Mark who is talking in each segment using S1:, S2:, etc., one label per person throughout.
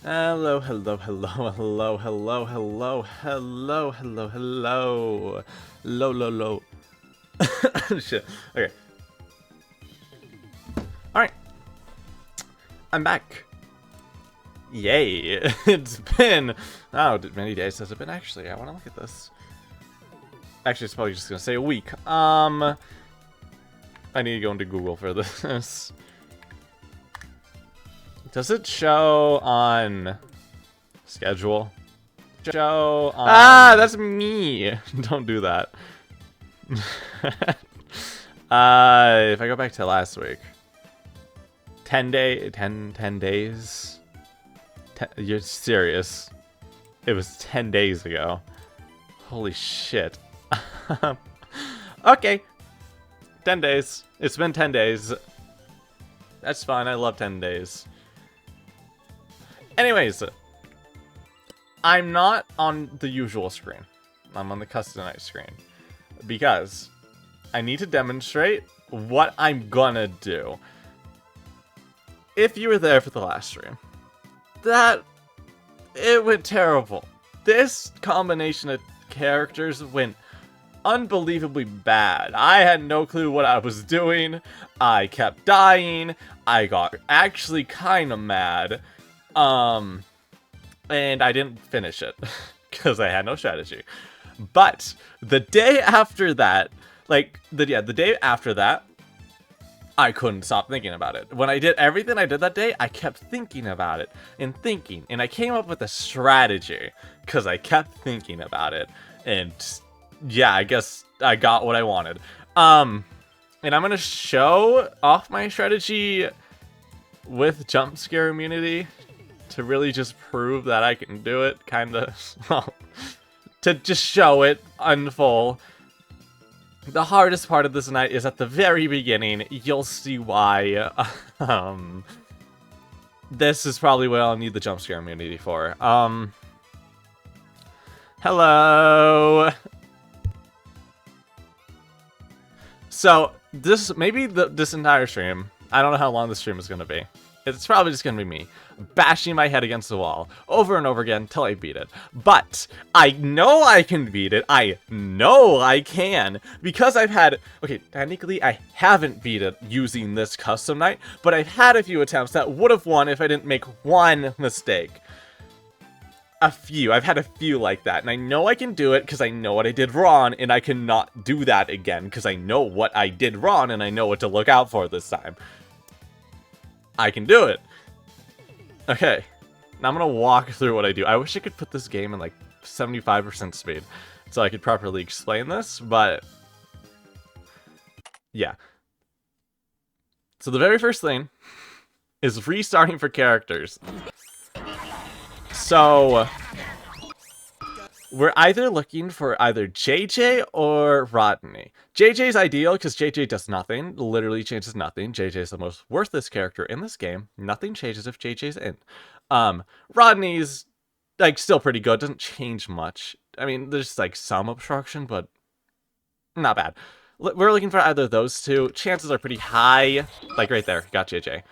S1: Hello, hello, hello, hello, hello, hello, hello, hello, hello. Low, low, low. Shit. Okay. Alright. I'm back. Yay. It's been... Oh, many days has it been, actually? I want to look at this. Actually, it's probably just going to say a week. I need to go into Google for this. Does it show on... schedule? Show on... Ah, that's me! Don't do that. If I go back to last week. 10 days? You're serious? It was 10 days ago. Holy shit. Okay. 10 days. It's been 10 days. That's fine, I love 10 days. Anyways. I'm not on the usual screen. I'm on the customized screen. Because I need to demonstrate what I'm gonna do. If you were there for the last stream, it went terrible. This combination of characters went unbelievably bad. I had no clue what I was doing. I kept dying. I got actually kind of mad. And I didn't finish it because I had no strategy. But the day after that, the day after that, I couldn't stop thinking about it. When I did everything I did that day, I kept thinking about it and thinking, and I came up with a strategy because I kept thinking about it. And yeah, I guess I got what I wanted. And I'm gonna show off my strategy with jump scare immunity to really just prove that I can do it, kinda. Well, to just show it unfold. The hardest part of this night is at the very beginning. You'll see why. This is probably what I'll need the jump scare immunity for. Hello. So this entire stream. I don't know how long this stream is gonna be. It's probably just gonna be me bashing my head against the wall over and over again until I beat it. But I know I can beat it. I know I can because I've had... Okay, technically I haven't beat it using this custom night, but I've had a few attempts that would have won if I didn't make one mistake. A few. I've had a few like that, and I know I can do it because I know what I did wrong, and I cannot do that again because I know what I did wrong, and I know what to look out for this time. I can do it. Okay, now I'm gonna walk through what I do. I wish I could put this game in like 75% speed so I could properly explain this, but yeah. So the very first thing is restarting for characters. So we're either looking for either JJ or Rodney. JJ's ideal because JJ does nothing, literally changes nothing. JJ is the most worthless character in this game. Nothing changes if JJ's in. Rodney's like still pretty good, doesn't change much. I mean, there's like some obstruction, but not bad. We're looking for either of those two. Chances are pretty high. Like right there, got JJ.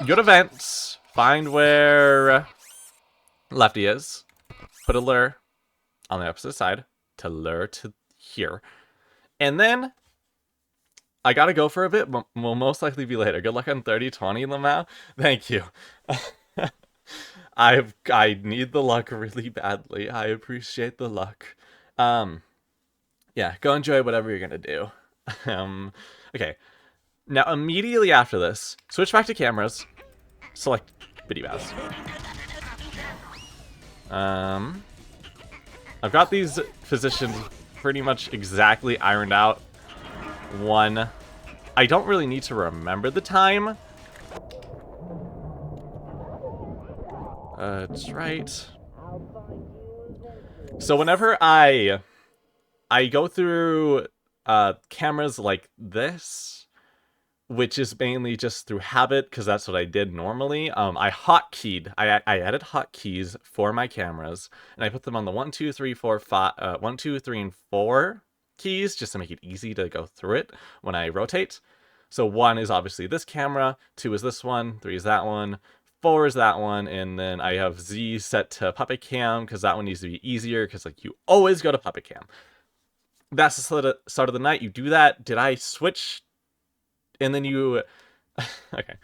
S1: Go to events, find where Lefty is, put a lure on the opposite side to lure to here. And then I gotta go for a bit, but will most likely be later. Good luck on 30-20, Lamau. Thank you. I need the luck really badly. I appreciate the luck. Yeah, go enjoy whatever you're gonna do. Okay. Now immediately after this, switch back to cameras. Select Biddy Bass. I've got these positions pretty much exactly ironed out. One. I don't really need to remember the time. It's right. So whenever I go through cameras like this, which is mainly just through habit, because that's what I did normally. I hotkeyed. I added hotkeys for my cameras, and I put them on the 1, 2, 3, 4, 5, 1, 2, 3, and 4 keys, just to make it easy to go through it when I rotate. So 1 is obviously this camera, 2 is this one, 3 is that one, 4 is that one, and then I have Z set to Puppet Cam, because that one needs to be easier, because, like, you always go to Puppet Cam. That's the start of the night. You do that. Did I switch? And then you... okay.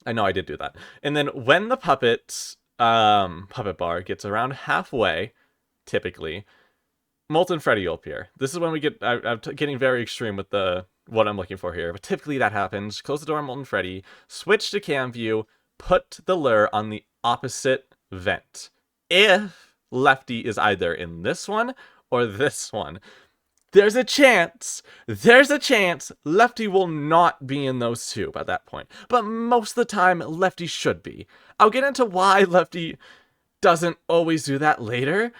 S1: I know I did do that. And then when the puppet bar gets around halfway, typically, Molten Freddy will appear. This is when we get... I'm getting very extreme with what I'm looking for here. But typically that happens. Close the door on Molten Freddy. Switch to cam view. Put the lure on the opposite vent. If Lefty is either in this one or this one, there's a chance Lefty will not be in those two by that point. But most of the time, Lefty should be. I'll get into why Lefty doesn't always do that later,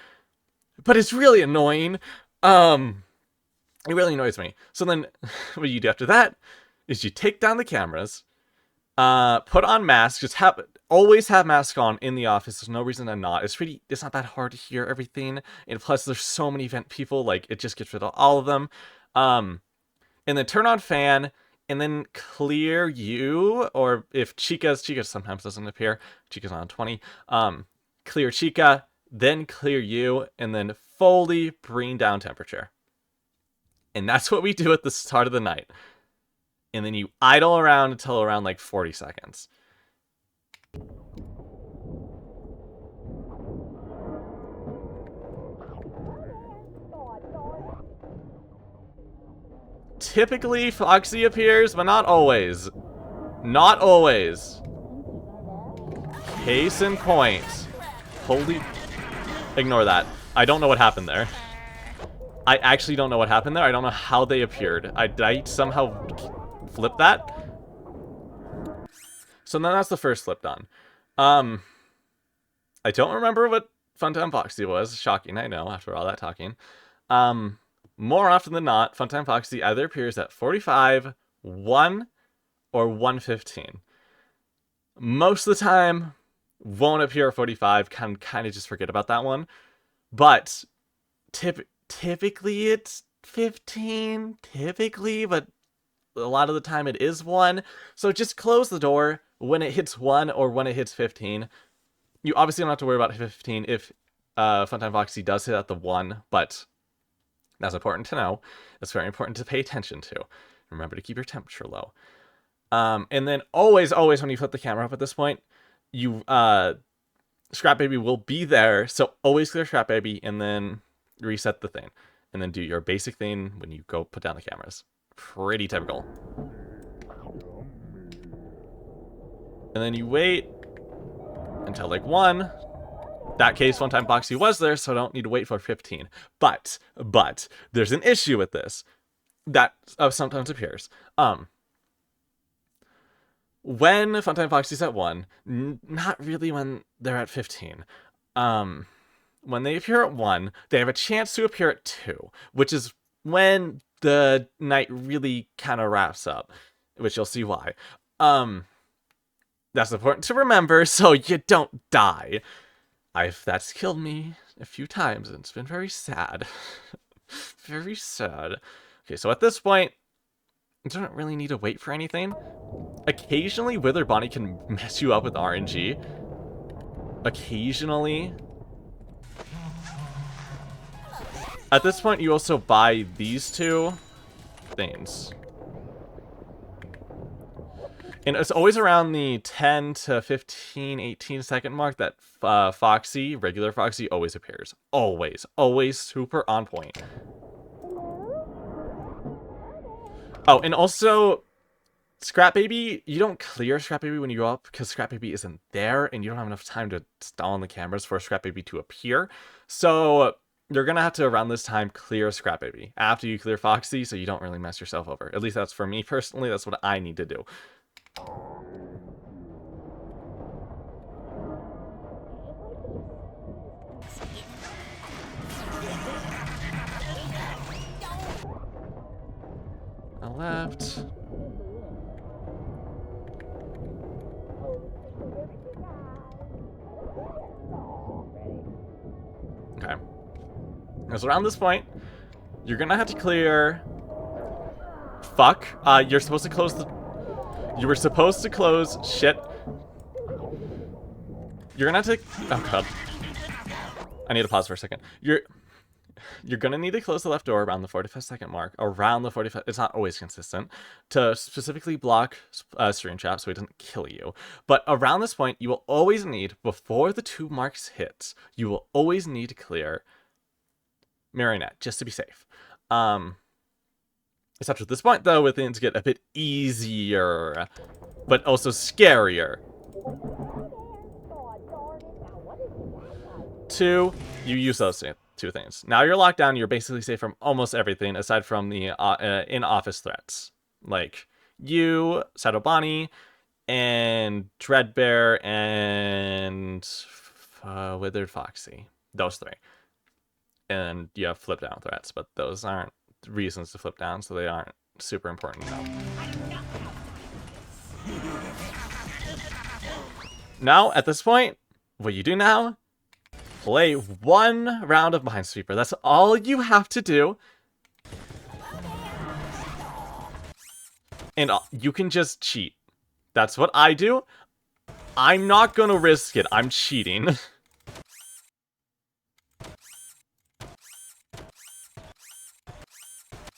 S1: but it's really annoying. It really annoys me. So then, what you do after that is you take down the cameras, put on masks, always have masks on in the office. There's no reason to not. It's not that hard to hear everything. And plus, there's so many vent people, like, it just gets rid of all of them. And then turn on fan, and then clear you, or if Chica sometimes doesn't appear. Chica's on 20. Clear Chica, then clear you, and then fully bring down temperature. And that's what we do at the start of the night. And then you idle around until around like 40 seconds. Typically, Foxy appears, but not always. Not always. Case in point. Holy... Ignore that. I don't know what happened there. I actually don't know what happened there. I don't know how they appeared. Did I somehow flip that? So then that's the first flip done. I don't remember what Funtime Foxy was. Shocking, I know, after all that talking. More often than not, Funtime Foxy either appears at 45, 1, or 1:15. Most of the time, won't appear at 45. Can kind of just forget about that one. But typically it's 15. Typically, but a lot of the time it is 1. So just close the door when it hits 1 or when it hits 15. You obviously don't have to worry about 15 if Funtime Foxy does hit at the 1, but that's important to know. That's very important to pay attention to. Remember to keep your temperature low. And then always when you flip the camera up at this point, you Scrap Baby will be there, so always clear Scrap Baby and then reset the thing. And then do your basic thing when you go put down the cameras. Pretty typical. And then you wait until like 1. That case, Funtime Foxy was there, so I don't need to wait for 15. But, there's an issue with this. That sometimes appears. When Funtime Foxy's at 1, not really when they're at 15. When they appear at 1, they have a chance to appear at 2, which is when the night really kind of wraps up, which you'll see why. That's important to remember so you don't die. That's killed me a few times, and it's been very sad. Very sad. Okay, so at this point, you don't really need to wait for anything. Occasionally, Wither Bonnie can mess you up with RNG. Occasionally. At this point, you also buy these two things. And it's always around the 10 to 15, 18 second mark that Foxy, regular Foxy, always appears. Always. Always super on point. Oh, and also, Scrap Baby, you don't clear Scrap Baby when you go up because Scrap Baby isn't there and you don't have enough time to install on the cameras for Scrap Baby to appear. So you're going to have to, around this time, clear Scrap Baby after you clear Foxy so you don't really mess yourself over. At least that's for me personally. That's what I need to do. I left. Okay. So around this point, you're gonna have to clear... Fuck. You're supposed to close the... You were supposed to close... Shit. You're gonna have to... Oh, God. I need to pause for a second. You're gonna need to close the left door around the 45-second mark. Around the 45... It's not always consistent. To specifically block Stream Chat so it doesn't kill you. But around this point, you will always need, before the 2 marks hit, you will always need to clear Marionette, just to be safe. Except at this point, though, with things get a bit easier, but also scarier. 2, you use those 2 things. Now you're locked down, you're basically safe from almost everything, aside from the in-office threats. Like you, Sadobani, and Dreadbear, and Withered Foxy. Those 3. And you have flip down threats, but those aren't reasons to flip down, so they aren't super important enough. Now, at this point, what you do now, play 1 round of Minesweeper. That's all you have to do. And you can just cheat. That's what I do. I'm not gonna risk it. I'm cheating.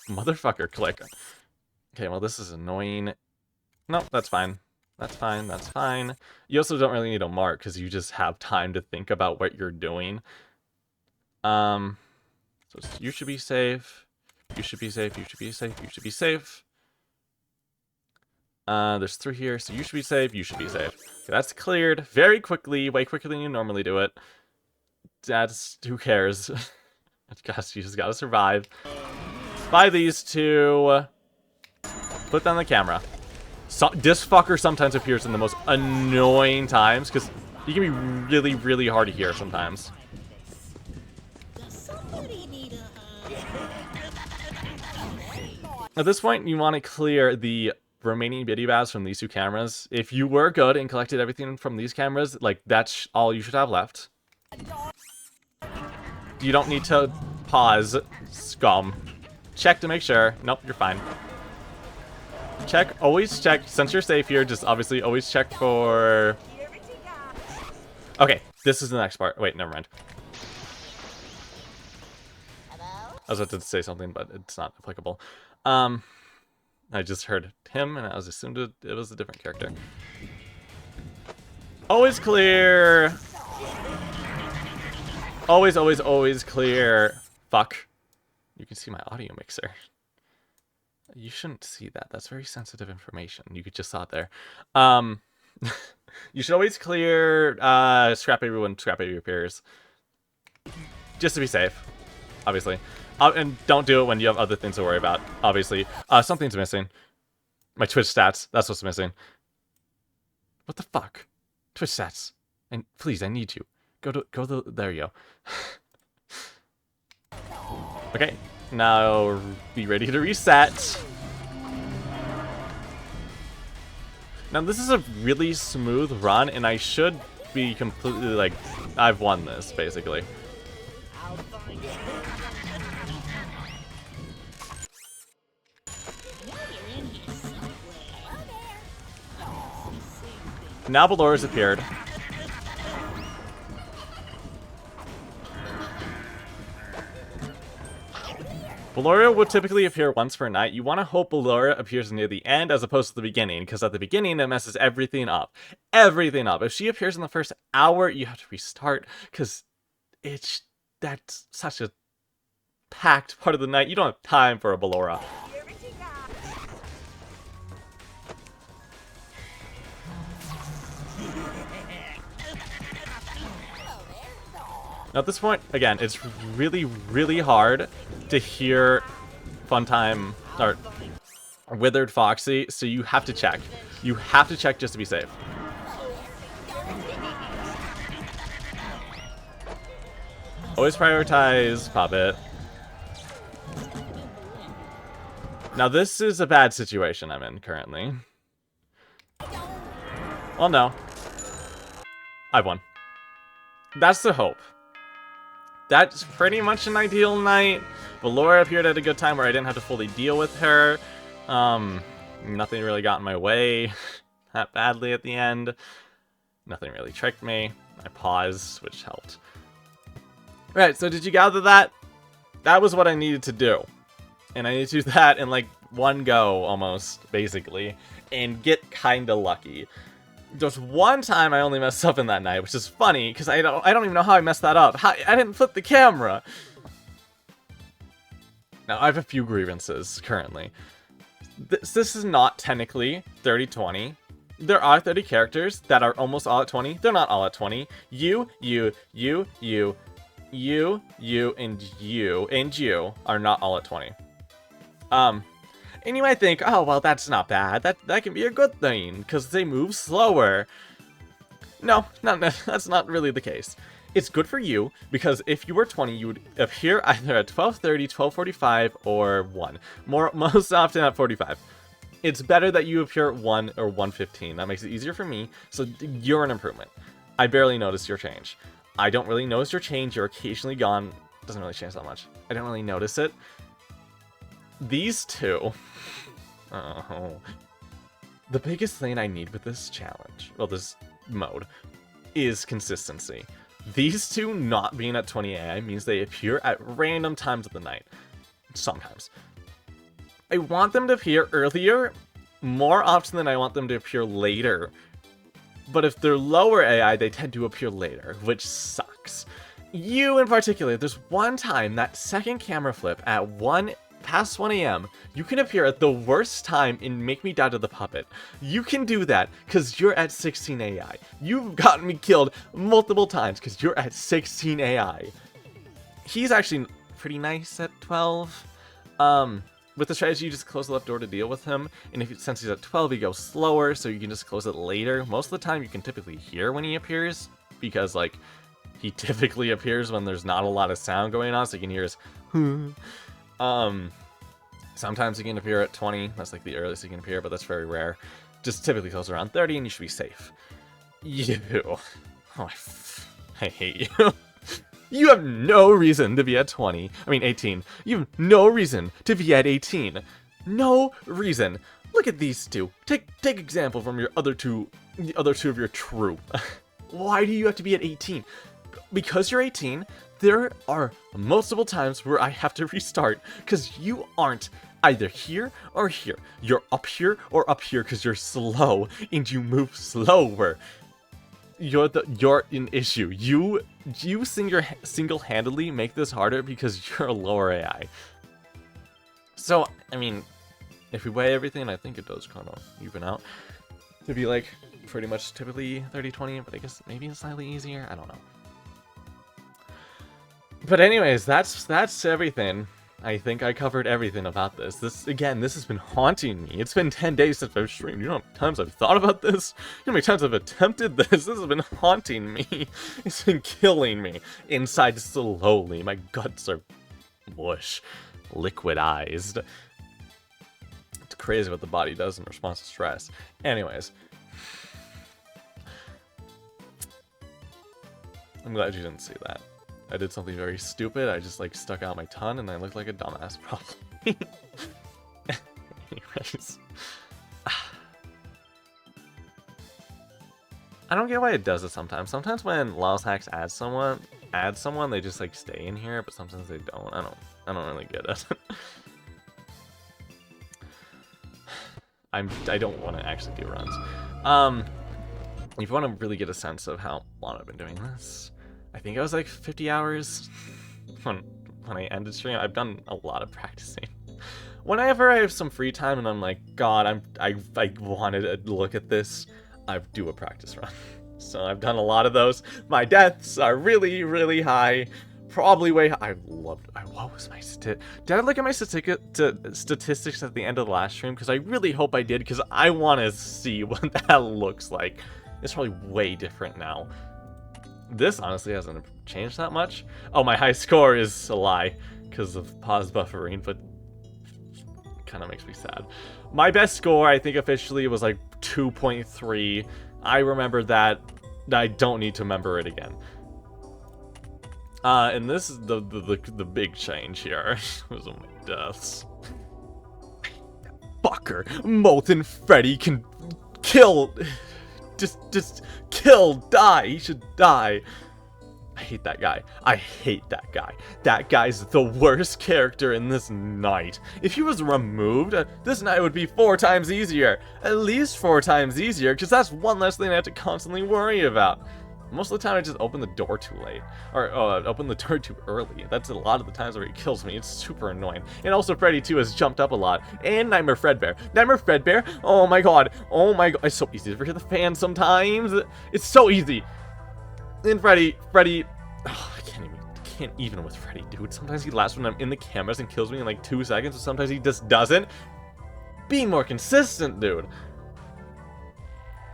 S1: Motherfucker, click. Okay, well, this is annoying. No, that's fine. That's fine, that's fine. You also don't really need a mark, because you just have time to think about what you're doing. So you should be safe. You should be safe, you should be safe, you should be safe. There's 3 here, so you should be safe, you should be safe. Okay, that's cleared very quickly, way quicker than you normally do it. That's... who cares? Gosh, you just gotta survive. By these 2. Put down the camera. So, this fucker sometimes appears in the most annoying times, because he can be really, really hard to hear sometimes. At this point, you want to clear the remaining Bidybabs from these 2 cameras. If you were good and collected everything from these cameras, like, that's all you should have left. You don't need to pause, scum. Check to make sure. Nope, you're fine. Check, always check, since you're safe here, just obviously always check for... Okay, this is the next part. Wait, never mind. I was about to say something, but it's not applicable. I just heard him, and I was assumed it was a different character. Always clear! Always, always, always clear. Fuck. You can see my audio mixer. You shouldn't see that. That's very sensitive information. You just saw it there. You should always clear Scrap Baby when Scrap Baby appears. Just to be safe, obviously. And don't do it when you have other things to worry about, obviously. Something's missing. My Twitch stats. That's what's missing. What the fuck? Twitch stats. And please, I need you. There you go. Okay. Now, be ready to reset. Now, this is a really smooth run, and I should be completely, like, I've won this, basically. Now Ballura's appeared. Ballura would typically appear once per night. You want to hope Ballura appears near the end as opposed to the beginning, because at the beginning it messes everything up. Everything up. If she appears in the first hour, you have to restart, because that's such a packed part of the night. You don't have time for a Ballura. Now at this point, again, it's really, really hard to hear Funtime or Withered Foxy, so you have to check. You have to check just to be safe. Always prioritize Puppet. Now this is a bad situation I'm in currently. Well, no. I've won. That's the hope. That's pretty much an ideal night. Ballura appeared at a good time where I didn't have to fully deal with her. Nothing really got in my way that badly at the end. Nothing really tricked me. I paused, which helped. Right, so did you gather that? That was what I needed to do. And I need to do that in like one go, almost, basically. And get kinda lucky. There's one time I only messed up in that night, which is funny, because I don't even know how I messed that up. I didn't flip the camera! Now, I have a few grievances, currently. This is not technically 30-20. There are 30 characters that are almost all at 20. They're not all at 20. You, and you are not all at 20. And you might think, oh, well, that's not bad. That can be a good thing, because they move slower. No, that's not really the case. It's good for you, because if you were 20, you would appear either at 12:30, 12:45, or 1. Most often at 45. It's better that you appear at 1 or 1:15. That makes it easier for me, so you're an improvement. I barely notice your change. I don't really notice your change. You're occasionally gone. Doesn't really change that much. I don't really notice it. These two... Oh. The biggest thing I need with this challenge, well, this mode, is consistency. These two not being at 20 AI means they appear at random times of the night. Sometimes. I want them to appear earlier more often than I want them to appear later. But if they're lower AI, they tend to appear later, which sucks. You in particular, there's one time, that second camera flip at past 1 AM, you can appear at the worst time and make me die to the puppet. You can do that because you're at 16 AI. You've gotten me killed multiple times because you're at 16 AI. He's actually pretty nice at 12. With the strategy, you just close the left door to deal with him, and since he's at 12, he goes slower, so you can just close it later. Most of the time, you can typically hear when he appears, because, like, he typically appears when there's not a lot of sound going on, so you can hear his sometimes you can appear at 20, that's like the earliest you can appear, but that's very rare. Just typically close around 30 and you should be safe. You. Oh, I hate you. You have no reason to be at 20. I mean 18. You have no reason to be at 18. No reason. Look at these two. Take example from your other two of your troop. Why do you have to be at 18? Because you're 18, there are multiple times where I have to restart because you aren't either here or here. You're up here or up here because you're slow and you move slower. You're an issue. You single-handedly make this harder because you're a lower AI. So, I mean, if we weigh everything, I think it does kind of even out to be like pretty much typically 30-20, but I guess maybe it's slightly easier. I don't know. But anyways, that's everything. I think I covered everything about this. This has been haunting me. It's been 10 days since I've streamed. You know how many times I've thought about this? You know how many times I've attempted this? This has been haunting me. It's been killing me. Inside slowly. My guts are whoosh. Liquidized. It's crazy what the body does in response to stress. Anyways. I'm glad you didn't see that. I did something very stupid. I just like stuck out my tongue and I looked like a dumbass probably. Anyways. I don't get why it does it sometimes. Sometimes when Laos Hacks adds someone, they just like stay in here, but sometimes they don't. I don't really get it. I don't want to actually do runs. If you want to really get a sense of how long I've been doing this, I think I was like 50 hours when I ended stream. I've done a lot of practicing. Whenever I have some free time and I'm like, God, I wanted to look at this, I do a practice run. So I've done a lot of those. My deaths are really, really high. Probably way high. What was my did I look at my statistics at the end of the last stream? Because I really hope I did, because I want to see what that looks like. It's probably way different now. This honestly hasn't changed that much. Oh, my high score is a lie because of pause buffering, but it kind of makes me sad. My best score, I think officially, was like 2.3. I remember that. I don't need to remember it again. And this is the big change here. Those are my deaths. Fucker, Molten Freddy can kill. Just Kill! Die! He should die. I hate that guy. I hate that guy. That guy's the worst character in this night. If he was removed, this night would be 4 times easier. At least 4 times easier, because that's one less thing I have to constantly worry about. Most of the time I just open the door too late. Or, open the door too early. That's a lot of the times where he kills me. It's super annoying. And also Freddy 2 has jumped up a lot. And Nightmare Fredbear. Nightmare Fredbear? Oh my god. Oh my god. It's so easy to hit the fan sometimes. It's so easy. And Freddy, oh, I can't even with Freddy, dude. Sometimes he laughs when I'm in the cameras and kills me in like 2 seconds, and sometimes he just doesn't. Be more consistent, dude.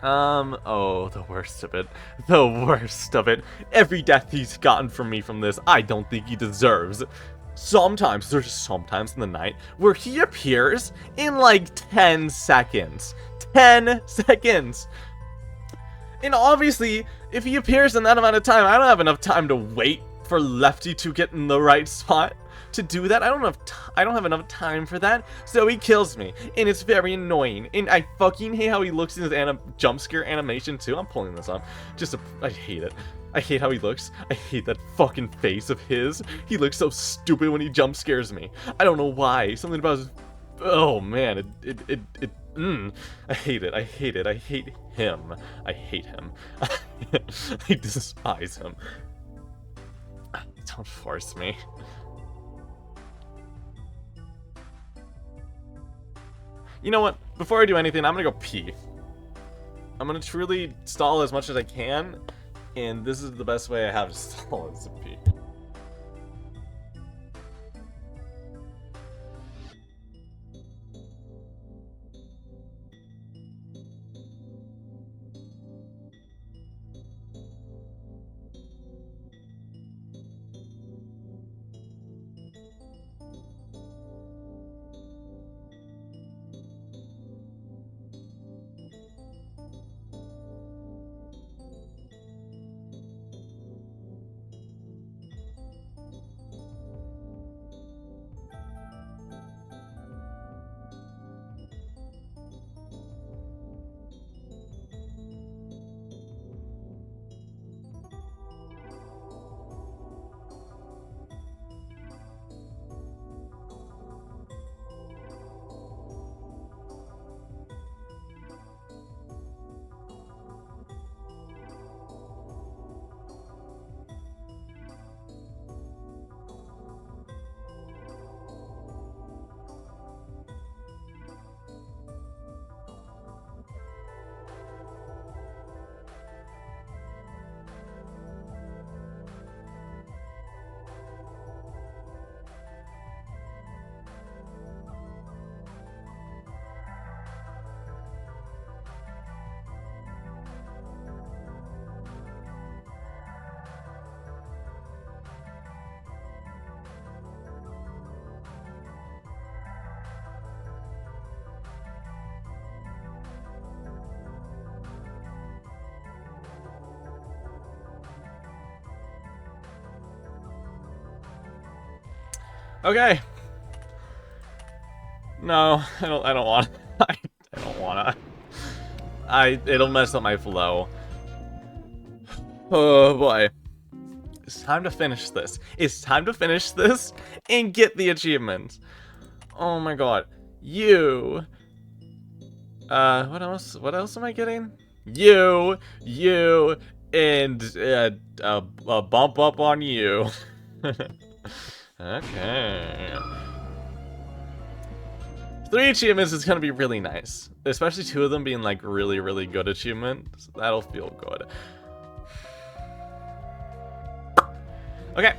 S1: Oh, the worst of it. The worst of it. Every death he's gotten from me from this, I don't think he deserves. Sometimes, there's sometimes in the night where he appears in like 10 seconds. 10 seconds! And obviously, if he appears in that amount of time, I don't have enough time to wait for Lefty to get in the right spot to do that. I don't have enough time for that. So he kills me, and it's very annoying. And I fucking hate how he looks in his jump scare animation too. I'm pulling this up. I hate it. I hate how he looks. I hate that fucking face of his. He looks so stupid when he jump scares me. I don't know why. Something about his... Oh man, I hate it. I hate it. I hate him. I hate him. I despise him. Don't force me. You know what? Before I do anything, I'm gonna go pee. I'm gonna truly stall as much as I can, and this is the best way I have to stall is to pee. Okay. No, I don't want. I don't wanna. It'll mess up my flow. Oh boy. It's time to finish this. It's time to finish this and get the achievement. Oh my god. You. What else am I getting? You, and a bump up on you. Okay. 3 achievements is gonna be really nice. Especially 2 of them being like really, really good achievements. That'll feel good. Okay.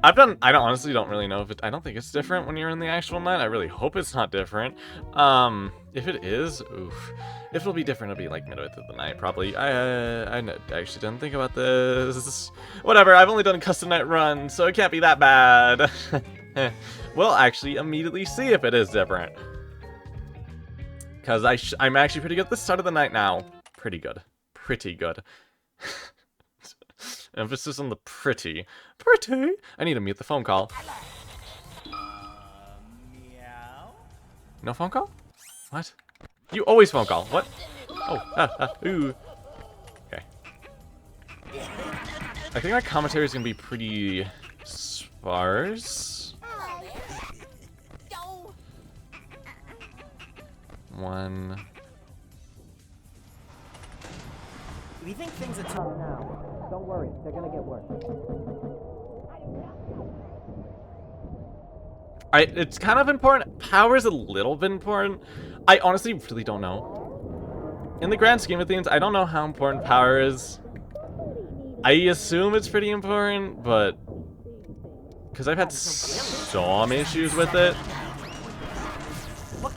S1: I honestly don't really know if I don't think it's different when you're in the actual night. I really hope it's not different. If it is, oof. If it'll be different, it'll be like midway through the night, probably. I actually didn't think about this. Whatever, I've only done a custom night run, so it can't be that bad. We'll actually immediately see if it is different. Because I'm actually pretty good at the start of the night now. Pretty good. Pretty good. Emphasis on the pretty. Pretty? I need to mute the phone call.
S2: Meow.
S1: No phone call? What? You always phone call. What? Oh, ooh. Okay. I think my commentary is gonna be pretty sparse. One.
S2: We think things are tough now. Don't worry, they're gonna get worse.
S1: It's kind of important. Power is a little bit important. I honestly really don't know. In the grand scheme of things, I don't know how important power is. I assume it's pretty important, but because I've had some issues with it. What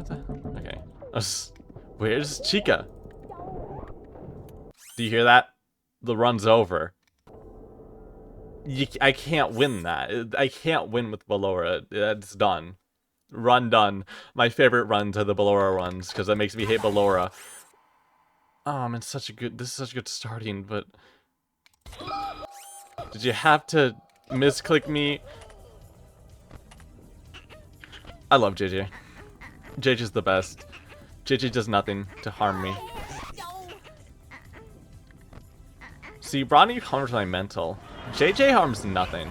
S1: the? Okay. Where's Chica? Do you hear that? The run's over. I can't win that. I can't win with Ballora. It's done. Run done. My favorite run to the Ballora runs, because that makes me hate Ballora. Oh, I'm in such a good... This is such a good starting, but... Did you have to misclick me? I love JJ. JJ's the best. JJ does nothing to harm me. See, Bronny harms my mental. JJ harms nothing.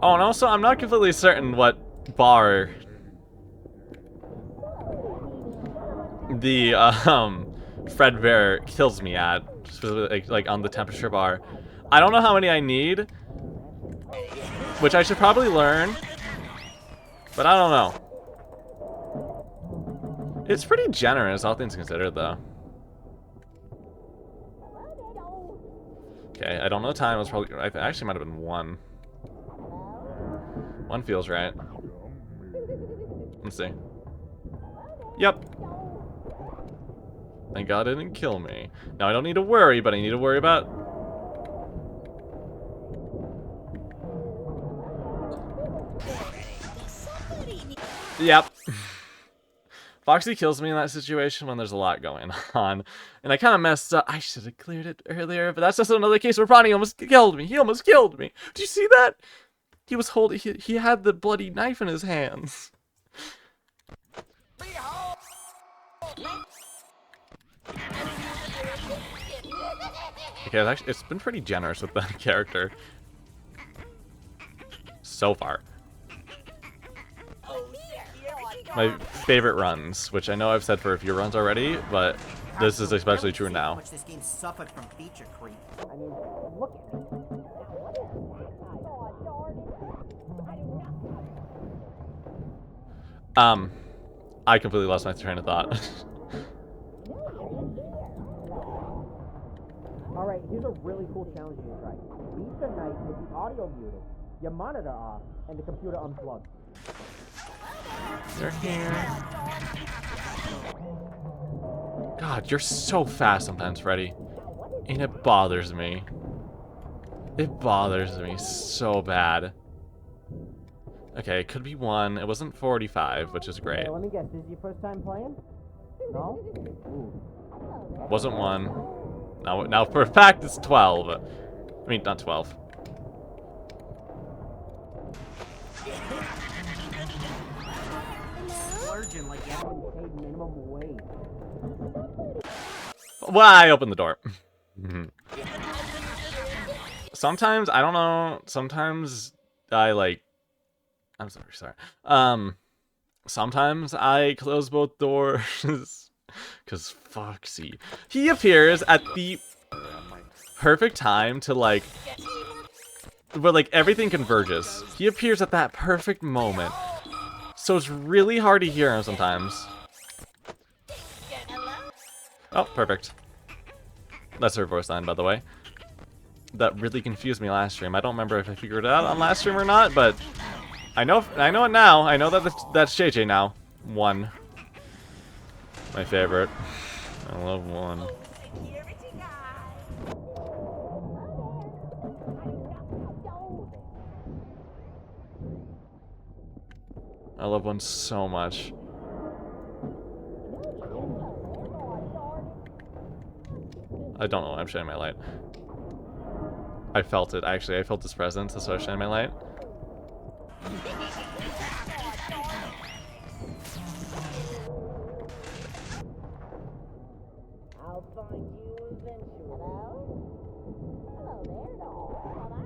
S1: Oh, and also, I'm not completely certain what bar the, Fredbear kills me at. Specifically, like, on the temperature bar. I don't know how many I need, which I should probably learn, but I don't know. It's pretty generous, all things considered, though. Okay, I don't know the time. It was probably... I actually might have been 1. 1 feels right. Let's see. Yep. Thank God it didn't kill me. Now I don't need to worry, but I need to worry about... Yep. Foxy kills me in that situation when there's a lot going on. And I kind of messed up. I should have cleared it earlier, but that's just another case where Bronny almost killed me. He almost killed me. Do you see that? He was holding... He had the bloody knife in his hands. Okay, it's been pretty generous with that character. So far. My favorite runs, which I know I've said for a few runs already, but this is especially true now.
S2: This game suffered from feature creep. I mean, look at it.
S1: I completely lost my train of thought.
S2: Alright, here's a really cool challenge you can try. Beat the night with the audio muted, your monitor off, and the computer unplugged.
S1: You're here. God, you're so fast sometimes, Freddy. And it bothers me. It bothers me so bad. Okay, it could be 1. It wasn't 45, which is great.
S2: Hey, let me guess, this is your first time playing? No? Ooh.
S1: Wasn't 1. Now for a fact it's 12. I mean, not 12.
S2: Splurging like you haven't paid minimum wage.
S1: Well, I opened the door. Sometimes, I don't know, sometimes I like... I'm sorry. Sometimes I close both doors. Because Foxy. He appears at the perfect time to, like... where, like, everything converges. He appears at that perfect moment. So it's really hard to hear him sometimes. Oh, perfect. That's her voice line, by the way. That really confused me last stream. I don't remember if I figured it out on last stream or not, but... I know it now. I know that that's JJ now. 1. My favorite. I love 1. I love 1 so much. I don't know why I'm shining my light. I felt it, actually. I felt his presence, that's why I was shining my light.
S2: I'll find you eventually. Hello there, doll. Bye-bye.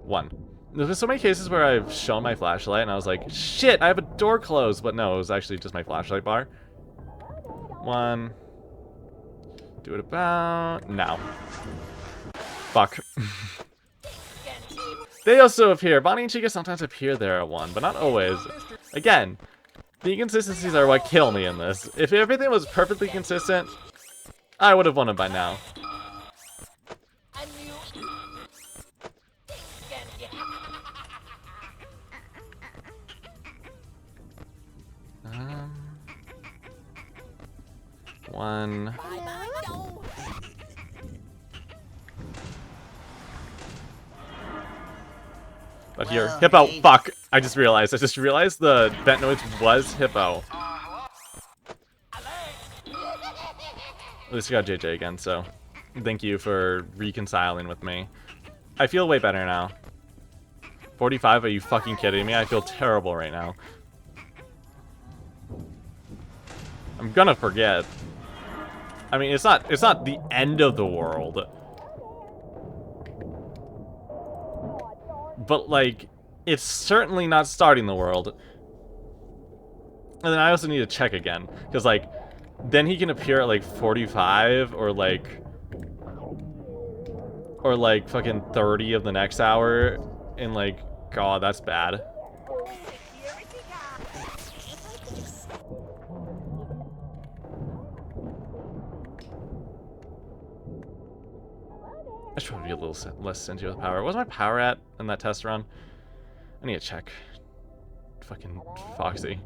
S1: 1. There's been so many cases where I've shown my flashlight and I was like, shit, I have a door closed. But no, it was actually just my flashlight bar. 1. Do it about now. Fuck. They also appear. Bonnie and Chica sometimes appear there at 1, but not always. Again, the inconsistencies are what kill me in this. If everything was perfectly consistent, I would have won it by now. One. But here,
S3: Well,
S1: Hippo,
S3: hey.
S1: fuck! I just realized the vent noise was Hippo. At least I got JJ again, so thank you for reconciling with me. I feel way better now. 45, are you fucking kidding me? I feel terrible right now. I'm gonna forget. I mean, it's not the end of the world. But, like, it's certainly not starting the world. And then I also need to check again. Because, like, then he can appear at, like, 45 or, like, fucking 30 of the next hour. And, like, God, that's bad. I should probably be a little less stingy with power. What's my power at in that test run? I need to check. Fucking Foxy.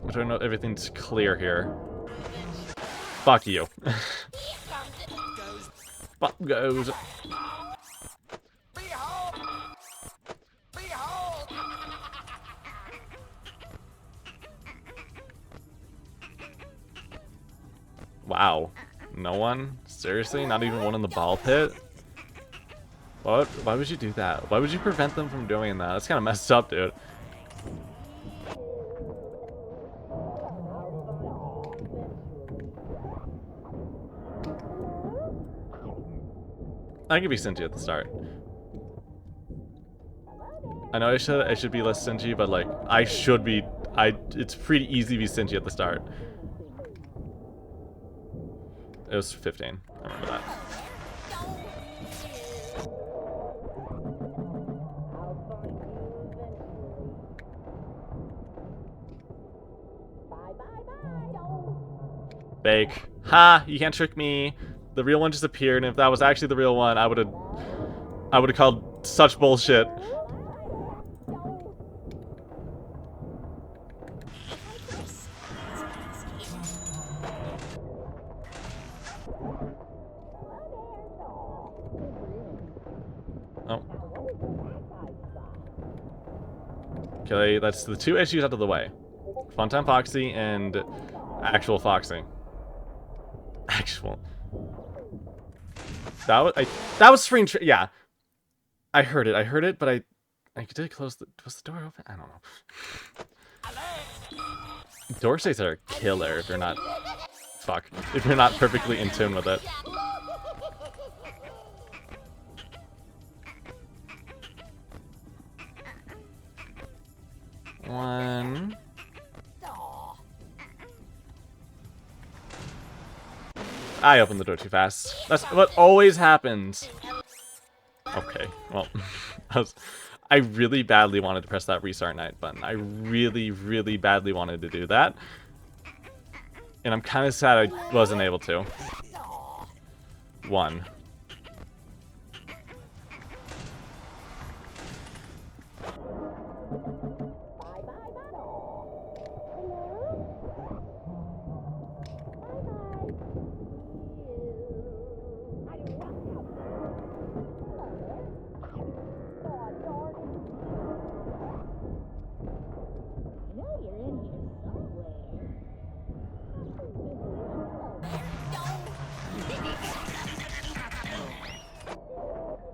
S1: I don't know everything's clear here. Fuck you. Fuck goes. Wow. No one? Seriously? Not even one in the ball pit? What? Why would you do that? Why would you prevent them from doing that? That's kind of messed up, dude. I could be stingy at the start. I know I should be less stingy, but like I should be. It's pretty easy to be stingy at the start. It was 15. I remember that. Bake. Ha! You can't trick me. The real one just appeared, and if that was actually the real one, I would have called such bullshit. Oh. Okay, that's the 2 issues out of the way. Funtime Foxy and actual Foxy. Actual. That was screen yeah. I heard it, but I did close was the door open? I don't know. Doorstays are killer if you're not if you're not perfectly in tune with it. One. I opened the door too fast. That's what always happens. Okay, well, I really badly wanted to press that restart night button. I really, really badly wanted to do that. And I'm kind of sad I wasn't able to. 1.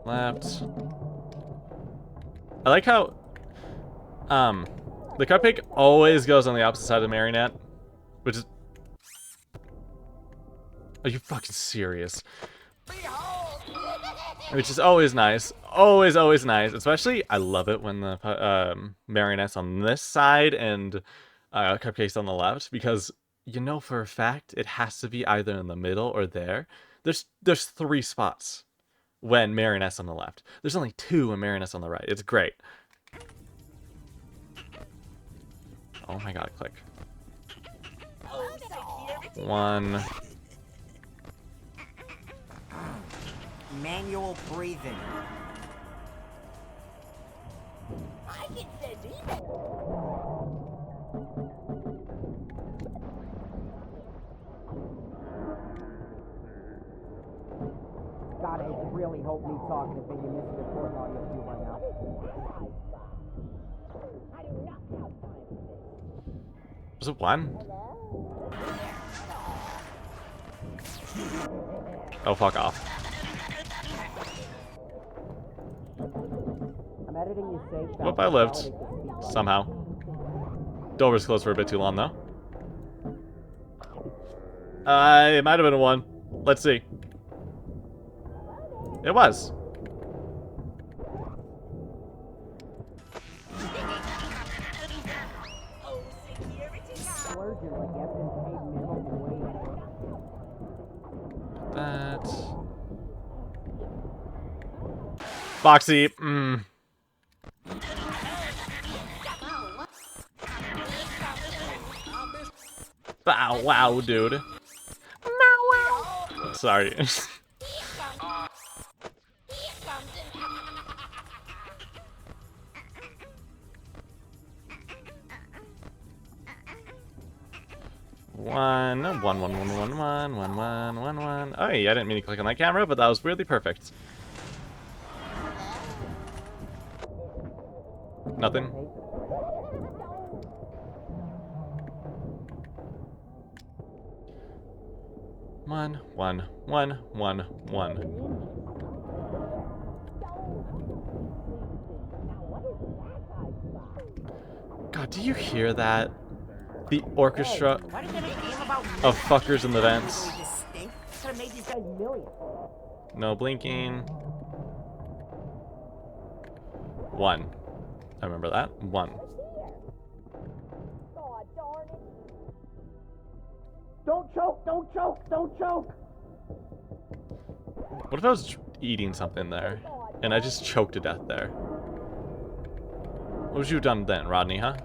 S1: Left. I like how, The cupcake always goes on the opposite side of the marionette, which is... Are you fucking serious? Which is always nice. Always, always nice. Especially, I love it when the marionette's on this side and cupcake's on the left, because you know for a fact it has to be either in the middle or there. There's 3 spots when marionette's on the left. There's only 2 when marionette's on the right. It's great. Oh my god, click. 1.
S3: Manual breathing.
S2: God, I really hope me talking to Biggie missed the recording audio too right now.
S1: Was it 1? Oh, fuck off.
S2: I'm editing you safe.
S1: Hope I lived. Somehow. Door was closed for a bit too long, though. It might have been a 1. Let's see. It was. That. Foxy. Bow wow, dude. Sorry. One. Oh, yeah, I didn't mean to click on that camera, but that was weirdly perfect. Nothing. One. God, do you hear that? The orchestra of fuckers in the vents. No blinking. 1. I remember that. 1.
S2: Don't choke! Don't choke! Don't choke!
S1: What if I was eating something there, and I just choked to death there? What would you have done then, Rodney, huh?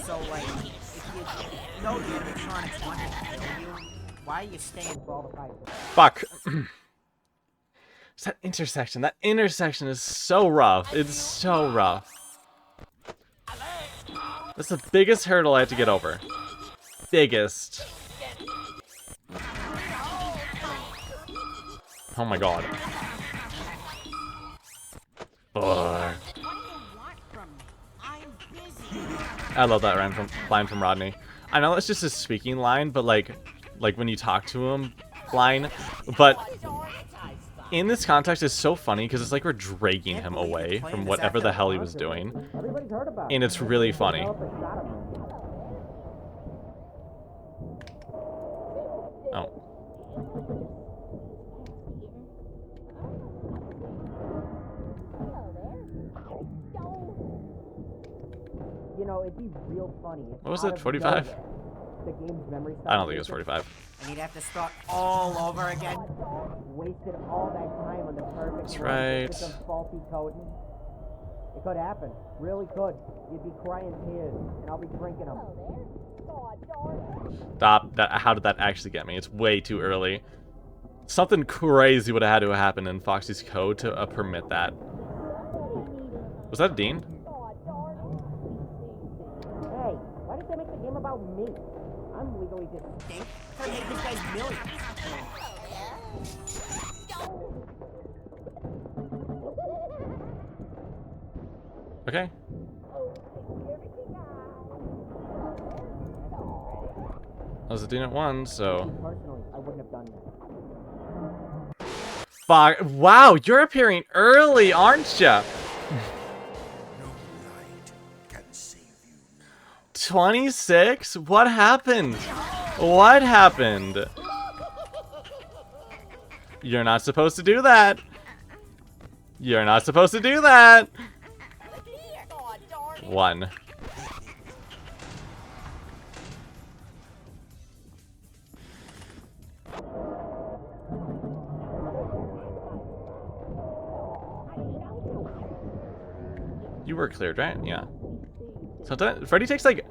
S3: So, like, if you know the animatronics want to kill you, why are you staying for all the fighting?
S1: Fuck. It's that intersection. That intersection is so rough. It's so rough. That's the biggest hurdle I have to get over. Biggest. Oh my god. Fuck. I love that line from Rodney. I know that's just a speaking line, but like when you talk to him line, but in this context it's so funny because it's like we're dragging him away from whatever the hell he was doing, and it's really funny. Oh.
S2: You know, it'd be real funny.
S1: What was it, 45?
S2: The game's memory
S1: I don't think it was 45.
S3: And you'd have to start all over again.
S2: Wasted all that time on the perfect.
S1: That's right.
S2: With some faulty coding. It could happen. Really could. You'd be crying tears, and I'll be drinking them.
S1: Stop. How did that actually get me? It's way too early. Something crazy would have had to happen in Foxy's code to permit that. Was that Dean?
S2: Hey, why did they make the game about me? I'm legally distinct.
S3: Gotta make this guy's millions.
S1: Okay. I was a Dean at 1, so...
S2: Personally, I wouldn't have done that.
S1: Fuck. Wow, you're appearing early, aren't ya? 26? What happened? What happened? You're not supposed to do that. You're not supposed to do that. 1. You were cleared, right? Yeah. Sometimes Freddy takes like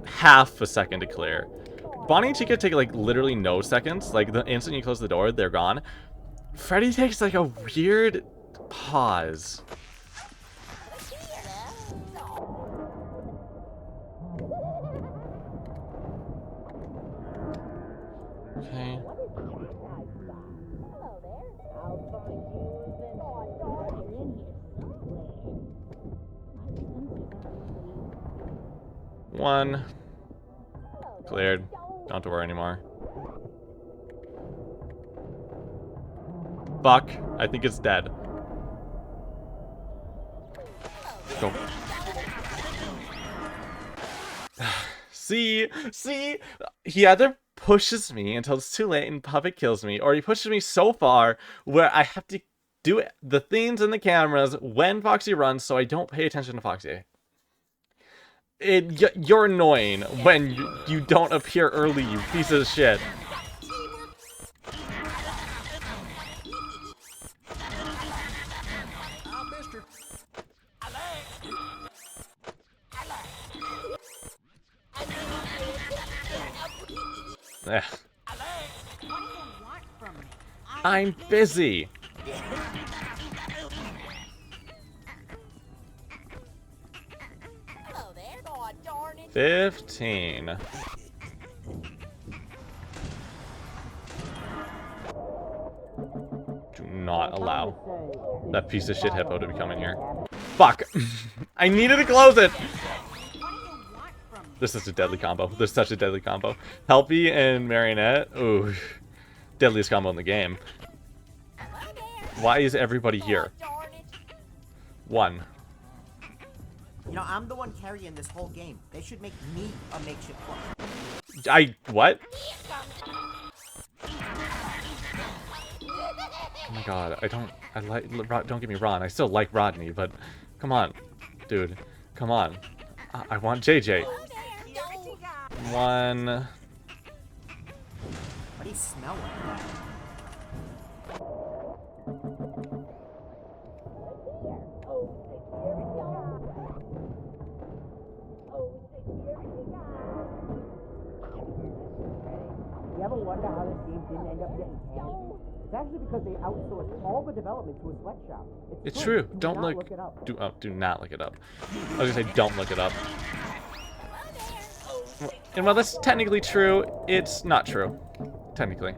S1: half a second to clear. Bonnie and Chica take like literally no seconds. Like the instant you close the door, they're gone. Freddy takes like a weird pause. Okay. One. Cleared. Don't have to worry anymore. Fuck. I think it's dead. Go. See? He either pushes me until it's too late and Puppet kills me, or he pushes me so far where I have to do the things in the cameras when Foxy runs so I don't pay attention to Foxy. You're annoying when you don't appear early, you piece of shit. Ugh. I'm busy.
S4: Hello there. God darn it.
S1: 15. Do not allow that piece of shit hippo to be coming here. Fuck. I needed to close it. This is a deadly combo. This is such a deadly combo. Helpy and Marionette. Ooh. Deadliest combo in the game. Why is everybody here? 1.
S3: You know, I'm the one carrying this whole game. They should make me a makeshift one.
S1: What? Oh my god, don't get me wrong, I still like Rodney, but come on, dude, come on. I want JJ. 1.
S3: What do you smell like?
S2: You ever wonder how this game didn't end up getting canned? It's actually because they outsourced all the development to a sweatshop.
S1: It's true.
S2: Do
S1: Don't
S2: not
S1: look
S2: it up.
S1: do not look it up. I was gonna say don't look it up. And while that's technically true, it's not true. Technically.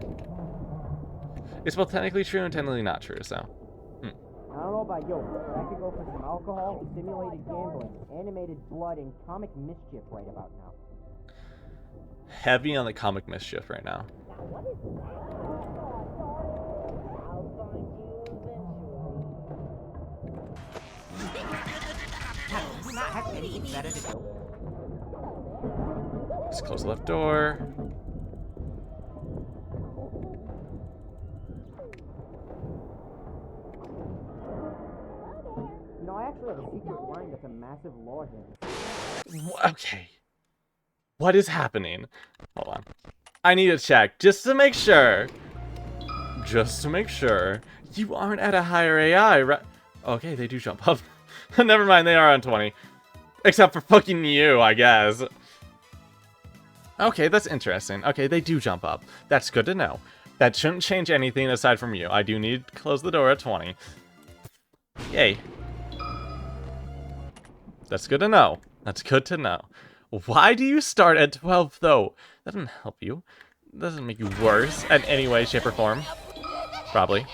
S1: It's both technically true and technically not true, so.
S2: I don't know about you, but I could go for some alcohol, simulated gambling, animated blood, and comic mischief right about now.
S1: Heavy on the comic mischief right now.
S3: Do you not have anything better to do?
S1: Just close the left door.
S2: You know, I actually have a secret line that's a massive lore hint.
S1: Okay. What is happening? Hold on. I need to check just to make sure. Just to make sure. You aren't at a higher AI, right? Okay, they do jump up. Never mind, they are on 20. Except for fucking you, I guess. Okay, that's interesting. Okay, they do jump up. That's good to know. That shouldn't change anything aside from you. I do need to close the door at 20. Yay. That's good to know. That's good to know. Why do you start at 12, though? That doesn't help you. Doesn't make you worse in any way, shape, or form. Probably.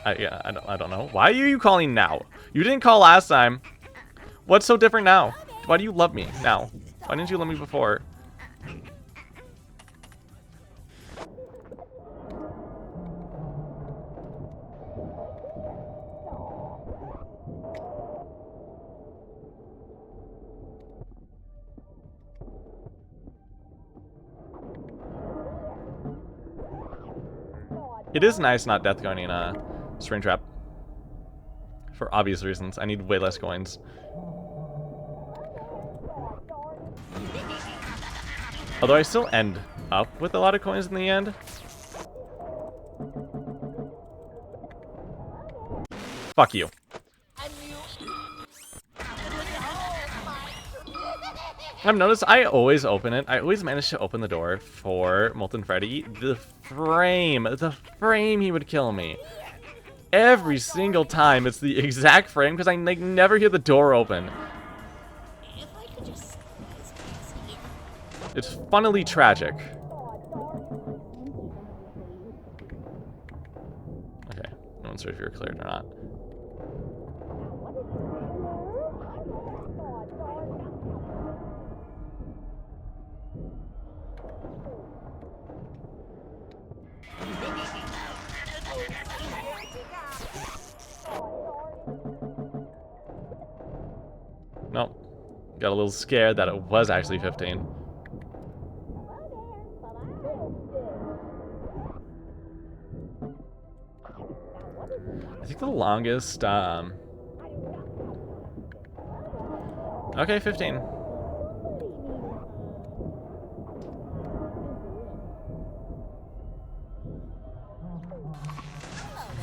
S1: Yeah, I don't know. Why are you calling now? You didn't call last time. What's so different now? Why do you love me now? Why didn't you love me before? It is nice not death going in a spring trap. For obvious reasons. I need way less coins. Although I still end up with a lot of coins in the end. Fuck you. I've noticed I always open it. I always manage to open the door for Molten Freddy. The frame he would kill me. Every single time it's the exact frame because I like never hear the door open. It's funnily tragic. Okay, no one's sure if you're cleared or not. Nope. Got a little scared that it was actually 15. I think the longest, okay, 15.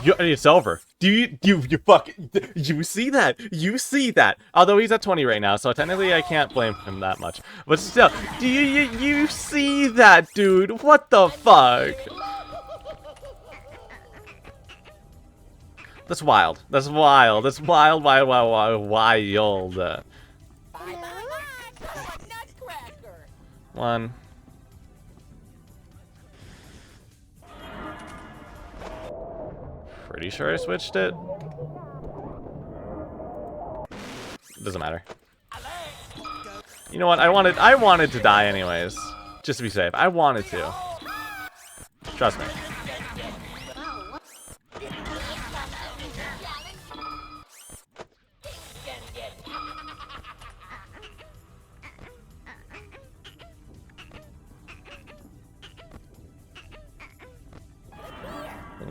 S1: It's over. You fucking, you see that? You see that? Although he's at 20 right now, so technically I can't blame him that much. But still, do you see that, dude? What the fuck? That's wild. That's wild. That's wild, wild, wild, wild, wild.
S4: Bye bye bye, nutcracker.
S1: One. Pretty sure I switched it. Doesn't matter. You know what? I wanted to die anyways, just to be safe. I wanted to. Trust me.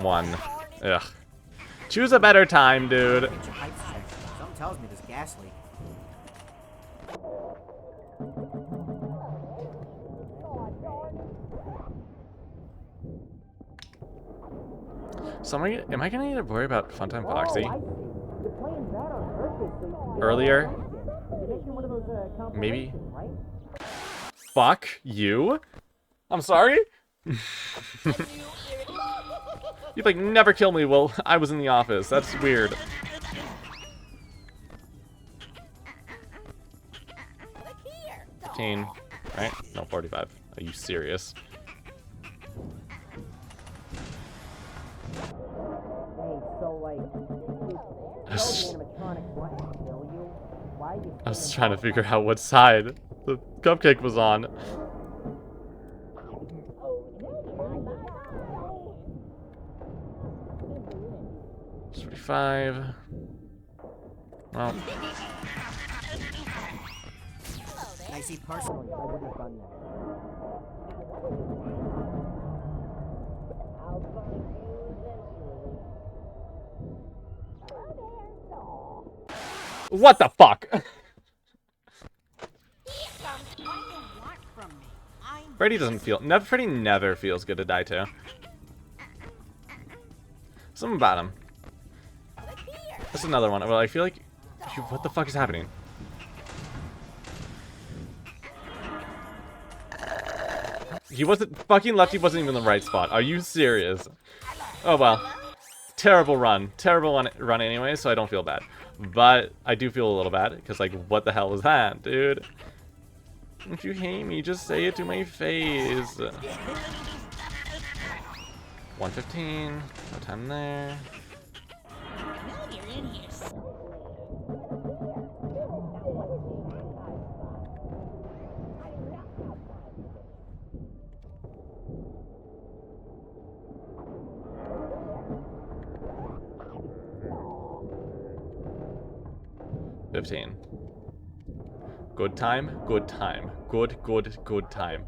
S1: One. Ugh. Choose a better time, dude.
S3: Get your pipes checked. Something tells me there's gas leak.
S1: So am I gonna need to worry about Funtime Foxy?
S2: You're playing that on purpose, so you
S1: Earlier?
S2: You're making one of those,
S1: Maybe.
S2: compilations, right?
S1: Fuck you? I'm sorry? You'd like never kill me while I was in the office. That's weird.
S4: Look here.
S1: 15, right? No, 45. Are you serious?
S2: Hey, so like,
S1: I was,
S2: the animatronics want to kill you? Why are you?
S1: I was trying to figure out what side the cupcake was on. It's 45. Well,
S3: I see personally.
S2: I wouldn't have done that.
S4: I'll find you eventually.
S1: what the fuck?
S3: What do you want from me? I'm
S1: Freddy doesn't feel. Freddy never feels good to die to. Something about him.
S4: Look here.
S1: That's another one. Well, I feel like. What the fuck is happening? He wasn't. Fucking Lefty wasn't even in the right spot. Are you serious? Oh well. Terrible run. Terrible run anyway, so I don't feel bad. But I do feel a little bad, because, like, what the hell was that, dude? If you hate me, just say it to my face. 115. No time there.
S4: You're in here.
S1: 15. Good time, good time. Good time.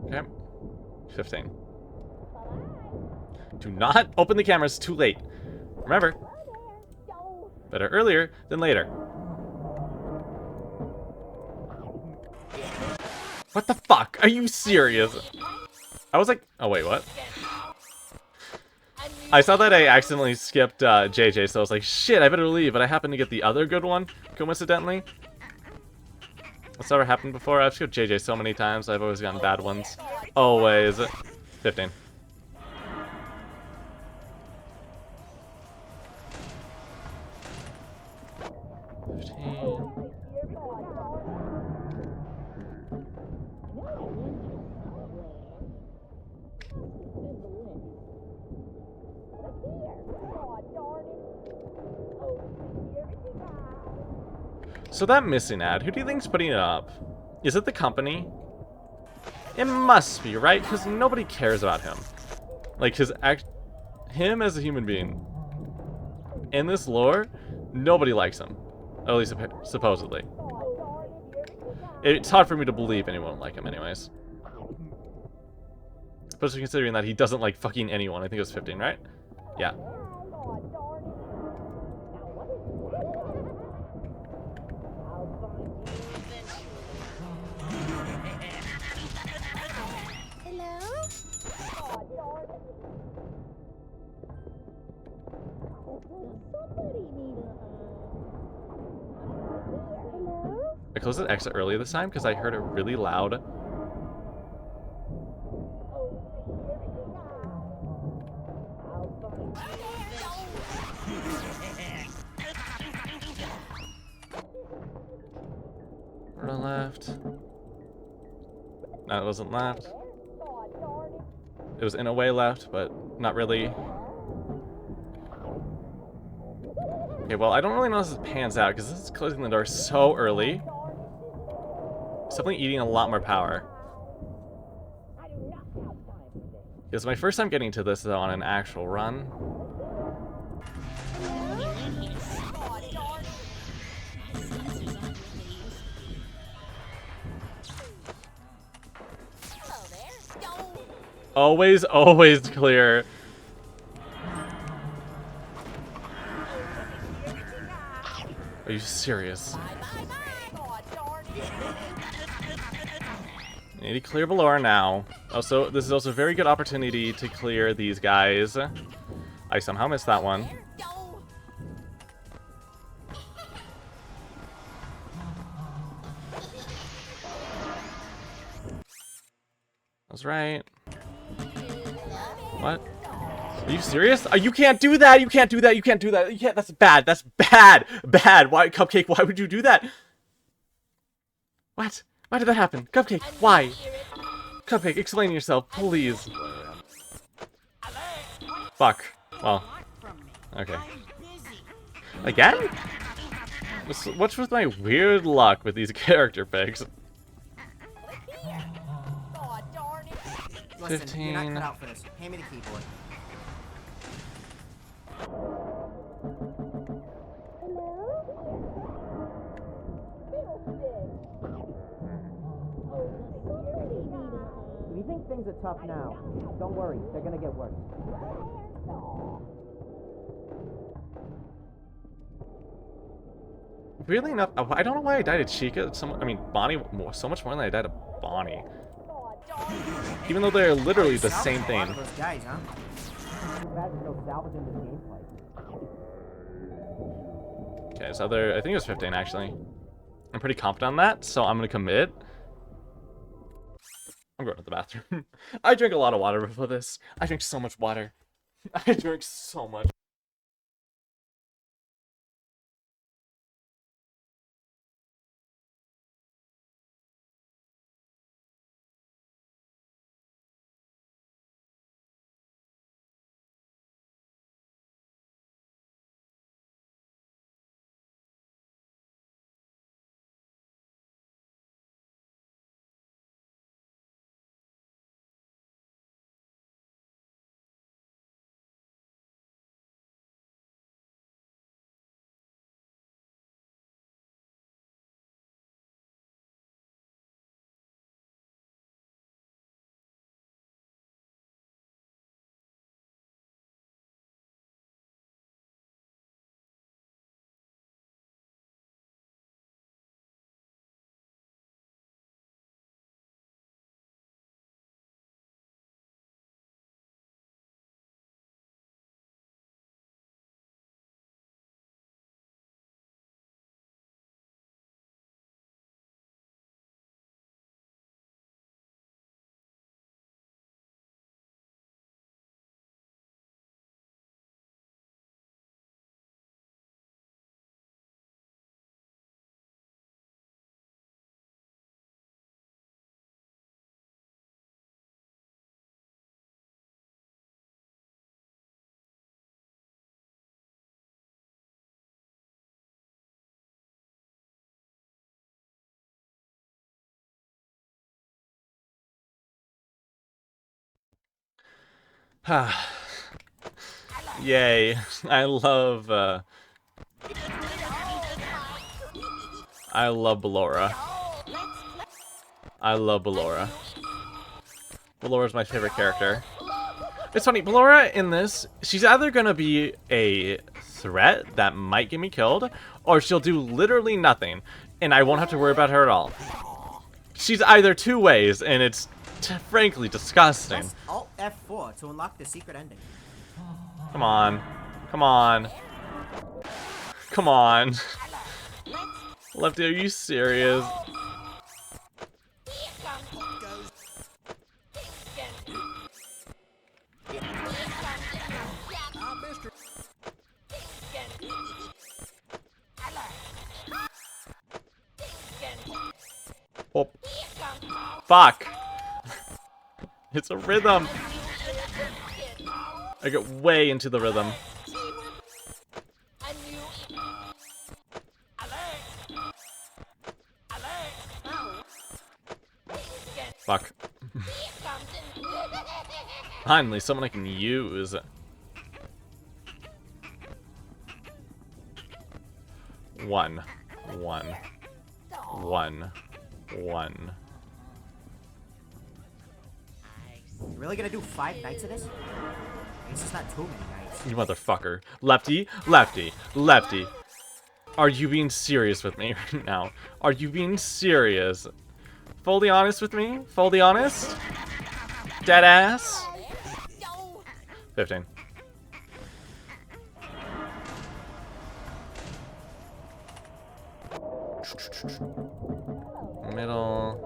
S1: Okay. 15. Do not open the cameras too late. Remember, better earlier than later. What the fuck? Are you serious? I was like, oh wait, what? I saw that I accidentally skipped JJ, so I was like, shit, I better leave, but I happened to get the other good one, coincidentally. That's never happened before. I've skipped JJ so many times, I've always gotten bad ones. Always. 15. So that missing ad, who do you think's putting it up? Is it the company? It must be, right? Because nobody cares about him. Like, him as a human being. In this lore, nobody likes him. At least supposedly. It's hard for me to believe anyone would like him anyways. Especially considering that he doesn't like fucking anyone. I think it was 15, right? Yeah. I closed the exit early this time because I heard it really loud. Or left. No, it wasn't left. It was in a way left, but not really. Okay, well, I don't really know if this pans out because this is closing the door so early. It's definitely eating a lot more power. It's my first time getting to this, though, on an actual run. Always, always clear. Are you serious? I need to clear Ballora now. Also, this is also a very good opportunity to clear these guys. I somehow missed that one. I was right. What? Are you serious? You can't do that! You can't do that! You can't do that! You can't. That's bad! That's bad! Bad! Why, Cupcake? Why would you do that? What? Why did that happen? Cupcake, why? Cupcake, explain yourself, please. Fuck. Well. Okay. Again? What's with my weird luck with these character picks?
S3: Listen,
S1: 15.
S3: you're not cut out for this. Hand me the keyboard.
S2: If you think things are tough now, don't worry, they're gonna get worse.
S1: Weirdly enough, I don't know why I died to Chica. Bonnie so much more than I died to Bonnie. Even though they're literally the same thing.
S3: A lot of those guys, huh?
S2: Too bad there's no salvage in this gameplay.
S1: Okay, so I think it was 15 actually. I'm pretty confident on that, so I'm gonna commit. I'm going to the bathroom. I drank a lot of water before this. I drank so much water. I drank so much. Yay. I love Ballora. I love Ballora. Ballora's my favorite character. It's funny, Ballora in this, she's either gonna be a threat that might get me killed, or she'll do literally nothing, and I won't have to worry about her at all. She's either two ways, and it's frankly disgusting.
S3: Press Alt F4 to unlock the secret ending.
S1: Come on. Come on. Come on. Lefty, are you serious? Oh. Fuck. It's a rhythm. I get way into the rhythm. Fuck. Finally, someone I can use. One.
S3: You really gonna do 5 nights of this? I guess it's not too many nights.
S1: You motherfucker. Lefty, lefty, lefty. Are you being serious with me right now? Are you being serious? Fully honest with me? Fully honest? Dead ass? 15. Middle.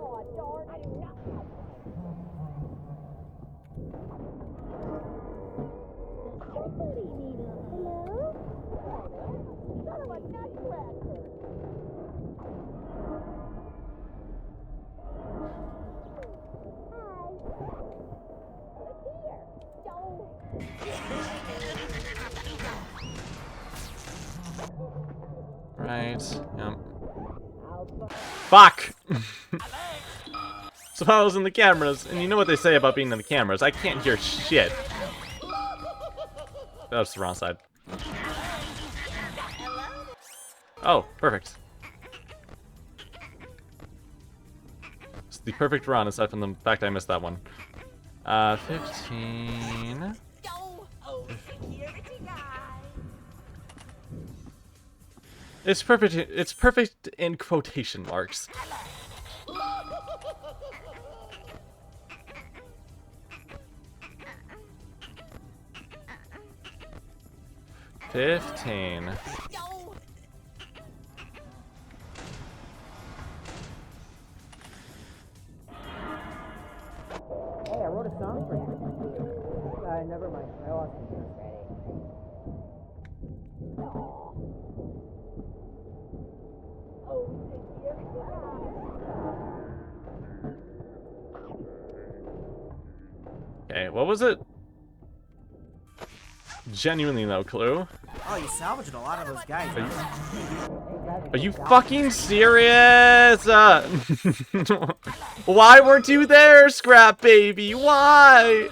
S1: Right. Yep. Fuck! So I was in the cameras, and you know what they say about being in the cameras. I can't hear shit. That's the wrong side. Oh, perfect. It's the perfect run, aside from the fact I missed that one. 15... It's perfect. It's perfect in quotation marks. $15.
S2: Hey, I wrote a song for you. Never mind. I lost interest.
S1: Okay, what was it? Genuinely no clue.
S3: Oh, you salvaged a lot of those guys.
S1: Are you fucking serious? Why weren't you there, Scrap Baby? Why?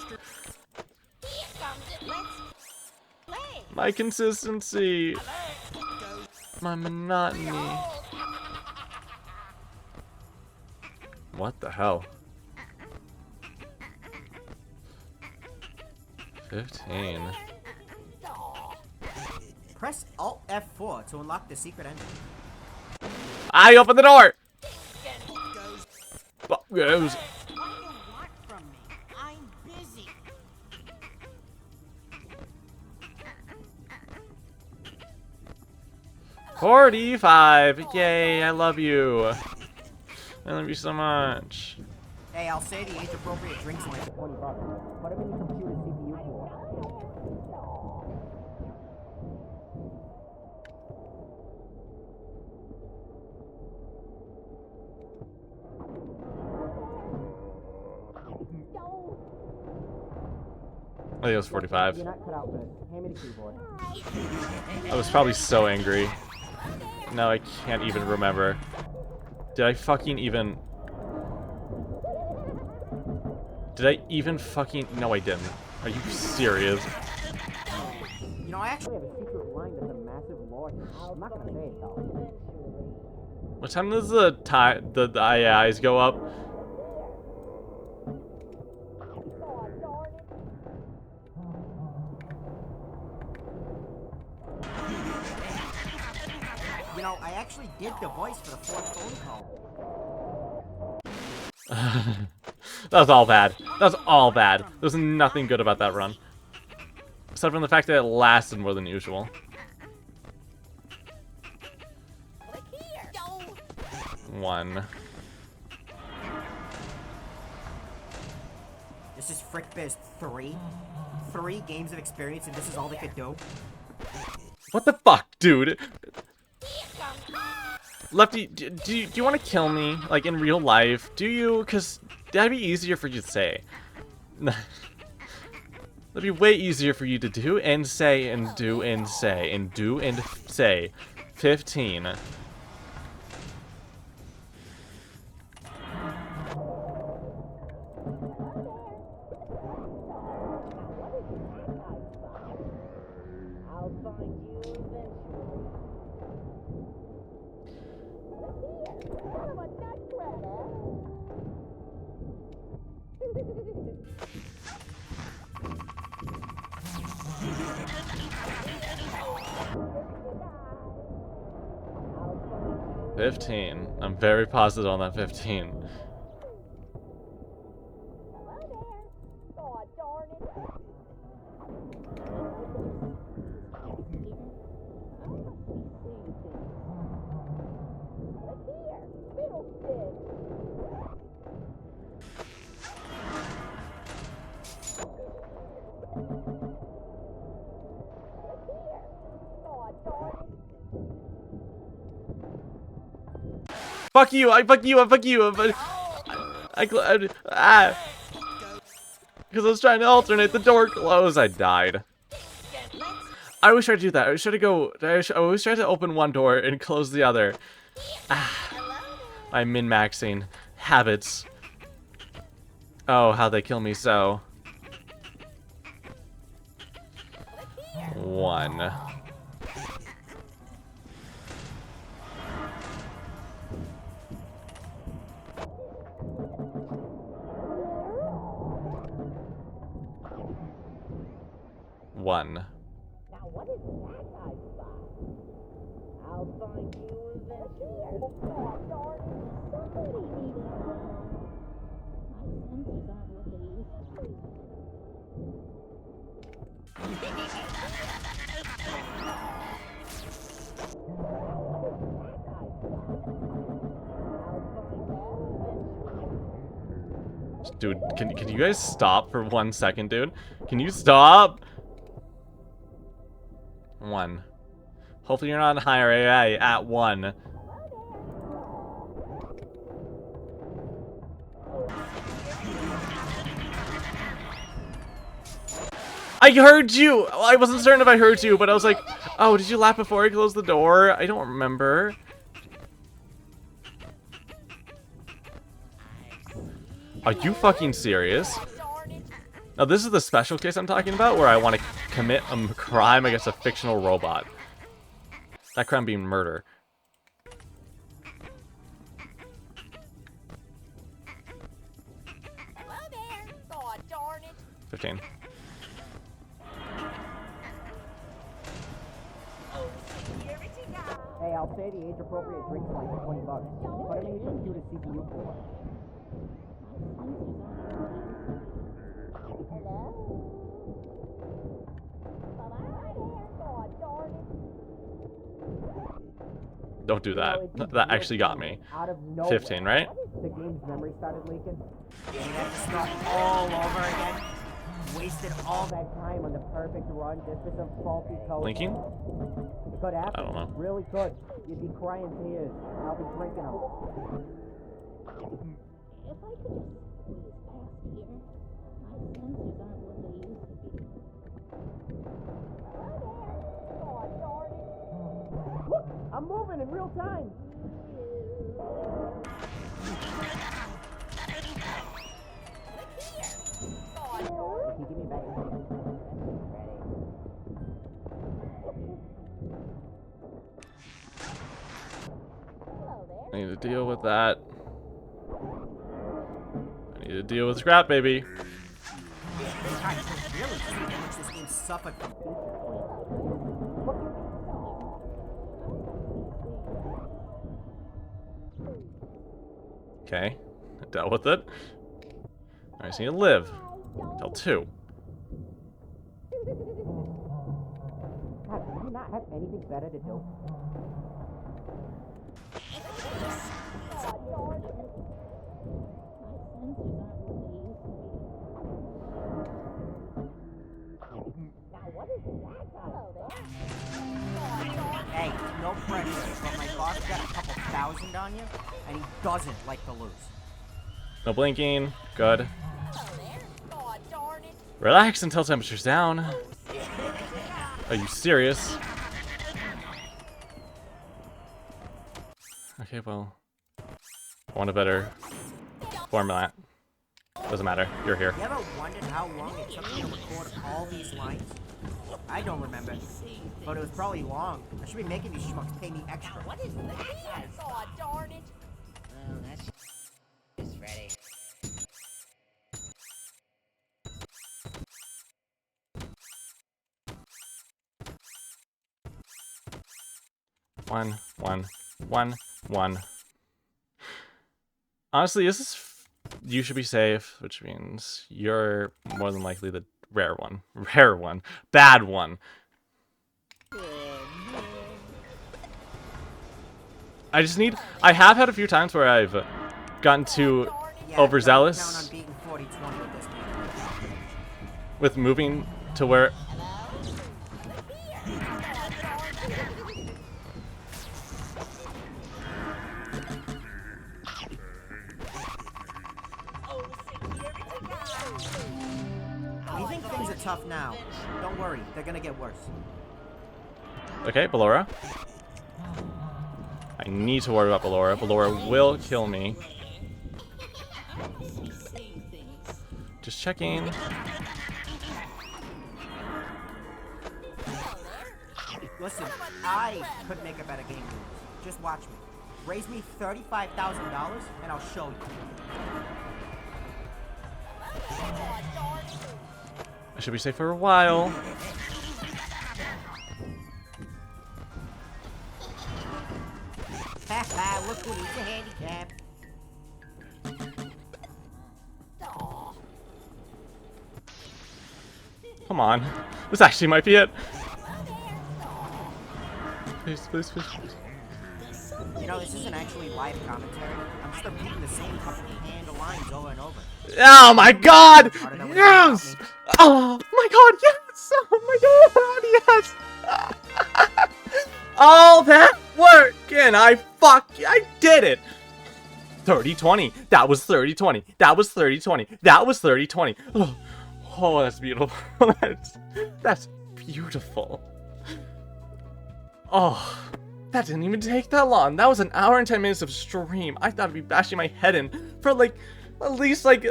S1: My consistency. My monotony. What the hell? 15.
S3: Press Alt F4 to unlock the secret ending.
S1: I opened the door! Fuck goes.
S4: What do you want from me? I'm busy.
S1: 45! Yay, I love you. I love you so much.
S3: Hey, I'll say the age-appropriate drinks like
S2: $20. Put them in your computer CPU pool.
S1: I think it was 45.
S2: You're not cut out for this. Hand me the keyboard.
S1: I was probably so angry. Now I can't even remember. Did I fucking even... Did I even fucking... No, I didn't. Are you serious?
S3: You know, I actually
S2: We have a secret line that's a massive lore. I'm not gonna say it though.
S1: What time does the AIs go up?
S3: You know, I actually did the voice for the 4th phone call.
S1: That was all bad. That was all bad. There was nothing good about that run. Aside from the fact that it lasted more than usual. One.
S3: This is Frick Biz 3. 3 games of experience and this is all they could do.
S1: What the fuck, dude? Lefty, do you want to kill me? Like, in real life? Do you? Because that'd be easier for you to say. That'd be way easier for you to do and say and do and say and do and say. 15.
S2: I'll find you eventually. Son of a nutcracker!
S1: 15. I'm very positive on that 15.
S2: Oh, darn it. Look here, fiddlestick. Oh, darn it.
S1: Fuck you! Fuck you! Fuck you! Because I was trying to alternate the door close, I died. I always try to do that. I always try to go. I always try to open one door and close the other. I'm min-maxing habits. Oh, how they kill me so. 1. One.
S2: Now what is that guy's spot? I'll find you eventually. Oh, darn it. Somebody needed my sensors aren't what they used to be.
S1: Dude, can you guys stop for 1 second, dude? Can you stop? 1. Hopefully you're not higher AI at 1. I heard you! I wasn't certain if I heard you, but I was like, oh, did you laugh before I closed the door? I don't remember. Are you fucking serious? Now this is the special case I'm talking about, where I want to commit a crime against a fictional robot. That crime being murder.
S4: Hello there. Oh, darn it.
S1: 15.
S2: Hey, I'll say the age-appropriate drinks like $20. But I need to compute a CPU for.
S1: Don't do that. That actually got me.
S2: Out of nowhere.
S1: 15, right?
S2: The game's memory started leaking.
S3: And you have to start all over again. Wasted all
S2: That time on the perfect run just for some faulty code.
S1: Blinking?
S2: It could happen.
S1: I don't know.
S2: Really could. You'd be crying tears. I'll be drinking them.
S5: If I could just squeeze past here, my sensors aren't what they used to be.
S2: Look, I'm moving in real time. If you give me back your phone.
S1: I need to deal with that. I need to deal with Scrap Baby.
S3: God, really see how much this game suffered from
S1: Okay, I dealt with it. I just need to live. Till 2.
S3: God, do you not have anything better to do? Hey, no pressure, but my boss got a couple thousand on you, and he doesn't like to lose.
S1: No blinking. Good. Relax until temperature's down. Are you serious? Okay, well. I want a better format. Doesn't matter. You're here.
S3: You ever wondered how long it took me to record all these lines? I don't remember, but it was probably long. I should be making these schmucks pay me extra.
S2: What is that? Oh, darn it. Oh, that's just Freddy.
S1: One. Honestly, this is. You should be safe, which means you're more than likely the rare one. Rare one. Bad one. I just need. I have had a few times where I've gotten too
S3: Yeah,
S1: overzealous
S3: don't count on beating 40-20 with this game.
S1: with moving to where.
S3: You think things are tough now? Don't worry, they're gonna get worse.
S1: Okay, Ballora. I need to worry about Ballora. Ballora will kill me. Just checking.
S3: Listen, I could make a better game than this. Just watch me. Raise me $35,000 and I'll show you.
S1: I should be safe for a while.
S3: Haha, look who needs a handicap.
S1: Come on. This actually might be it. Please, please, please, please.
S3: You know, this isn't actually live commentary. I'm just repeating the same couple of lines over and over.
S1: Oh my god! Yes! Oh my god, yes! Oh my god, yes! All that work and I did it! 30-20. That was 30-20. That was 30-20. That was 30-20. Oh, that's beautiful. That's beautiful. Oh, that didn't even take that long. That was an hour and 10 minutes of stream. I thought I'd be bashing my head in for like, at least like,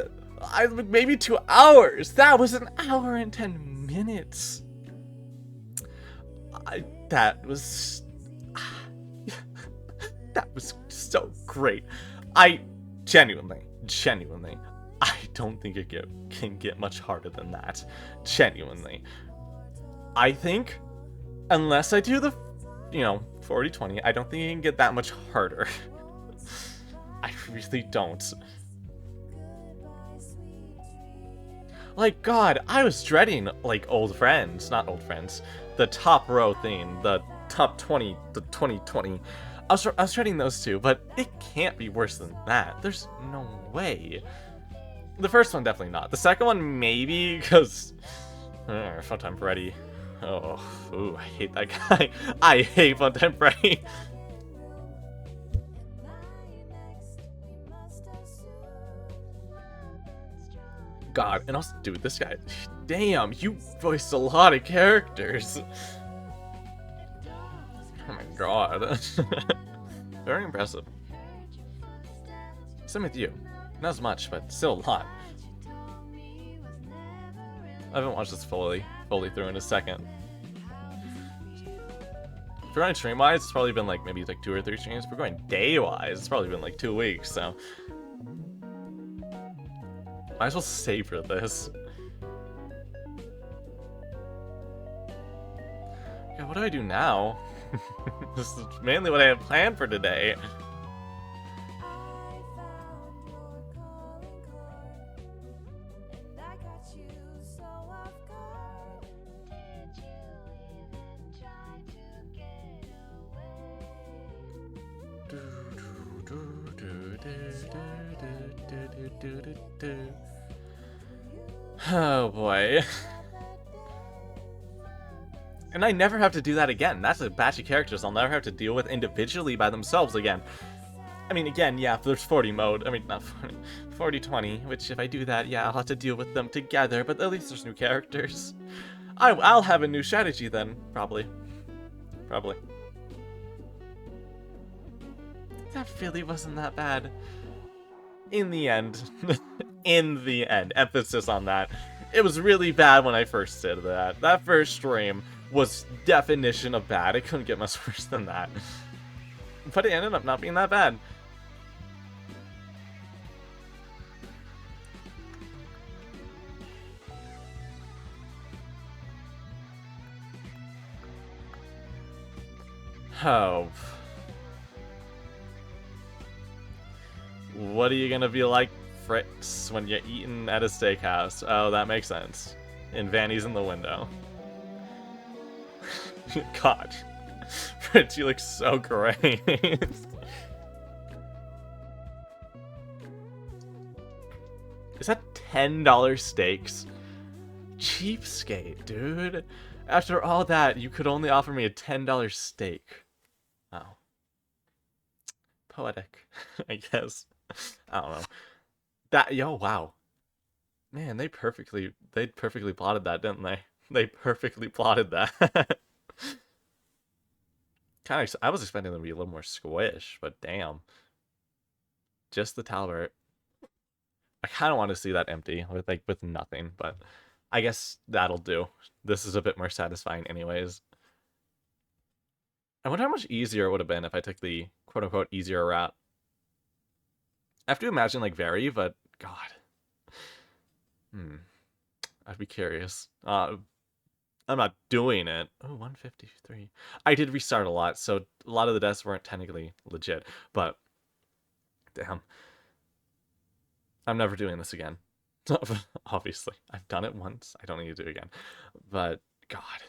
S1: maybe 2 hours. That was an hour and 10 minutes. That was so great. I genuinely, I don't think it can get much harder than that. Genuinely. I think, unless I do the, 40-20, I don't think it can get that much harder. I really don't. Like, God, I was dreading, like, not old friends, the top row thing, the top 20, the 2020. I was dreading those two, but it can't be worse than that. There's no way. The first one, definitely not. The second one, maybe, because... Funtime Freddy. Oh, ooh, I hate that guy. I hate Funtime Freddy. God, and also, dude, this guy... Damn, you voiced a lot of characters. Oh my god. Very impressive. Same with you. Not as much, but still a lot. I haven't watched this fully through in a second. we're going stream-wise, it's probably been like maybe like 2 or 3 streams. If we're going day-wise, it's probably been like 2 weeks, so... Might as well savor this. Yeah, what do I do now? This is mainly what I had planned for today. Oh boy. And I never have to do that again. That's a batch of characters I'll never have to deal with individually by themselves again. I mean, again, yeah, if there's 40 mode, I mean, not 40, 40-20, which if I do that, yeah, I'll have to deal with them together, but at least there's new characters. I'll have a new strategy then, probably. Probably. That really wasn't that bad. In the end. In the end. Emphasis on that. It was really bad when I first did that. That first stream was definition of bad. It couldn't get much worse than that. But it ended up not being that bad. Oh. What are you gonna be like, Fritz, when you're eating at a steakhouse? Oh, that makes sense. And Vanny's in the window. God. Fritz, you look so great. Is that $10 steaks? Cheapskate, dude. After all that, you could only offer me a $10 steak. Oh. Poetic, I guess. I don't know. That, yo, wow. Man, they perfectly plotted that, didn't they? They perfectly plotted that. I was expecting them to be a little more squish, but damn. Just the Talbert. I kind of want to see that empty with nothing, but I guess that'll do. This is a bit more satisfying anyways. I wonder how much easier it would have been if I took the quote-unquote easier route. I have to imagine like very, but God. I'd be curious. I'm not doing it. Oh, 153. I did restart a lot, so a lot of the deaths weren't technically legit, but damn. I'm never doing this again. Obviously. I've done it once. I don't need to do it again. But God.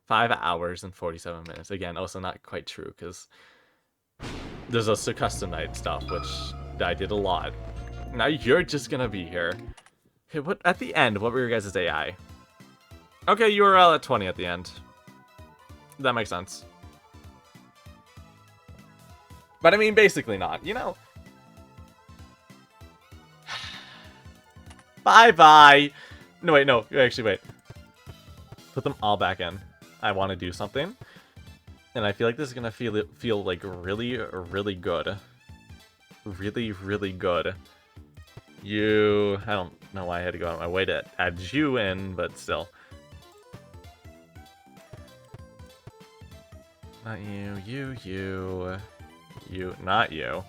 S1: 5 hours and 47 minutes. Again, also not quite true, because there's also custom night stuff, which I did a lot. Now you're just gonna be here. Okay, what at the end, what were your guys' AI? Okay, URL at 20 at the end. That makes sense. But I mean, basically not, you know? Bye-bye! No, wait, no. Actually, wait. Put them all back in. I want to do something. And I feel like this is going to feel like really, really good. Really, really good. I don't know why I had to go out of my way to add you in, but still. Not you, you, not you.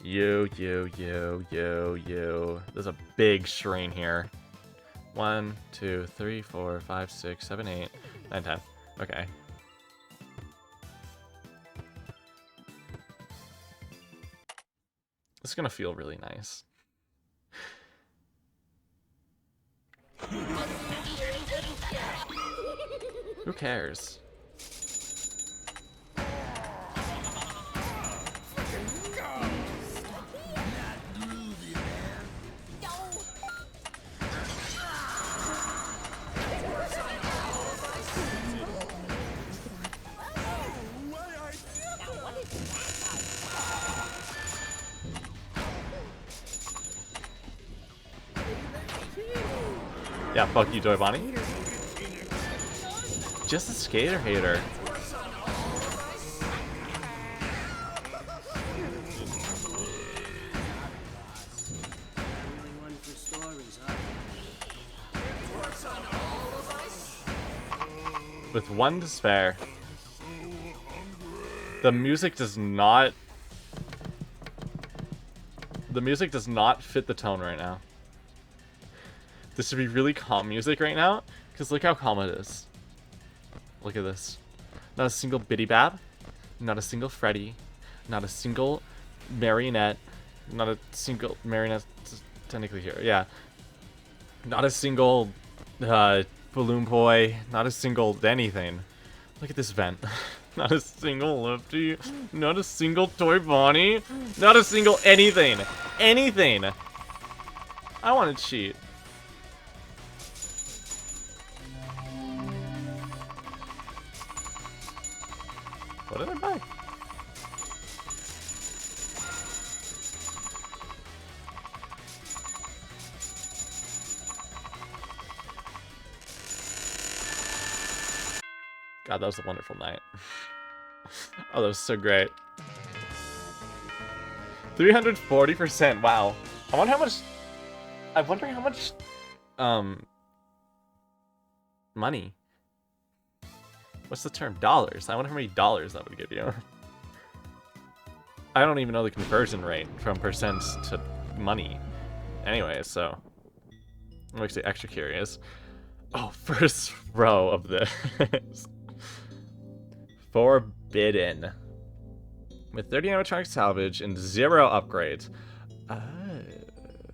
S1: You. There's a big strain here. 1, 2, 3, 4, 5, 6, 7, 8, 9, 10. Okay. It's gonna feel really nice. Who cares? Yeah, fuck you, Toy Bonnie. Just a skater hater. with 1 to spare. The music does not... The music does not fit the tone right now. This should be really calm music right now, because look how calm it is. Look at this. Not a single Biddy Bab, not a single Freddy, not a single marionette, not a single marionette technically here, yeah. Not a single Balloon Boy, not a single anything. Look at this vent. Not a single Lefty, not a single Toy Bonnie, not a single anything. Anything. I want to cheat. What did I buy? God, that was a wonderful night. Oh, that was so great. 340%. Wow. I wonder how much. I'm wondering how much. Money. What's the term? Dollars. I wonder how many dollars that would give you. I don't even know the conversion rate from percent to money. Anyway, so I'm actually extra curious. Oh, first row of this. Forbidden. With 30 animatronic salvage and 0 upgrades.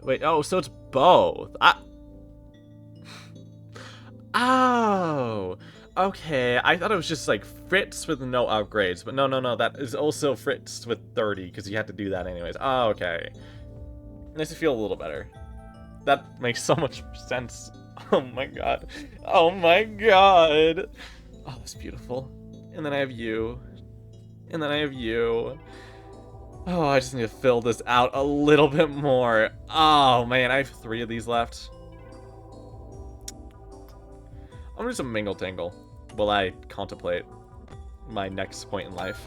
S1: Wait, oh, so it's both. Oh, okay. I thought it was just like Fritz with no upgrades, but no, that is also Fritz with 30 because you had to do that anyways. Oh, okay. Makes me feel a little better. That makes so much sense. Oh my god. Oh my god. Oh, that's beautiful. And then I have you. And then I have you. Oh, I just need to fill this out a little bit more. Oh man, I have 3 of these left. I'm gonna do some mingle tangle while I contemplate my next point in life.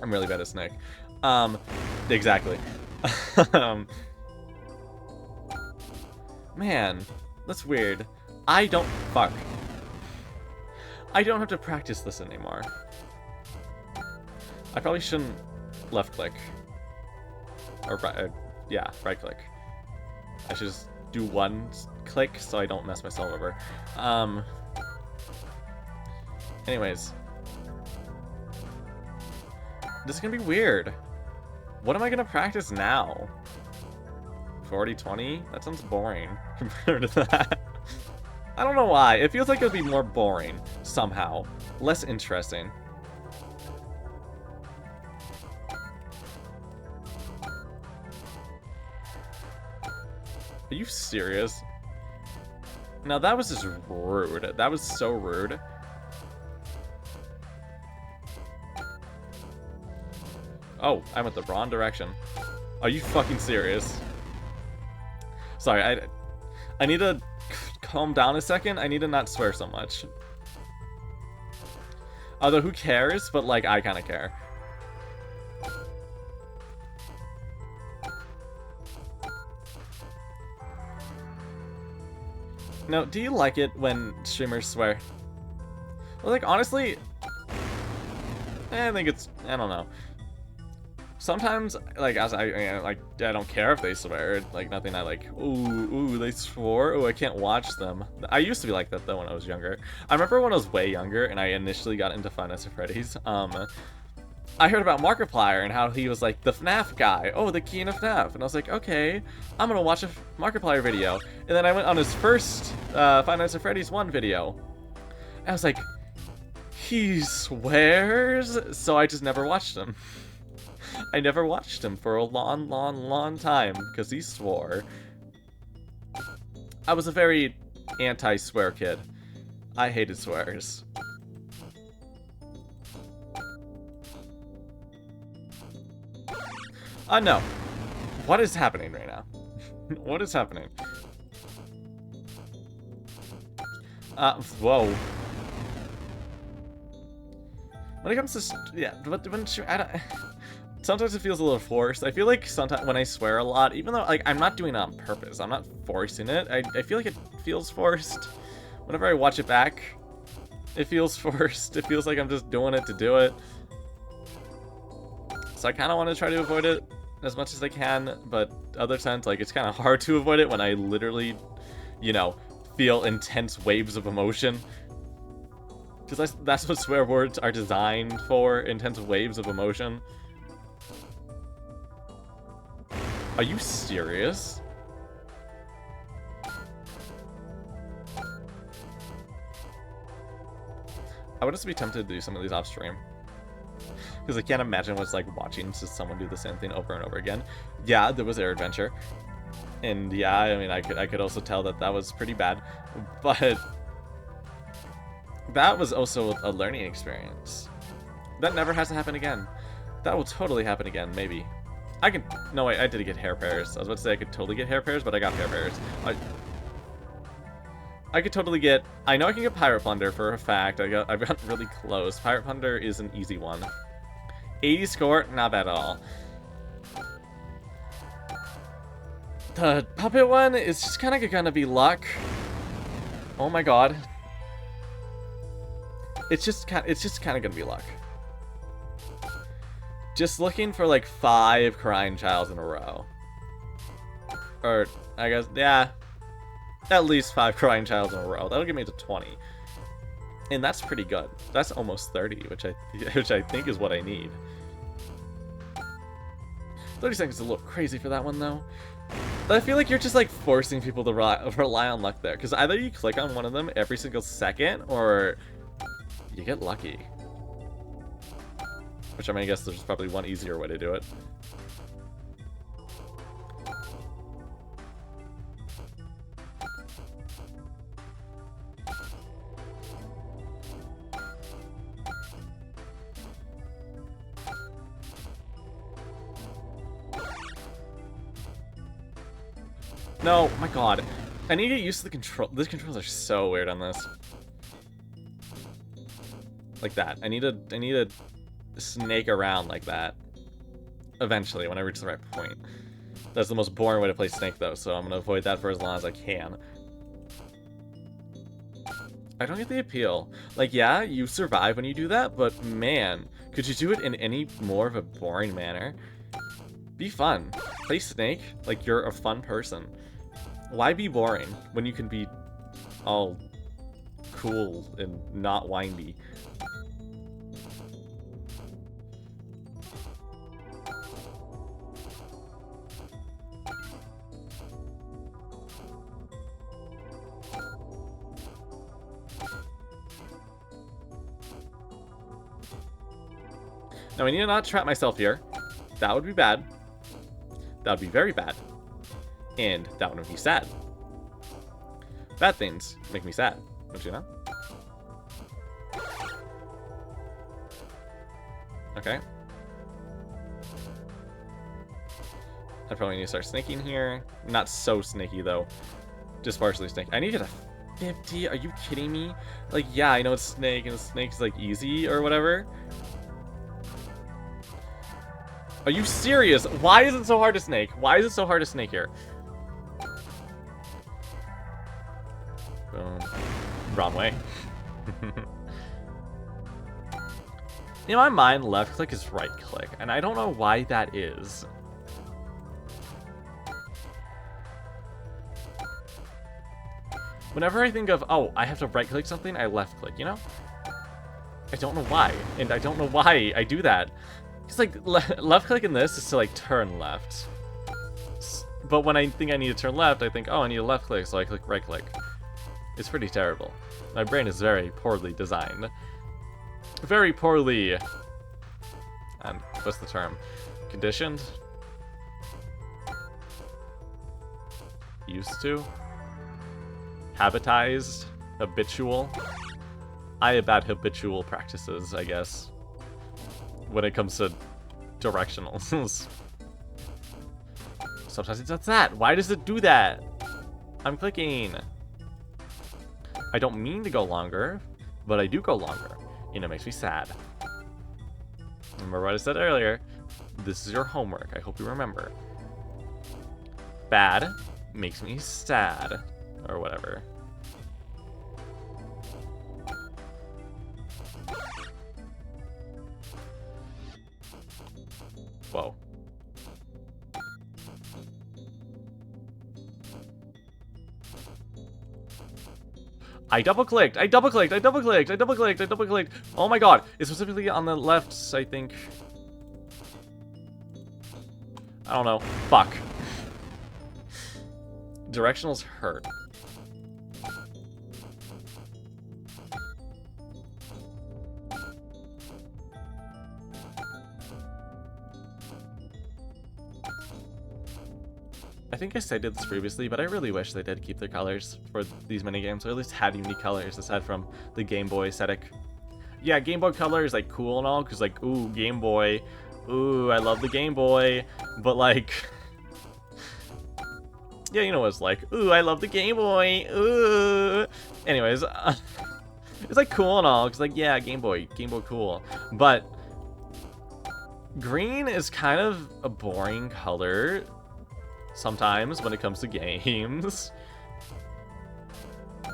S1: I'm really bad at Snake. Exactly. Man, that's weird. I don't have to practice this anymore. I probably shouldn't left click. Or right, yeah, right click. I should just do 1 click so I don't mess myself over. Anyways. This is gonna be weird. What am I gonna practice now? 40-20? That sounds boring compared to that. I don't know why. It feels like it would be more boring somehow. Less interesting. Are you serious? Now that was just rude. That was so rude. Oh, I went the wrong direction. Are you fucking serious? Sorry, I need to calm down a second. I need to not swear so much. Although, who cares? But, like, I kind of care. Now, do you like it when streamers swear? Well, like, honestly, I think it's, I don't know. Sometimes, like, as I don't care if they swear. Like, nothing I like, ooh, they swore? Ooh, I can't watch them. I used to be like that, though, when I was younger. I remember when I was way younger, and I initially got into Five Nights at Freddy's, I heard about Markiplier and how he was, like, the FNAF guy. Oh, the king of FNAF. And I was like, okay, I'm gonna watch a Markiplier video. And then I went on his first Five Nights at Freddy's 1 video. And I was like, he swears? So I just never watched him. I never watched him for a long time because he swore. I was a very anti-swear kid. I hated swears. No. What is happening right now? What is happening? Whoa. When it comes to, yeah, but when I don't, sometimes it feels a little forced. I feel like sometimes when I swear a lot, even though, like, I'm not doing it on purpose, I'm not forcing it, I feel like it feels forced. Whenever I watch it back, It feels forced. It feels like I'm just doing it to do it. So I kind of want to try to avoid it as much as I can, but other times, like, it's kind of hard to avoid it when I literally, you know, feel intense waves of emotion. Because that's what swear words are designed for, intense waves of emotion. Are you serious? I would just be tempted to do some of these off stream. Because I can't imagine what it's like watching just someone do the same thing over and over again. Yeah, there was Air Adventure. And yeah, I mean, I could also tell that that was pretty bad. But that was also a learning experience. That never has to happen again. That will totally happen again, maybe. I can... No, wait, I did get hair pairs. I was about to say I could totally get hair pairs, but I got hair pairs. I could totally get... I know I can get Pirate Plunder for a fact. I've got really close. Pirate Plunder is an easy one. 80 score, not bad at all. The puppet one is just kind of gonna be luck. Oh my god. It's just kind of gonna be luck. Just looking for like 5 crying childs in a row. Or I guess, yeah, at least 5 crying childs in a row. That'll get me to 20, and that's pretty good. That's almost 30, which I think is what I need. 30 seconds is a little crazy for that one though. But I feel like you're just like forcing people to rely on luck there, because either you click on one of them every single second, or you get lucky. Which, I mean, I guess there's probably one easier way to do it. No, my god. I need to get used to the control. These controls are so weird on this. Like that. I need to snake around like that. Eventually, when I reach the right point. That's the most boring way to play Snake, though, so I'm gonna avoid that for as long as I can. I don't get the appeal. Like, yeah, you survive when you do that, but man, could you do it in any more of a boring manner? Be fun. Play Snake like you're a fun person. Why be boring when you can be all cool and not windy? Now, I need to not trap myself here. That would be bad. That would be very bad. And that would make me sad. Bad things make me sad, don't you know? Okay. I probably need to start snaking here. Not so snaky, though. Just partially snaky. I need to get a 50. Are you kidding me? Like, yeah, I know it's Snake, and Snake's, like, easy or whatever. Are you serious? Why is it so hard to snake? Why is it so hard to snake here? Boom. Wrong way. In my mind, left click is right click, and I don't know why that is. Whenever I think of, oh, I have to right click something, I left click, you know? I don't know why, and I don't know why I do that. It's like, left click in this is to, like, turn left. But when I think I need to turn left, I think, oh, I need a left click, so I click right click. It's pretty terrible. My brain is very poorly designed. Very poorly... And what's the term? Conditioned? Used to? Habitized? Habitual? I have bad habitual practices, I guess. When it comes to directionals. Sometimes it does that. Why does it do that? I'm clicking. I don't mean to go longer, but I do go longer. And it makes me sad. Remember what I said earlier? This is your homework. I hope you remember. Bad makes me sad. Or whatever. I double clicked. I double clicked. I double clicked. I double clicked. I double clicked. Oh my god. It's specifically on the left, I think. I don't know. Fuck. Directionals hurt. I think I said this previously, but I really wish they did keep their colors for these minigames, or at least had unique colors aside from the Game Boy aesthetic. Yeah, Game Boy Color is like cool and all, because like, ooh, Game Boy, ooh, I love the Game Boy, but like, yeah, you know what it's like, ooh, I love the Game Boy, ooh. Anyways, it's like cool and all, because like, yeah, Game Boy cool, but green is kind of a boring color sometimes when it comes to games.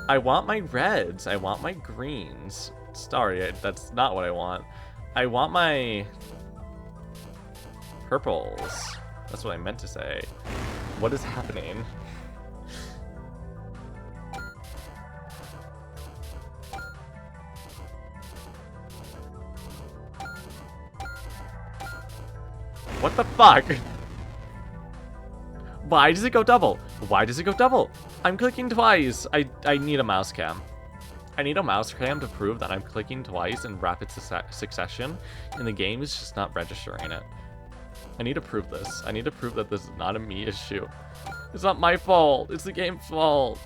S1: I want my reds. I want my greens. Sorry, that's not what I want. I want my purples. That's what I meant to say. What is happening? What the fuck? Why does it go double? Why does it go double? I'm clicking twice. I need a mouse cam. I need a mouse cam to prove that I'm clicking twice in rapid succession, and the game is just not registering it. I need to prove this. I need to prove that this is not a me issue. It's not my fault. It's the game's fault.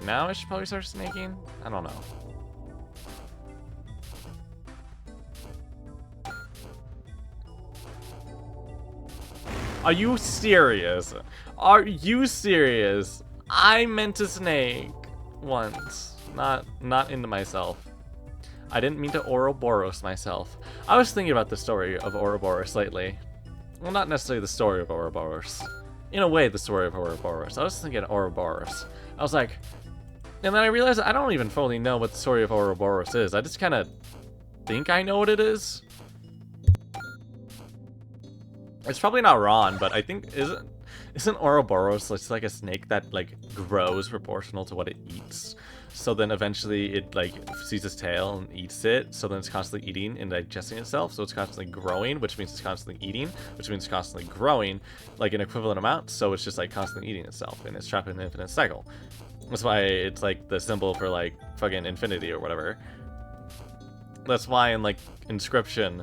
S1: Now I should probably start snaking? I don't know. Are you serious? Are you serious? I meant to snake once. Not into myself. I didn't mean to Ouroboros myself. I was thinking about the story of Ouroboros lately. Well, not necessarily the story of Ouroboros. In a way, the story of Ouroboros. I was thinking Ouroboros. I was like, and then I realized I don't even fully know what the story of Ouroboros is. I just kind of think I know what it is. It's probably not wrong, but I think isn't Ouroboros just like a snake that like grows proportional to what it eats? So then eventually it like sees its tail and eats it. So then it's constantly eating and digesting itself. So it's constantly growing, which means it's constantly eating, which means it's constantly growing like an equivalent amount. So it's just like constantly eating itself, and it's trapped in an infinite cycle. That's why it's like the symbol for like fucking infinity or whatever. That's why in like Inscription,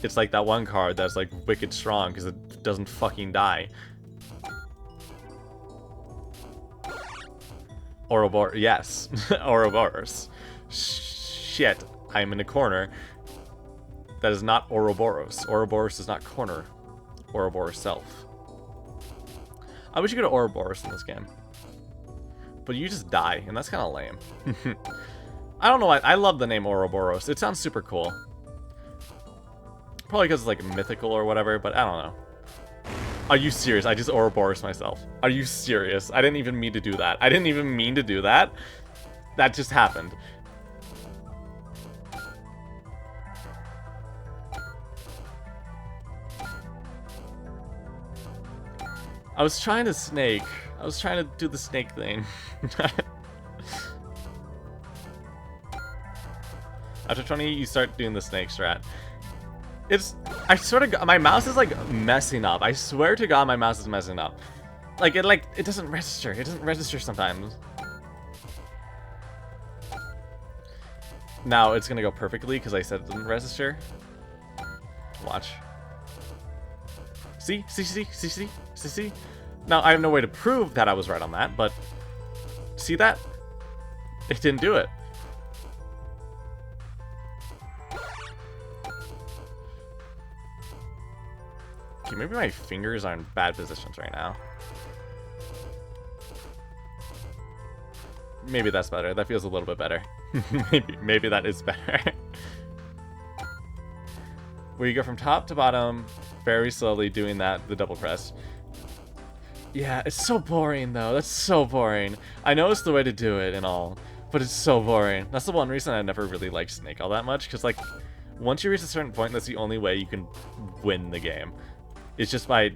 S1: it's like that one card that's like wicked strong because it doesn't fucking die. Ouroboros, yes, Ouroboros. Shit, I'm in a corner. That is not Ouroboros. Ouroboros is not corner. Ouroboros self. I wish you could have Ouroboros in this game. But you just die, and that's kind of lame. I don't know why. I love the name Ouroboros. It sounds super cool. Probably because it's like mythical or whatever, but I don't know. Are you serious? I just Ouroboros myself. Are you serious? I didn't even mean to do that. I didn't even mean to do that. That just happened. I was trying to snake. I was trying to do the snake thing. After 20, you start doing the snake strat. I sort of, my mouse is like messing up. I swear to God, my mouse is messing up. Like, it doesn't register. It doesn't register sometimes. Now it's gonna go perfectly because I said it didn't register. Watch. See? Now, I have no way to prove that I was right on that, but see that? It didn't do it. Okay, maybe my fingers are in bad positions right now. Maybe that's better. That feels a little bit better. maybe that is better. where you go from top to bottom very slowly doing that, the double press. Yeah, it's so boring though. That's so boring. I know it's the way to do it and all, but it's so boring. That's the one reason I never really liked Snake all that much, because like, once you reach a certain point, that's the only way you can win the game. It's just by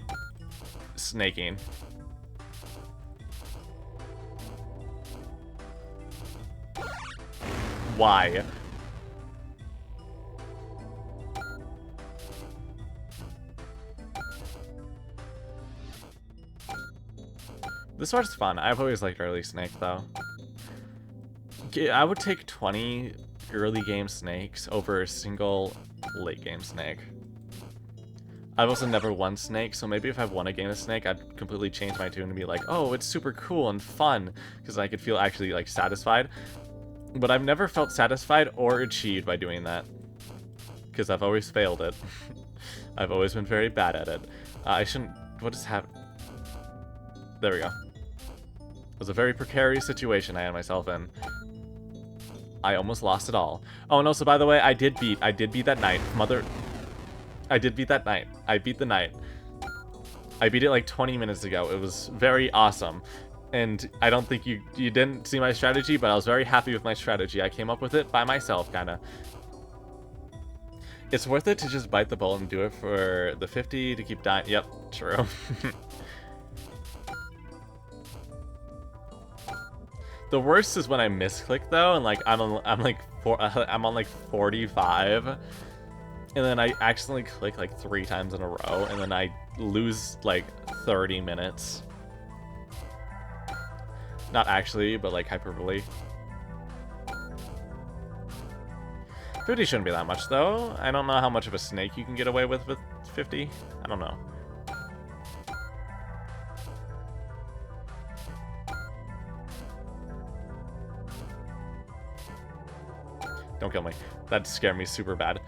S1: snaking. Why? This part's fun. I've always liked early Snake, though. I would take 20 early game Snakes over a single late game Snake. I've also never won Snake, so maybe if I've won a game of Snake, I'd completely change my tune and be like, oh, it's super cool and fun, because I could feel actually, like, satisfied. But I've never felt satisfied or achieved by doing that, because I've always failed it. I've always been very bad at it. I shouldn't... What just happened? There we go. It was a very precarious situation I had myself in. I almost lost it all. Oh, no, so by the way, I did beat that night. I did beat that night. I beat the night. I beat it like 20 minutes ago. It was very awesome. And I don't think you didn't see my strategy, but I was very happy with my strategy. I came up with it by myself, kinda. It's worth it to just bite the bullet and do it for the 50 to keep dying. Yep, true. The worst is when I misclick though, and like I'm on like 45, and then I accidentally click like 3 times in a row, and then I lose like 30 minutes. Not actually, but like hyperbole. 50 shouldn't be that much though. I don't know how much of a snake you can get away with 50. I don't know. Don't kill me. That'd scare me super bad.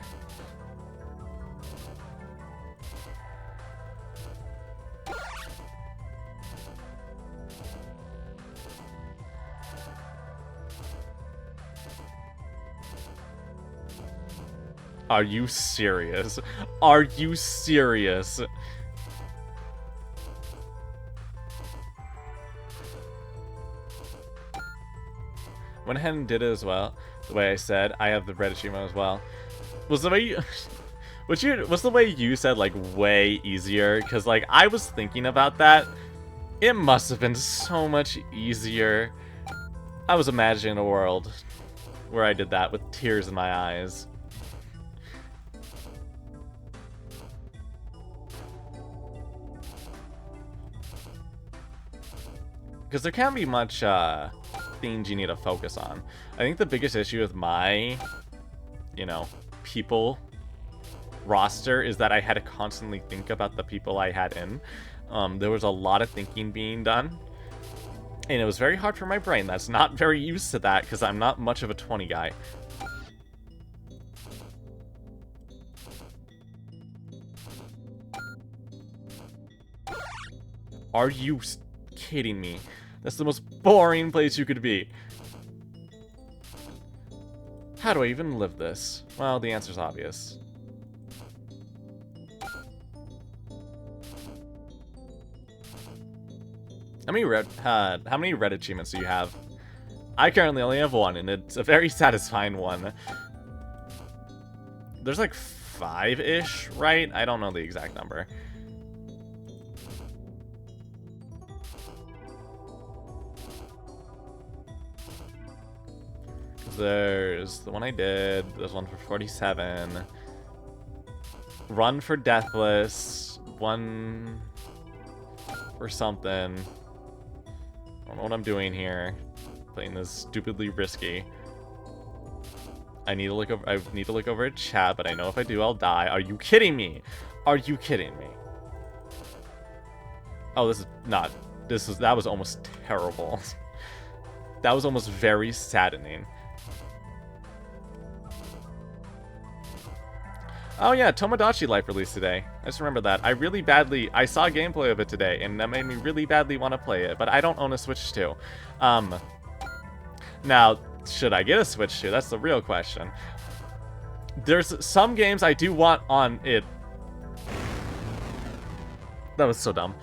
S1: Are you serious? Are you serious? Went ahead and did it as well. The way I said, I have the red achievement as well. Was the way you... was the way you said, like, way easier? Because, like, I was thinking about that. It must have been so much easier. I was imagining a world where I did that with tears in my eyes. Because there can't be much, things you need to focus on. I think the biggest issue with my, you know, people roster is that I had to constantly think about the people I had in. There was a lot of thinking being done, and it was very hard for my brain. That's not very used to that because I'm not much of a 20 guy. Are you kidding me? That's the most boring place you could be. How do I even live this? Well, the answer's obvious. How many red achievements do you have? I currently only have 1, and it's a very satisfying one. There's like 5-ish, right? I don't know the exact number. There's the one I did. There's one for 47. Run for Deathless. One for something. I don't know what I'm doing here. Playing this stupidly risky. I need to look over at chat, but I know if I do, I'll die. Are you kidding me? Are you kidding me? Oh, this is not. That was almost terrible. That was almost very saddening. Oh yeah, Tomodachi Life released today. I just remember that. I saw gameplay of it today, and that made me really badly want to play it, but I don't own a Switch 2. Now, should I get a Switch 2? That's the real question. There's some games I do want on it. That was so dumb.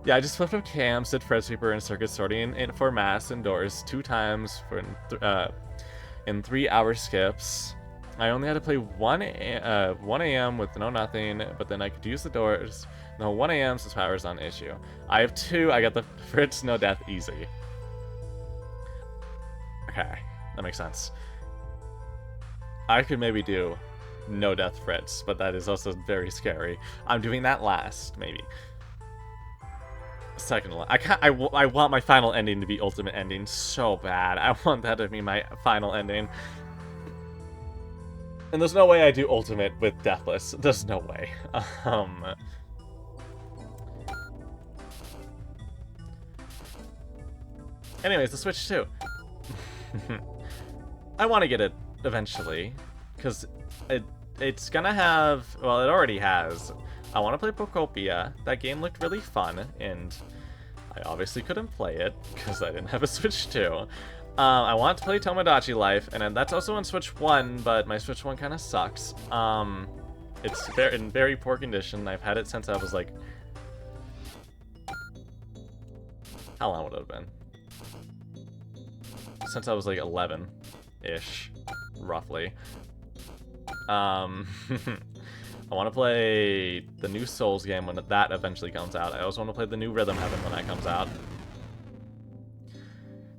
S1: Yeah, I just flipped up cams, did Fred Sweeper and Circuit Sorting for mass indoors 2 times for in 3-hour skips. I only had to play 1 a.m. with no nothing, but then I could use the doors. No, 1 a.m. since power is not an issue. I have 2. I got the Fritz no death easy. Okay, that makes sense. I could maybe do no death Fritz, but that is also very scary. I'm doing that last, maybe. Second one. I want my final ending to be ultimate ending so bad. I want that to be my final ending. And there's no way I do ultimate with Deathless. There's no way. Anyways, the Switch 2. I want to get it eventually, because it's gonna have, well, it already has. I want to play Pocopia. That game looked really fun, and I obviously couldn't play it because I didn't have a Switch 2. I want to play Tomodachi Life, and then that's also on Switch 1, but my Switch 1 kind of sucks. It's in very poor condition. I've had it since I was like... How long would it have been? Since I was like 11-ish, roughly. I want to play the new Souls game when that eventually comes out. I also want to play the new Rhythm Heaven when that comes out.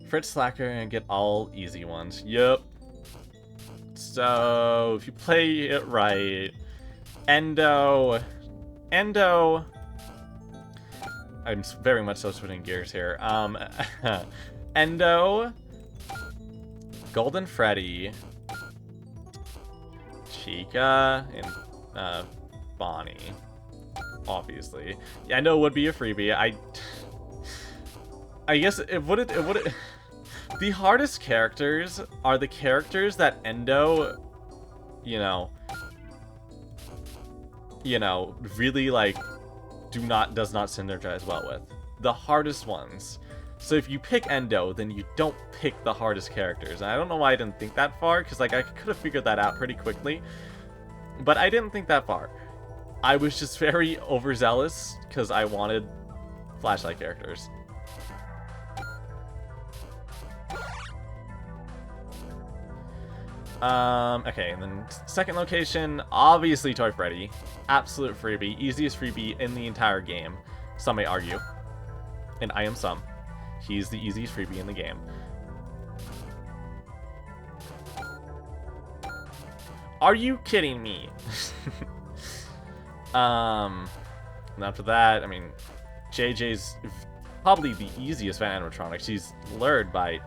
S1: Fritz Slacker and get all easy ones. Yup. So, if you play it right... Endo... I'm very much so switching gears here. Endo... Golden Freddy... Chica, and Bonnie, obviously. Yeah, I know it would be a freebie. I guess it would. The hardest characters are the characters that Endo, really like does not synergize well with. The hardest ones. So if you pick Endo, then you don't pick the hardest characters. And I don't know why I didn't think that far, because like I could have figured that out pretty quickly. But I didn't think that far. I was just very overzealous, because I wanted flashlight characters. Okay, and then second location, obviously Toy Freddy. Absolute freebie. Easiest freebie in the entire game. Some may argue. And I am some. He's the easiest freebie in the game. Are you kidding me? And after that, I mean, JJ's probably the easiest Van animatronic. She's lured by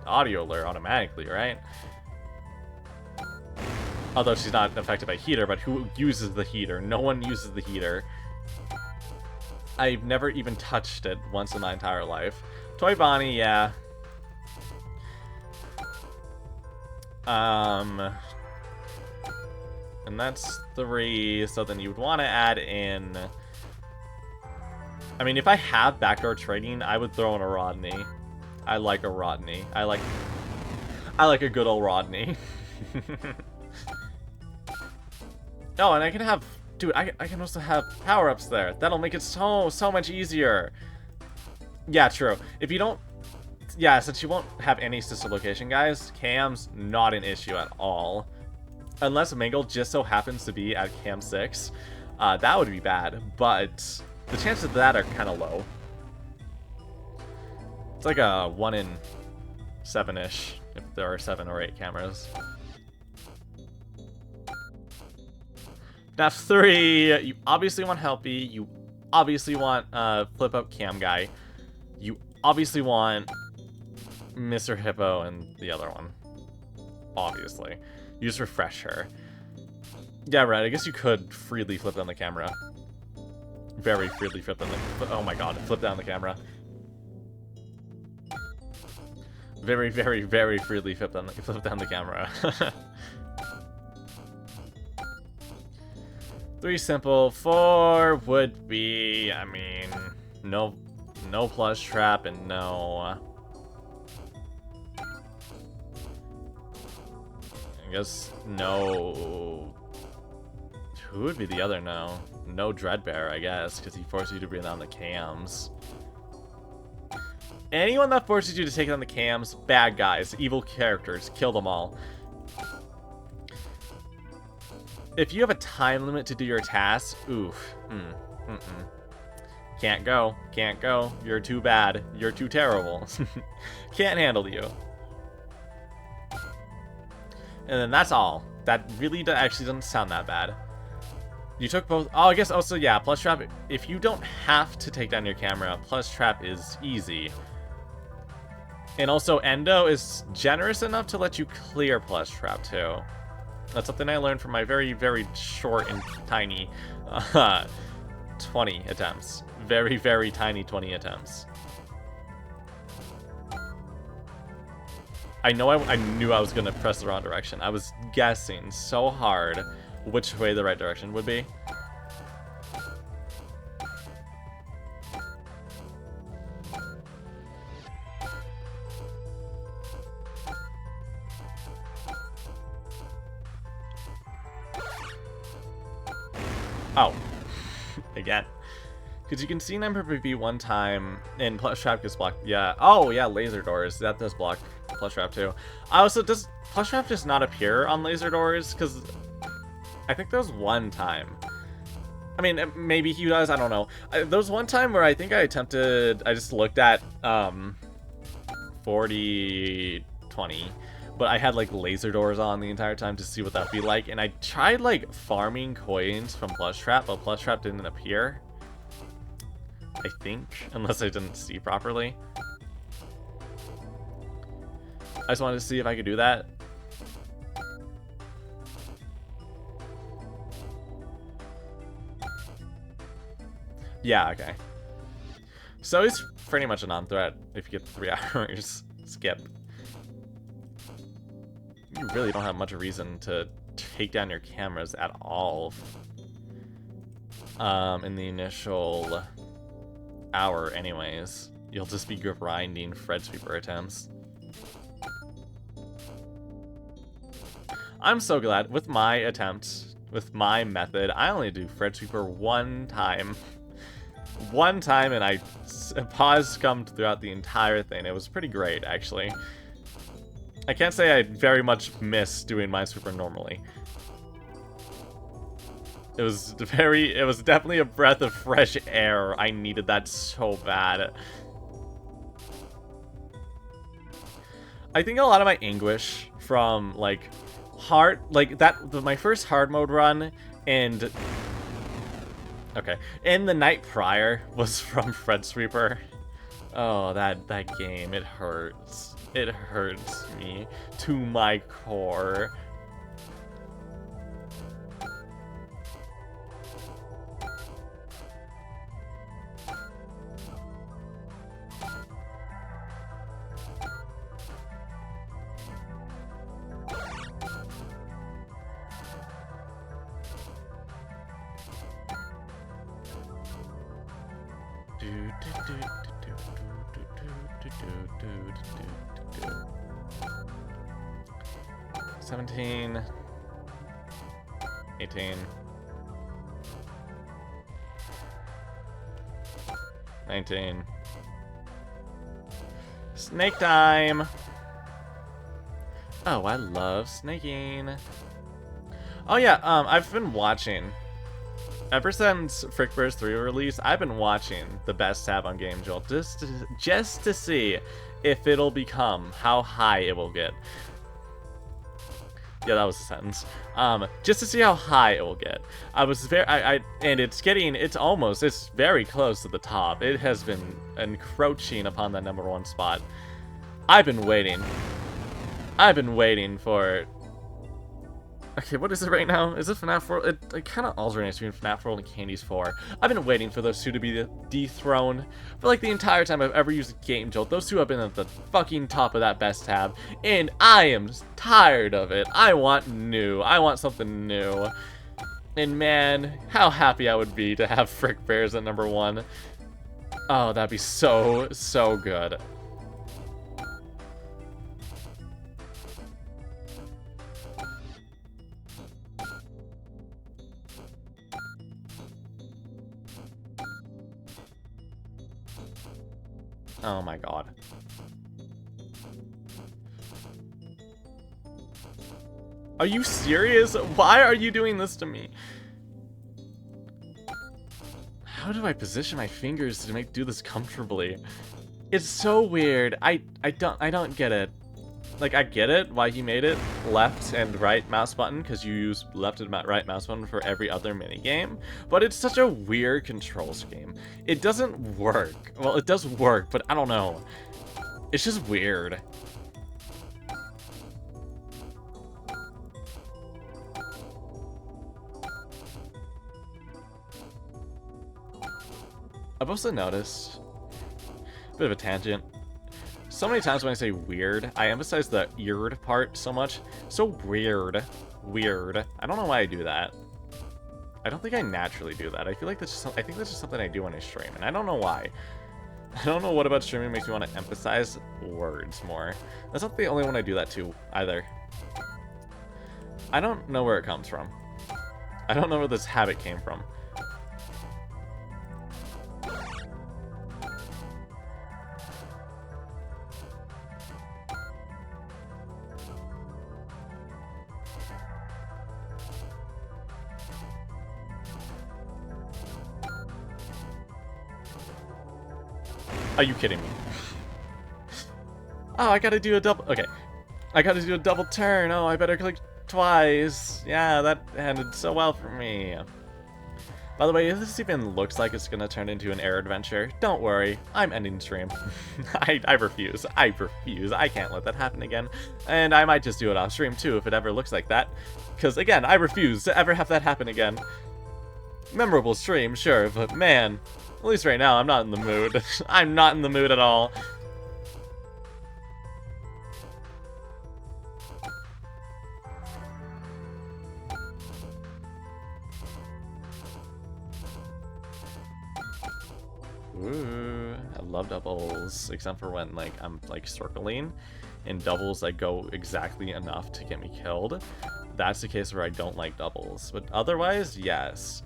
S1: audio lure automatically, right? Although she's not affected by heater, but who uses the heater? No one uses the heater. I've never even touched it once in my entire life. Toy Bonnie, yeah. And that's 3, so then you would want to add in... I mean, if I have backdoor trading, I would throw in a Rodney. I like a Rodney. I like a good old Rodney. Oh, and I can have... Dude, I can also have power-ups there. That'll make it so much easier. Yeah, true. If you don't... Yeah, since you won't have any sister location, guys, Cam's not an issue at all. Unless Mangle just so happens to be at Cam 6. That would be bad, but the chances of that are kind of low. It's like a 1 in 7-ish, if there are 7 or 8 cameras. Now 3, you obviously want Helpy, you obviously want Flip Up Cam Guy, you obviously want Mr. Hippo and the other one, obviously. You just refresh her. Yeah, right, I guess you could freely flip down the camera. Very freely flip down the... Oh my god, flip down the camera. Very, very, very freely flip down the camera. 3 simple, 4 would be, I mean, no plush trap and no... I guess no... Who would be the other no? No Dreadbear, I guess, because he forces you to bring down the cams. Anyone that forces you to take down the cams, bad guys, evil characters, kill them all. If you have a time limit to do your tasks, oof. Can't go. Can't go. You're too bad. You're too terrible. Can't handle you. And then that's all. That really actually doesn't sound that bad. You took both. Oh, I guess also, yeah, Plush Trap. If you don't have to take down your camera, Plush Trap is easy. And also, Endo is generous enough to let you clear Plush Trap, too. That's something I learned from my very, very short and tiny 20 attempts. Very, very tiny 20 attempts. I know I knew I was going to press the wrong direction. I was guessing so hard which way the right direction would be. Oh. Again. Because you can see number PvP one time, and Plush Trap gets blocked. Yeah. Oh, yeah, Laser Doors. That does block Plush Trap, too. Also, does Plush Trap just not appear on Laser Doors? Because I think there was one time. I mean, maybe he does. I don't know. There was one time where I think I just looked at 40-20. But I had, like, Laser Doors on the entire time to see what that'd be like. And I tried, like, farming coins from Plush Trap, but Plush Trap didn't appear. I think, unless I didn't see properly. I just wanted to see if I could do that. Yeah, okay. So he's pretty much a non-threat if you get 3 hours. Skip. You really don't have much reason to take down your cameras at all in the initial hour anyways. You'll just be grinding Fred Sweeper attempts. I'm so glad with my attempt, with my method, I only do Fred Sweeper one time. One time, and I pause scummed throughout the entire thing. It was pretty great, actually. I can't say I very much miss doing Minesweeper normally. It was definitely a breath of fresh air. I needed that so bad. I think a lot of my anguish from, like, my first hard mode run, and the night prior was from Fred Sweeper. Oh, that game, it hurts. It hurts me to my core. do, 17, 18, 19. Snake time! Oh, I love snaking. Oh yeah, I've been watching. Ever since Frick Bears 3 released, I've been watching the best tab on Game Jolt just to see if it'll become how high it will get. Yeah, that was a sentence. Just to see how high it will get. I was and it's very close to the top. It has been encroaching upon that #1 spot. I've been waiting for... Okay, what is it right now? Is it FNAF World? It kind of alternates between FNAF World and Candy's 4. I've been waiting for those two to be dethroned for like the entire time I've ever used Game Jolt. Those two have been at the fucking top of that best tab, and I am tired of it. I want new. I want something new. And man, how happy I would be to have Frick Bears at #1. Oh, that'd be so good. Oh my god. Are you serious? Why are you doing this to me? How do I position my fingers to do this comfortably? It's so weird. I don't get it. Like, I get it why he made it left and right mouse button, because you use left and right mouse button for every other minigame, but it's such a weird control scheme. It doesn't work. Well, it does work, but I don't know. It's just weird. I've also noticed, bit of a tangent, so many times when I say weird, I emphasize the eared part so much. So weird. Weird. I don't know why I do that. I don't think I naturally do that. I feel like I think that's just something I do when I stream, and I don't know why. I don't know what about streaming makes me want to emphasize words more. That's not the only one I do that to, either. I don't know where it comes from. I don't know where this habit came from. Are you kidding me? Oh, I gotta do a double... Okay. I gotta do a double turn. Oh, I better click twice. Yeah, that ended so well for me. By the way, if this even looks like it's gonna turn into an air adventure, don't worry. I'm ending stream. I refuse. I refuse. I can't let that happen again. And I might just do it off stream too if it ever looks like that. Because again, I refuse to ever have that happen again. Memorable stream, sure, but man... At least right now, I'm not in the mood. I'm not in the mood at all. Ooh, I love doubles, except for when like I'm like circling. In doubles, I go exactly enough to get me killed. That's the case where I don't like doubles, but otherwise, yes.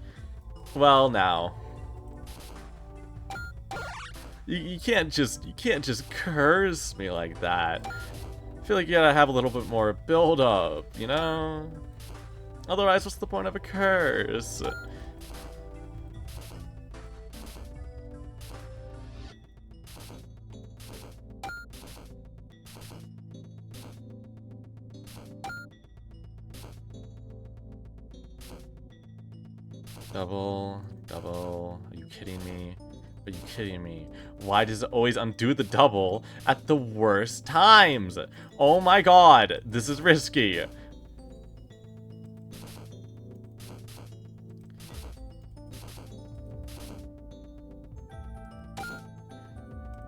S1: Well, now. You can't just curse me like that. I feel like you gotta have a little bit more build up, you know? Otherwise, what's the point of a curse? Double, double, are you kidding me? Are you kidding me? Why does it always undo the double at the worst times? Oh my god, this is risky.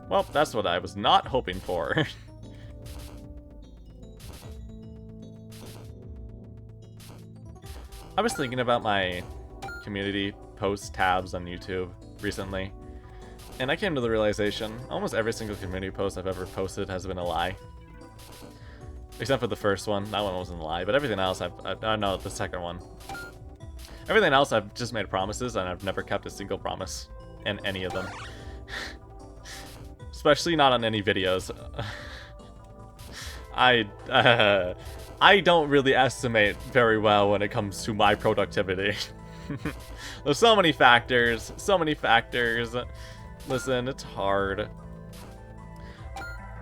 S1: Well, that's what I was not hoping for. I was thinking about my community post tabs on YouTube recently. And I came to the realization, almost every single community post I've ever posted has been a lie. Except for the first one. That one wasn't a lie, but everything else no, the second one. Everything else I've just made promises, and I've never kept a single promise in any of them. Especially not on any videos. I don't really estimate very well when it comes to my productivity. There's so many factors, so many factors. Listen, it's hard.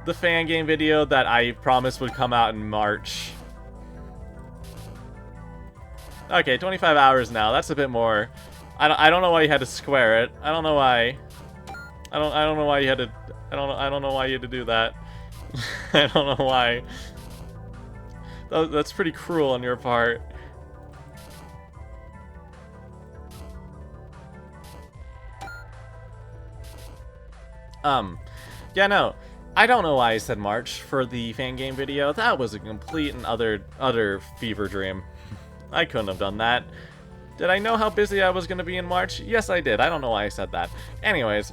S1: The fan game video that I promised would come out in March. Okay, 25 hours now. That's a bit more. I don't know why you had to square it. I don't know why. I don't know why you had to. I don't know why you had to do that. I don't know why. That's pretty cruel on your part. Yeah, no. I don't know why I said March for the fan game video. That was a complete and utter fever dream. I couldn't have done that. Did I know how busy I was going to be in March? Yes, I did. I don't know why I said that. Anyways,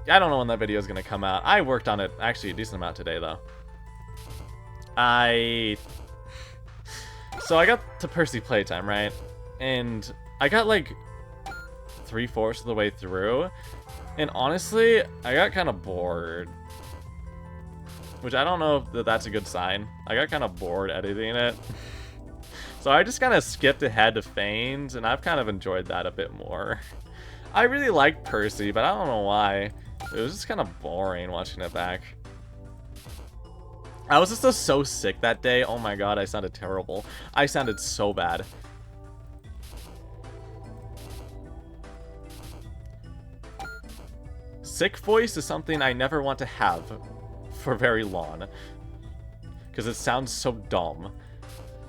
S1: I don't know when that video is going to come out. I worked on it actually a decent amount today, though. So I got to Percy Playtime, right? And I got like 3/4 of the way through. And honestly, I got kind of bored. Which I don't know if that's a good sign. I got kind of bored editing it. So I just kind of skipped ahead to Fanes, and I've kind of enjoyed that a bit more. I really liked Percy, but I don't know why. It was just kind of boring watching it back. I was just so sick that day. Oh my god, I sounded terrible. I sounded so bad. Sick voice is something I never want to have for very long. Because it sounds so dumb.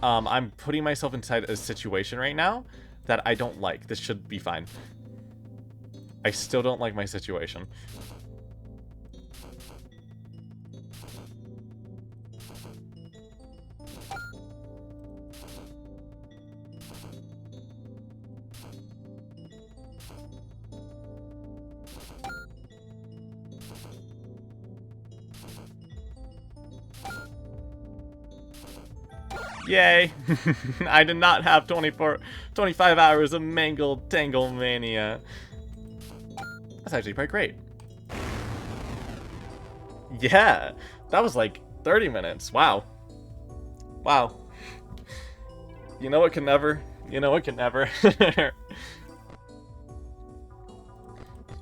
S1: I'm putting myself inside a situation right now that I don't like. This should be fine. I still don't like my situation. Yay! I did not have 25 hours of Mangle Tangle Mania. That's actually quite great. Yeah, that was like 30 minutes. Wow. Wow. You know what can never? You know what can never? You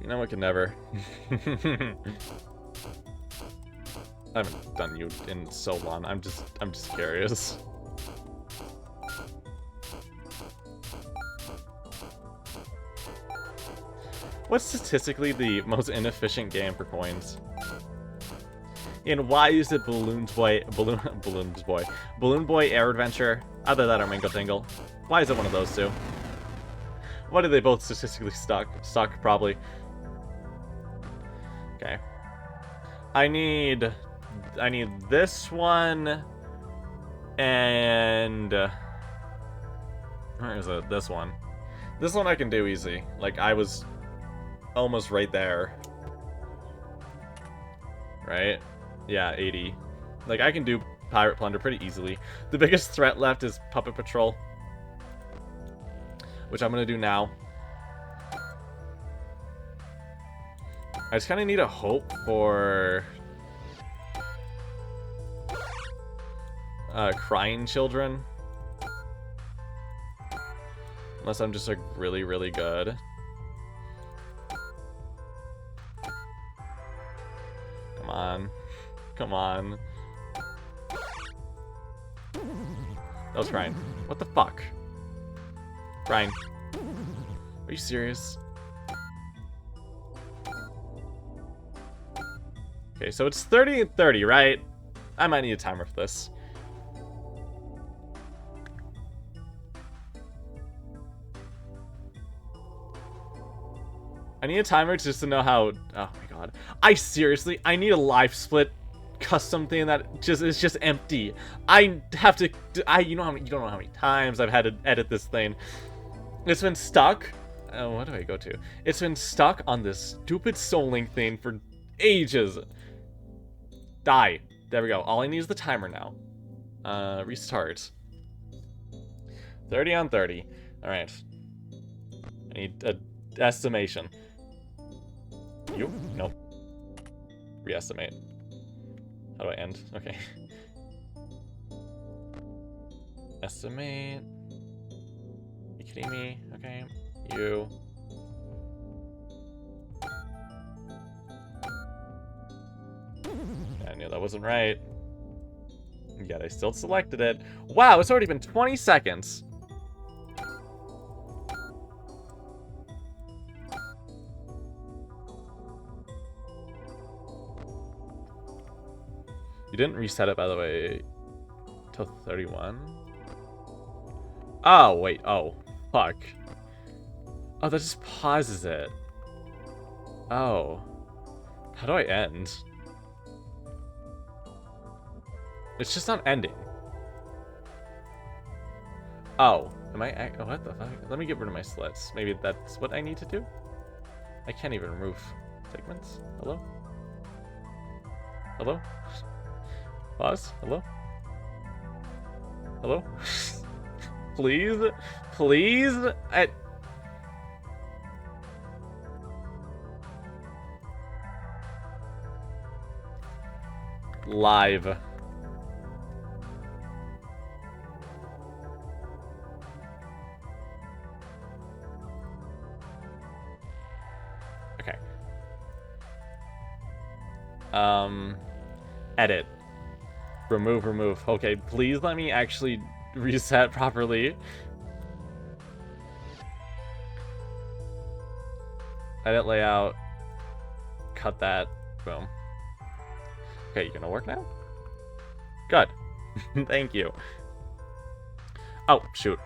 S1: know what can never? I haven't done you in so long. I'm just curious. What's statistically the most inefficient game for coins? And why is it Balloon Boy Air Adventure? Either that or Mango Tingle. Why is it one of those two? Why do they both statistically suck? Probably. Okay. I need this one and where is it? This one. This one I can do easy. Like I was almost right there. Right? Yeah, 80. Like, I can do Pirate Plunder pretty easily. The biggest threat left is Puppet Patrol. Which I'm gonna do now. I just kind of need a hope for... crying children. Unless I'm just, like, really, really good. Come on. Come on. That was crying. What the fuck? Crying. Are you serious? Okay, so it's 30 and 30, right? I might need a timer for this. I need a timer just to know how... Oh my god. I need a live split custom thing that is just empty. I have to... you don't know how many times I've had to edit this thing. It's been stuck... Oh, what do I go to? It's been stuck on this stupid Soul Link thing for ages. Die. There we go. All I need is the timer now. Restart. 30 on 30. Alright. I need an estimation. You? Nope. Re-estimate. How do I end? Okay. Estimate. You kidding me? Okay. You. I knew that wasn't right. Yet I still selected it. Wow, it's already been 20 seconds. You didn't reset it, by the way, till 31? Oh, wait. Oh, fuck. Oh, that just pauses it. Oh. How do I end? It's just not ending. Oh. Am I... Oh, what the fuck? Let me get rid of my slits. Maybe that's what I need to do? I can't even remove segments. Hello? Hello? Pause? Hello? Hello? Please? Please? live. Okay. Edit. Remove. Okay, please let me actually reset properly. Edit layout. Cut that. Boom. Okay, you gonna work now? Good. Thank you. Oh, shoot.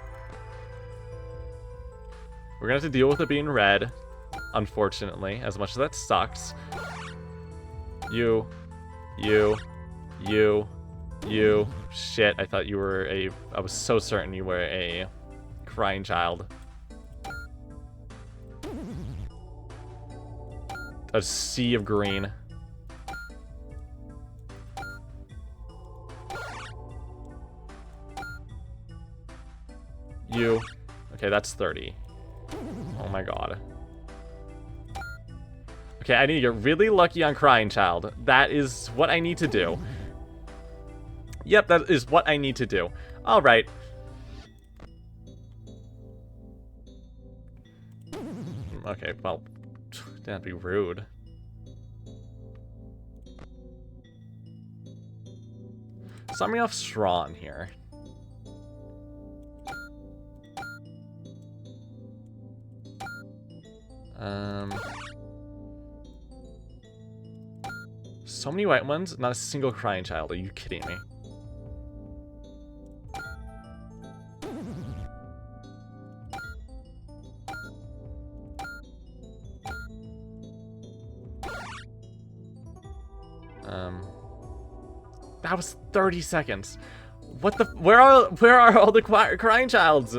S1: We're gonna have to deal with it being red, unfortunately, as much as that sucks. You. Shit, I thought you were a... I was so certain you were a crying child. A sea of green. You. Okay, that's 30. Oh my god. Okay, I need to get really lucky on crying child. That is what I need to do. Yep, that is what I need to do. Alright. Okay, well, that'd be rude. Starting off strong here. So many white ones, not a single crying child. Are you kidding me? That was 30 seconds. What the? Where are all the crying childs?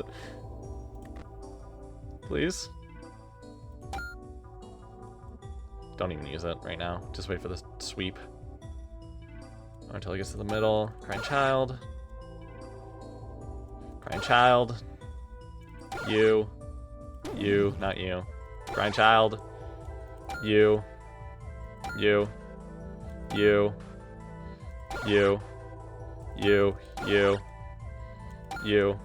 S1: Please. Don't even use it right now. Just wait for the sweep. Until it gets to the middle. Crying child. Crying child. You. You. Not you. Crying child. You. You. You. You. You. You. You.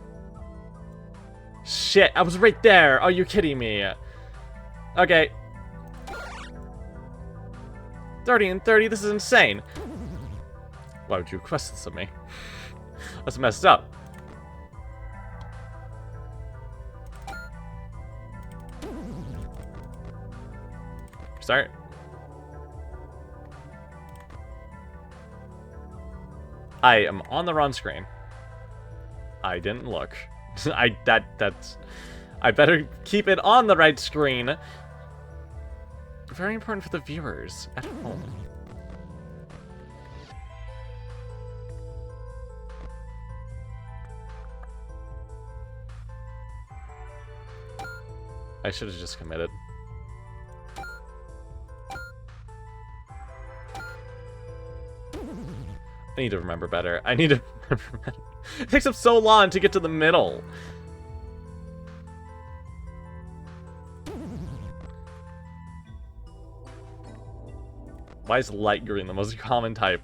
S1: Shit, I was right there. Are you kidding me? Okay. 30 and 30, this is insane. Why would you request this of me? That's messed up. Start. I am on the wrong screen. I didn't look. I better keep it on the right screen. Very important for the viewers at home. I should have just committed. I need to remember better. I need to remember better. It takes up so long to get to the middle. Why is light green the most common type?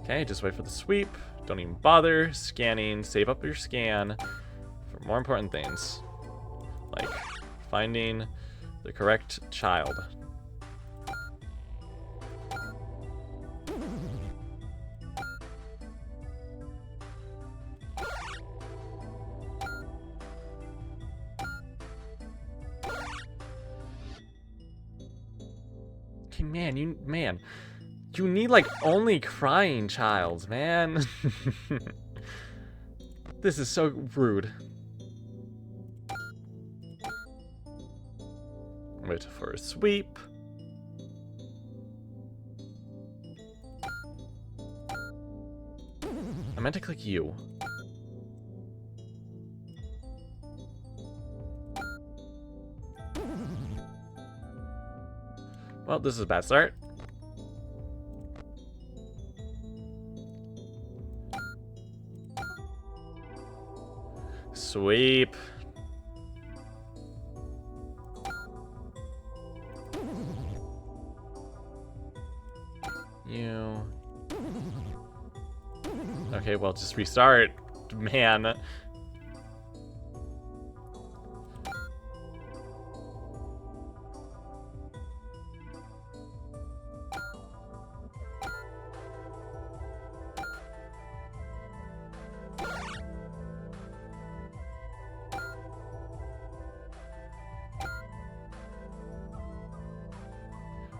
S1: Okay, just wait for the sweep. Don't even bother scanning. Save up your scan for more important things. Like finding the correct child. Okay, man, you need like only crying childs, man. This is so rude. Wait for a sweep. I meant to click you. Well, this is a bad start. Sweep. Okay, well, just restart, man.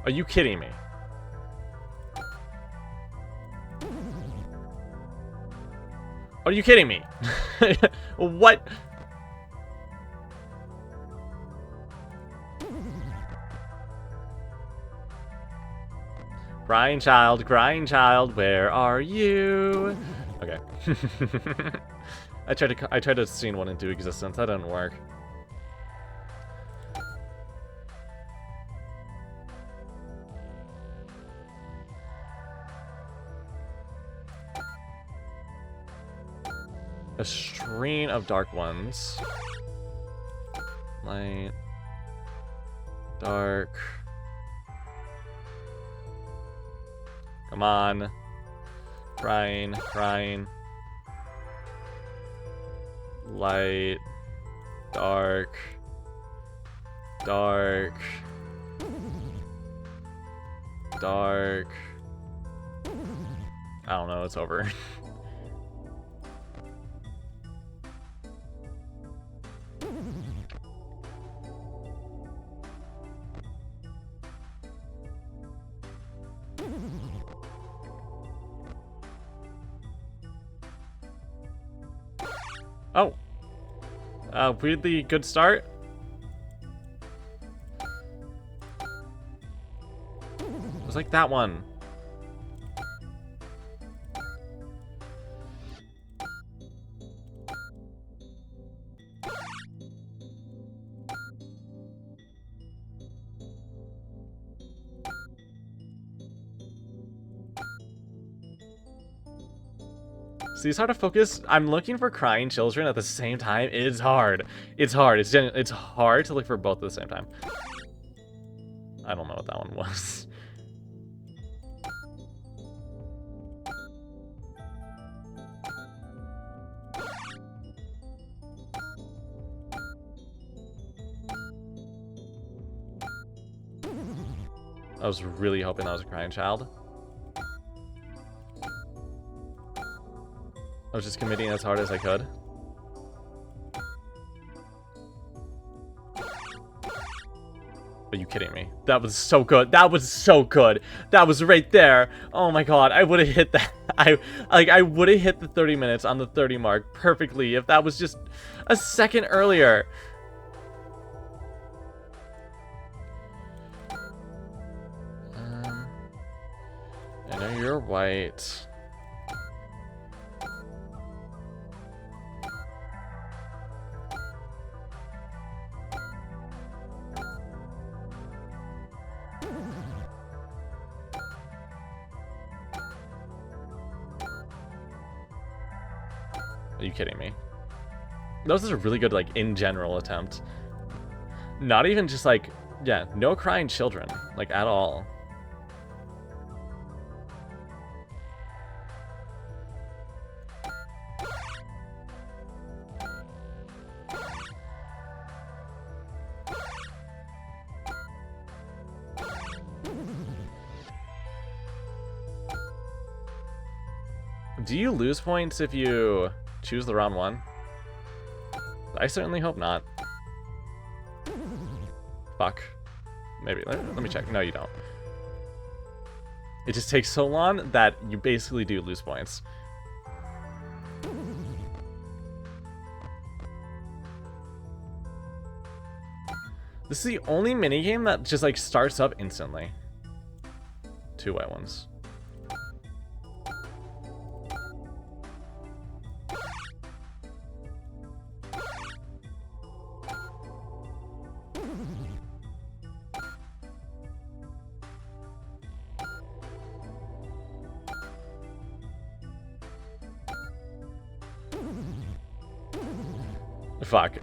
S1: Are you kidding me? Are you kidding me? What? Crying child, where are you? Okay. I tried to scene one into existence. That didn't work. A stream of dark ones. Light. Dark. Come on. Crying. Light. Dark. Dark. Dark. I don't know, it's over. Oh. Weirdly good start. It was like that one. See, it's hard to focus. I'm looking for crying children at the same time. It's hard. It's hard. It's hard to look for both at the same time. I don't know what that one was. I was really hoping that was a crying child. I was just committing as hard as I could. Are you kidding me? That was so good. That was so good. That was right there. Oh my god, I would have hit that. I would have hit the 30 minutes on the 30 mark perfectly if that was just a second earlier. I know you're white. Are you kidding me? That was a really good, like, in general attempt. Not even just, like, yeah, no crying children, like, at all. Do you lose points if you choose the wrong one? I certainly hope not. Fuck. Maybe. Let me check. No, you don't. It just takes so long that you basically do lose points. This is the only minigame that just, like, starts up instantly. 2 white ones. Fuck.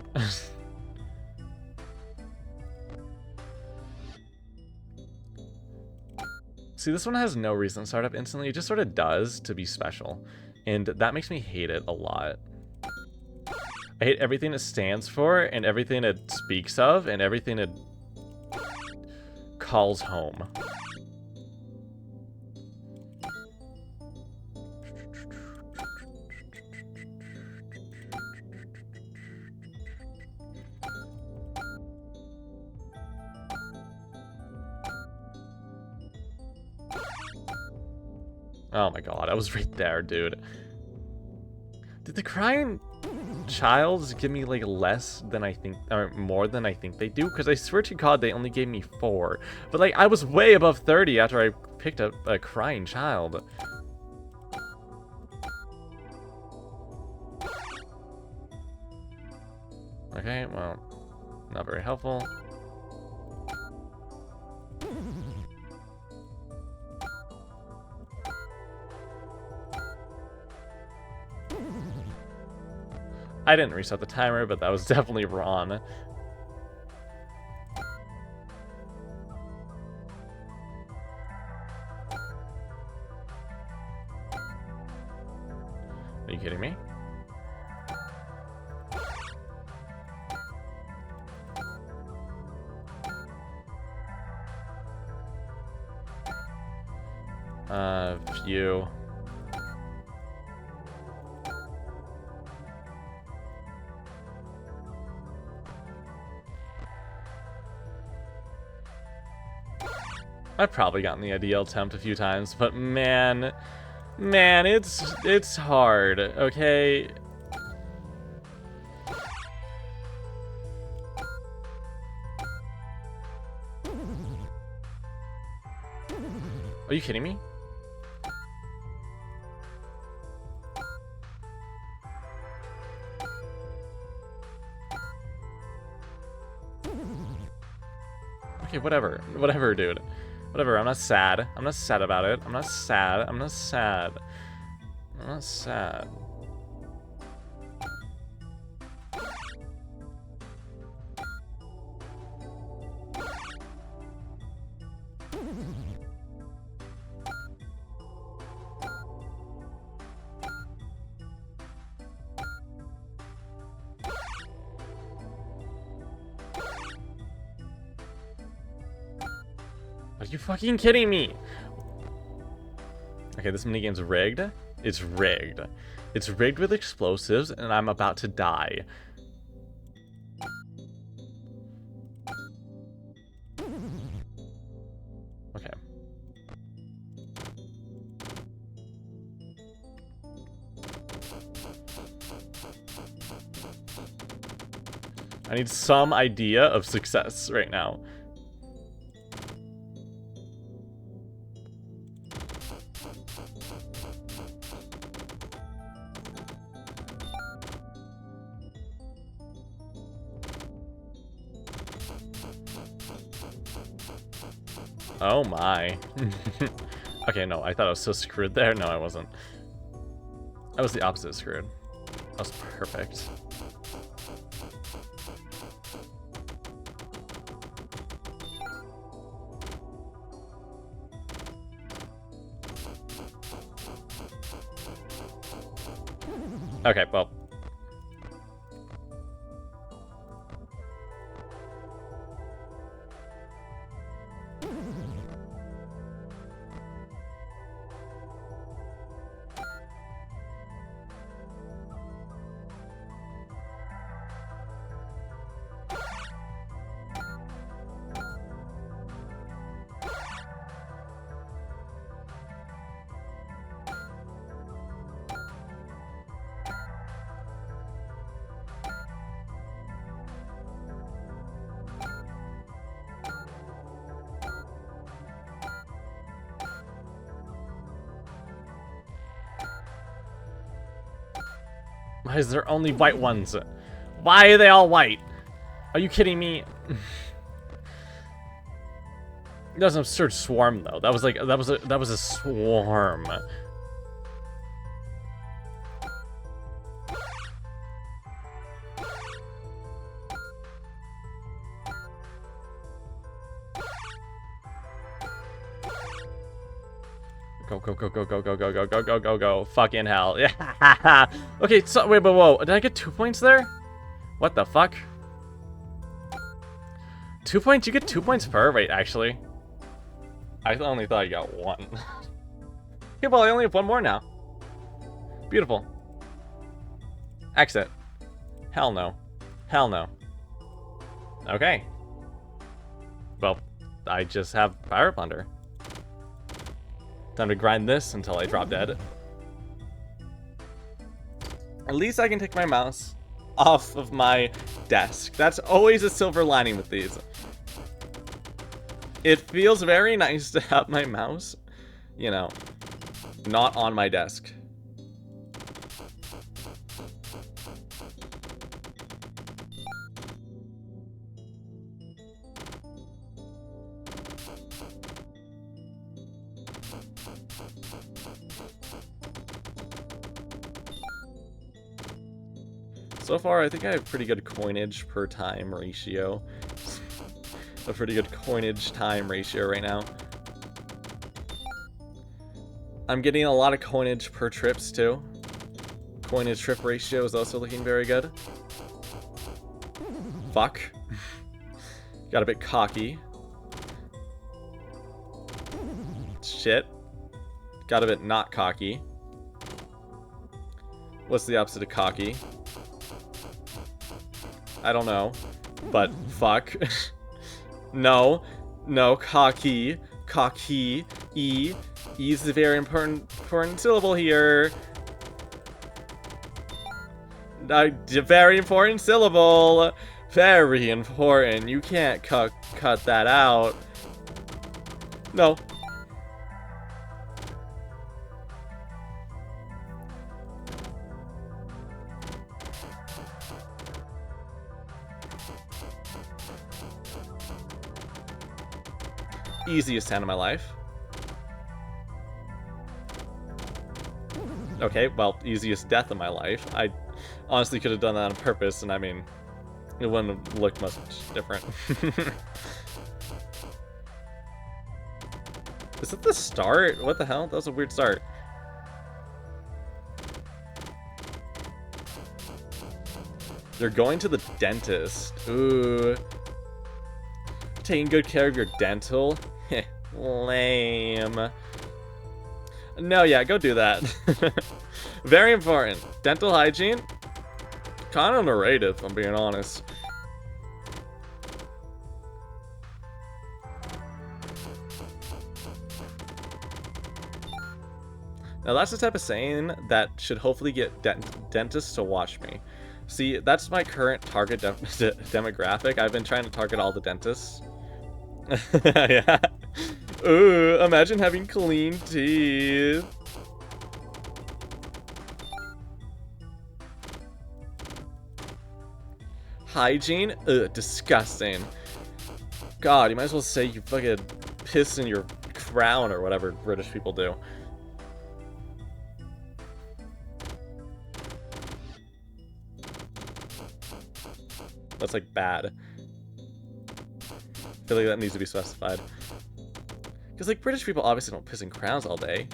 S1: See, this one has no reason to start up instantly. It just sort of does to be special. And that makes me hate it a lot. I hate everything it stands for, and everything it speaks of, and everything it calls home. Oh my god, I was right there, dude. Did the crying childs give me, like, less than I think, or more than I think they do? Because I swear to god, they only gave me 4. But, like, I was way above 30 after I picked up a crying child. Okay, well, not very helpful. I didn't reset the timer, but that was definitely wrong. Are you kidding me? Phew. I've probably gotten the ideal attempt a few times, but man, it's hard, okay? Are you kidding me? Okay, whatever, dude. Whatever, I'm not sad. I'm not sad about it. I'm not sad. I'm not sad. I'm not sad. Are you fucking kidding me? Okay, this minigame's rigged. It's rigged. It's rigged with explosives, and I'm about to die. Okay. I need some idea of success right now. Oh my. Okay, no, I thought I was so screwed there. No, I wasn't. I was the opposite of screwed. That was perfect. Okay, well. Why is there only white ones? Why are they all white? Are you kidding me? That was an absurd swarm, though. That was like that was a swarm. Go, go, go, go, go, go, go, go, go, go, go, go. Fucking hell. Yeah. Okay, so, wait, but whoa. Did I get 2 points there? What the fuck? 2 points? You get 2 points per? Wait, actually. I only thought you got 1. Okay, well, I only have 1 more now. Beautiful. Exit. Hell no. Hell no. Okay. Well, I just have Pirate Plunder. Time to grind this until I drop dead. At least I can take my mouse off of my desk. That's always a silver lining with these. It feels very nice to have my mouse, you know, not on my desk. So far, I think I have pretty good coinage per time ratio. A pretty good coinage time ratio right now. I'm getting a lot of coinage per trips too. Coinage trip ratio is also looking very good. Fuck. Got a bit cocky. Shit. Got a bit not cocky. What's the opposite of cocky? I don't know. But fuck. No. No, cocky. Cocky. E. E is the very important syllable here. Very important syllable. Very important. You can't cut that out. No. Easiest hand of my life. Okay, well, easiest death of my life. I honestly could have done that on purpose, and I mean, it wouldn't have looked much different. Is it the start? What the hell? That was a weird start. You're going to the dentist. Ooh. Taking good care of your dental? Heh, lame. No, yeah, go do that. Very important. Dental hygiene? Kind of underrated, if I'm being honest. Now that's the type of saying that should hopefully get dentists to watch me. See, that's my current target demographic. I've been trying to target all the dentists. Yeah. Ooh, imagine having clean teeth. Hygiene? Ugh, disgusting. God, you might as well say you fucking piss in your crown or whatever British people do. That's like bad. I feel like that needs to be specified. Because like British people obviously don't piss in crowns all day.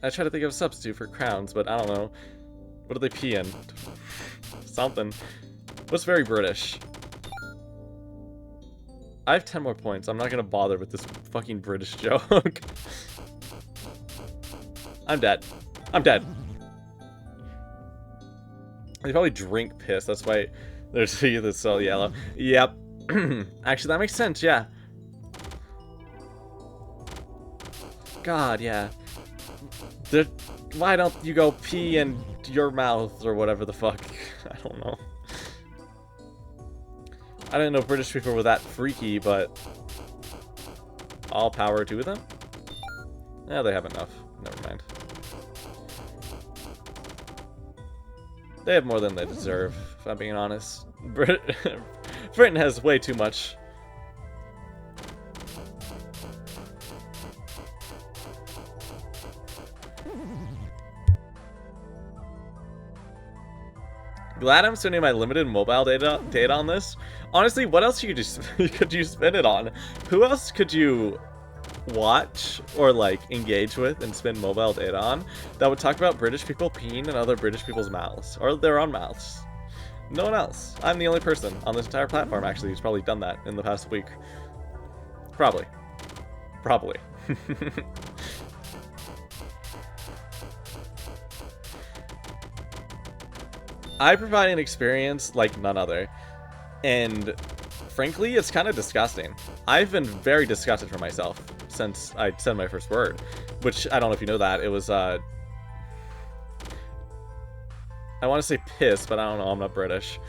S1: I try to think of a substitute for crowns, but I don't know. What do they pee in? Something. What's very British? I have 10 more points. I'm not gonna bother with this fucking British joke. I'm dead. I'm dead. They probably drink piss. That's why their teeth is so yellow. Yep. Actually, that makes sense. Yeah. God, yeah. Why don't you go pee in your mouth or whatever the fuck? I don't know. I didn't know British people were that freaky, but all power to them. Yeah, they have enough. Never mind. They have more than they deserve, if I'm being honest. Britain has way too much. Glad I'm spending my limited mobile data on this. Honestly, what else could you spend it on? Who else could you watch or like engage with and spend mobile data on that would talk about British people peeing in other British people's mouths or their own mouths. No one else. I'm the only person on this entire platform actually who's probably done that in the past week. Probably. I provide an experience like none other, and frankly, it's kind of disgusting. I've been very disgusted for myself since I said my first word, which I don't know if you know that. It was, I want to say piss, but I don't know, I'm not British.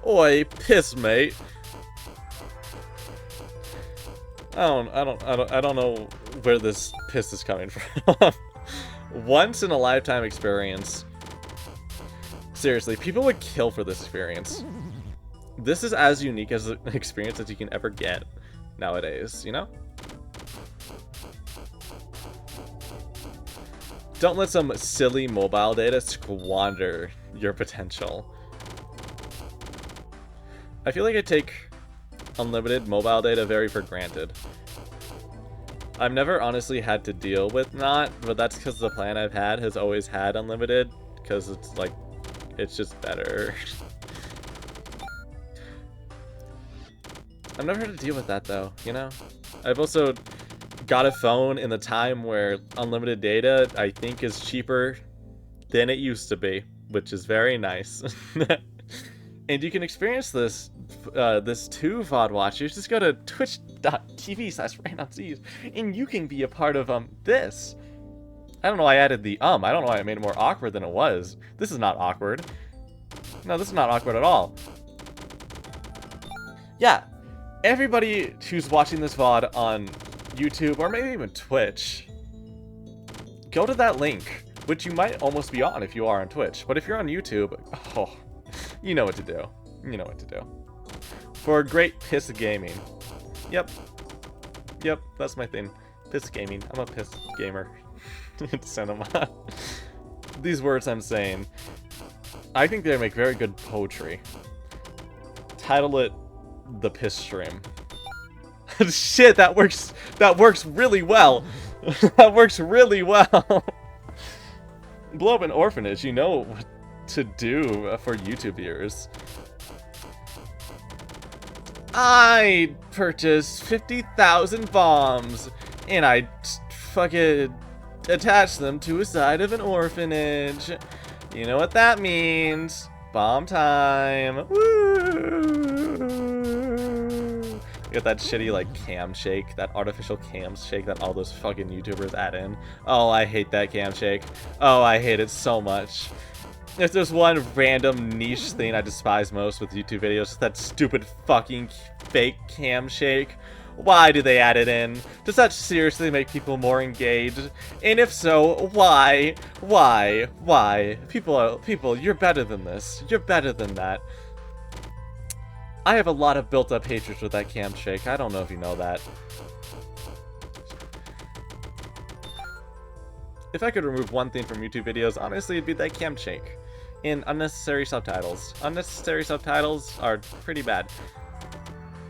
S1: Oi, piss, mate. I don't know where this piss is coming from. Once in a lifetime experience. Seriously, people would kill for this experience. This is as unique as an experience as you can ever get nowadays, you know? Don't let some silly mobile data squander your potential. I feel like I take unlimited mobile data very for granted. I've never honestly had to deal with not, but that's because the plan I've had has always had unlimited, because it's like, it's just better. I've never had to deal with that though, you know? I've also got a phone in the time where unlimited data, I think, is cheaper than it used to be, which is very nice. And you can experience this this too, VOD watchers. Just go to twitch.tv/RandonZs and you can be a part of this. I don't know why I added the I don't know why I made it more awkward than it was. This is not awkward. No, this is not awkward at all. Yeah, everybody who's watching this VOD on YouTube or maybe even Twitch, go to that link, which you might almost be on if you are on Twitch. But if you're on YouTube, oh, you know what to do. You know what to do. For great piss gaming. Yep, that's my thing. Piss gaming. I'm a piss gamer. Cinema. These words I'm saying, I think they make very good poetry. Title it The Piss Stream. Shit, that works really well. That works really well. Blow up an orphanage, you know what to do for YouTube viewers. I purchased 50,000 bombs and I fucking attach them to a side of an orphanage. You know what that means. Bomb time. Woo! Get that shitty, like, cam shake. That artificial cam shake that all those fucking YouTubers add in. Oh, I hate that cam shake. Oh, I hate it so much. If there's one random niche thing I despise most with YouTube videos, it's that stupid fucking fake cam shake. Why do they add it in? Does that seriously make people more engaged? And if so, why? Why? Why? People, you're better than this. You're better than that. I have a lot of built-up hatred with that cam shake. I don't know if you know that. If I could remove one thing from YouTube videos, honestly, it'd be that cam shake. And unnecessary subtitles. Unnecessary subtitles are pretty bad.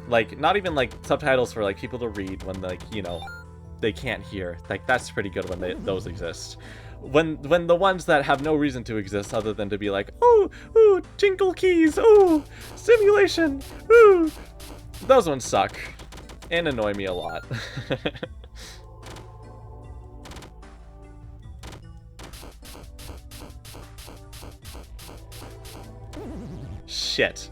S1: Like, not even, like, subtitles for, like, people to read when, like, you know, they can't hear. Like, that's pretty good when those exist. When the ones that have no reason to exist other than to be like, oh, ooh, jingle keys, ooh, simulation, ooh. Those ones suck. And annoy me a lot. Shit.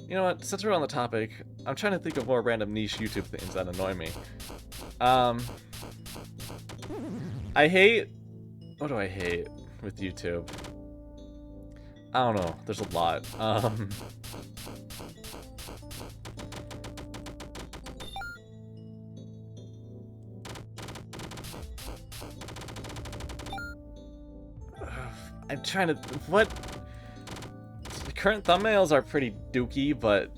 S1: You know what, since we're on the topic, I'm trying to think of more random niche YouTube things that annoy me. I hate... What do I hate with YouTube? I don't know, there's a lot. I'm trying to... What? The current thumbnails are pretty dookie, but...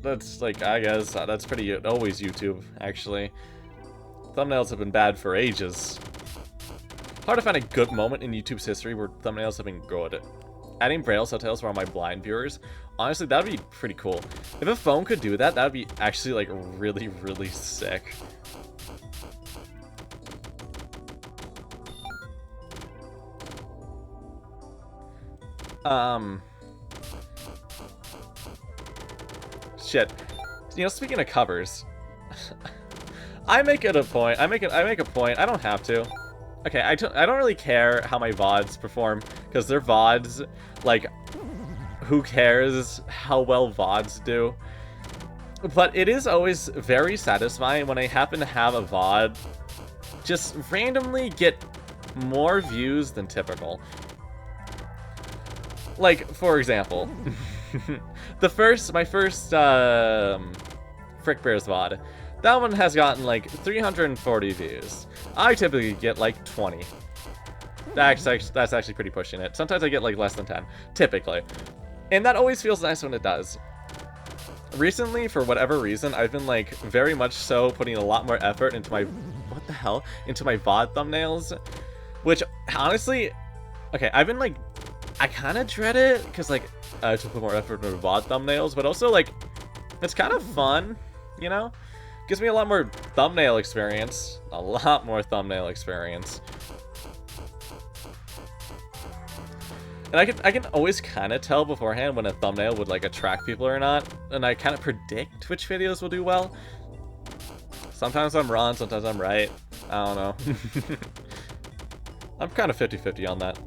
S1: That's, like, I guess, that's pretty... Always YouTube, actually. Thumbnails have been bad for ages. Hard to find a good moment in YouTube's history where thumbnails have been good. Adding braille subtitles for all my blind viewers, honestly, that would be pretty cool. If a phone could do that, that would be actually, like, really, really sick. Shit. You know, speaking of covers, I make it a point. I make a point. I don't have to. Okay, I don't really care how my VODs perform, because they're VODs. Like, who cares how well VODs do? But it is always very satisfying when I happen to have a VOD just randomly get more views than typical. Like, for example, my first Frick Bears VOD, that one has gotten like 340 views. I typically get like 20. That's actually pretty pushing it. Sometimes I get like less than 10, typically. And that always feels nice when it does. Recently, for whatever reason, I've been like very much so putting a lot more effort into my, into my VOD thumbnails. Which, honestly, okay, I've been like, I kind of dread it, because like, I have to put more effort into VOD thumbnails, but also like, it's kind of fun, you know? Gives me a lot more thumbnail experience. A lot more thumbnail experience. And I can always kind of tell beforehand when a thumbnail would like attract people or not, and I kind of predict which videos will do well. Sometimes I'm wrong, sometimes I'm right. I don't know. I'm kind of 50-50 on that.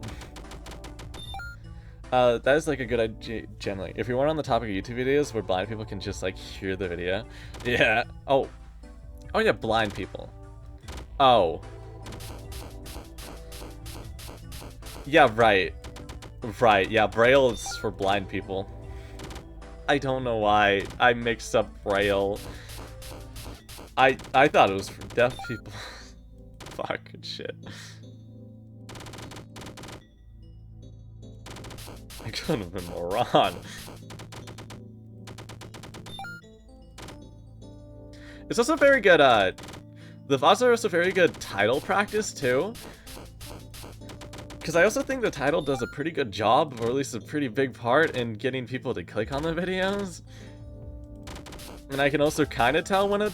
S1: That is like a good idea generally. If you weren't on the topic of YouTube videos where blind people can just like hear the video. Yeah. Oh yeah, blind people. Oh. Yeah, right. Right, yeah, Braille is for blind people. I don't know why I mixed up Braille. I thought it was for deaf people. Fucking shit. I couldn't have been more wrong. It's also very good, the VODs are also very good title practice, too. Because I also think the title does a pretty good job, or at least a pretty big part, in getting people to click on the videos. And I can also kind of tell when a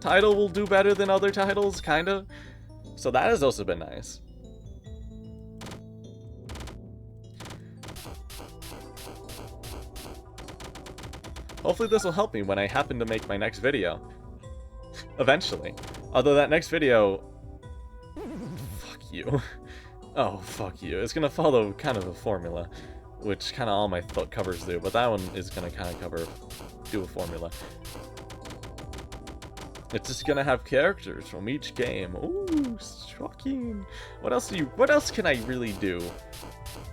S1: title will do better than other titles, kind of. So that has also been nice. Hopefully this will help me when I happen to make my next video. Eventually. Although that next video... Fuck you. Oh, fuck you. It's gonna follow kind of a formula, which kind of all my covers do, but that one is gonna kind of do a formula. It's just gonna have characters from each game. Ooh, shocking. What else can I really do?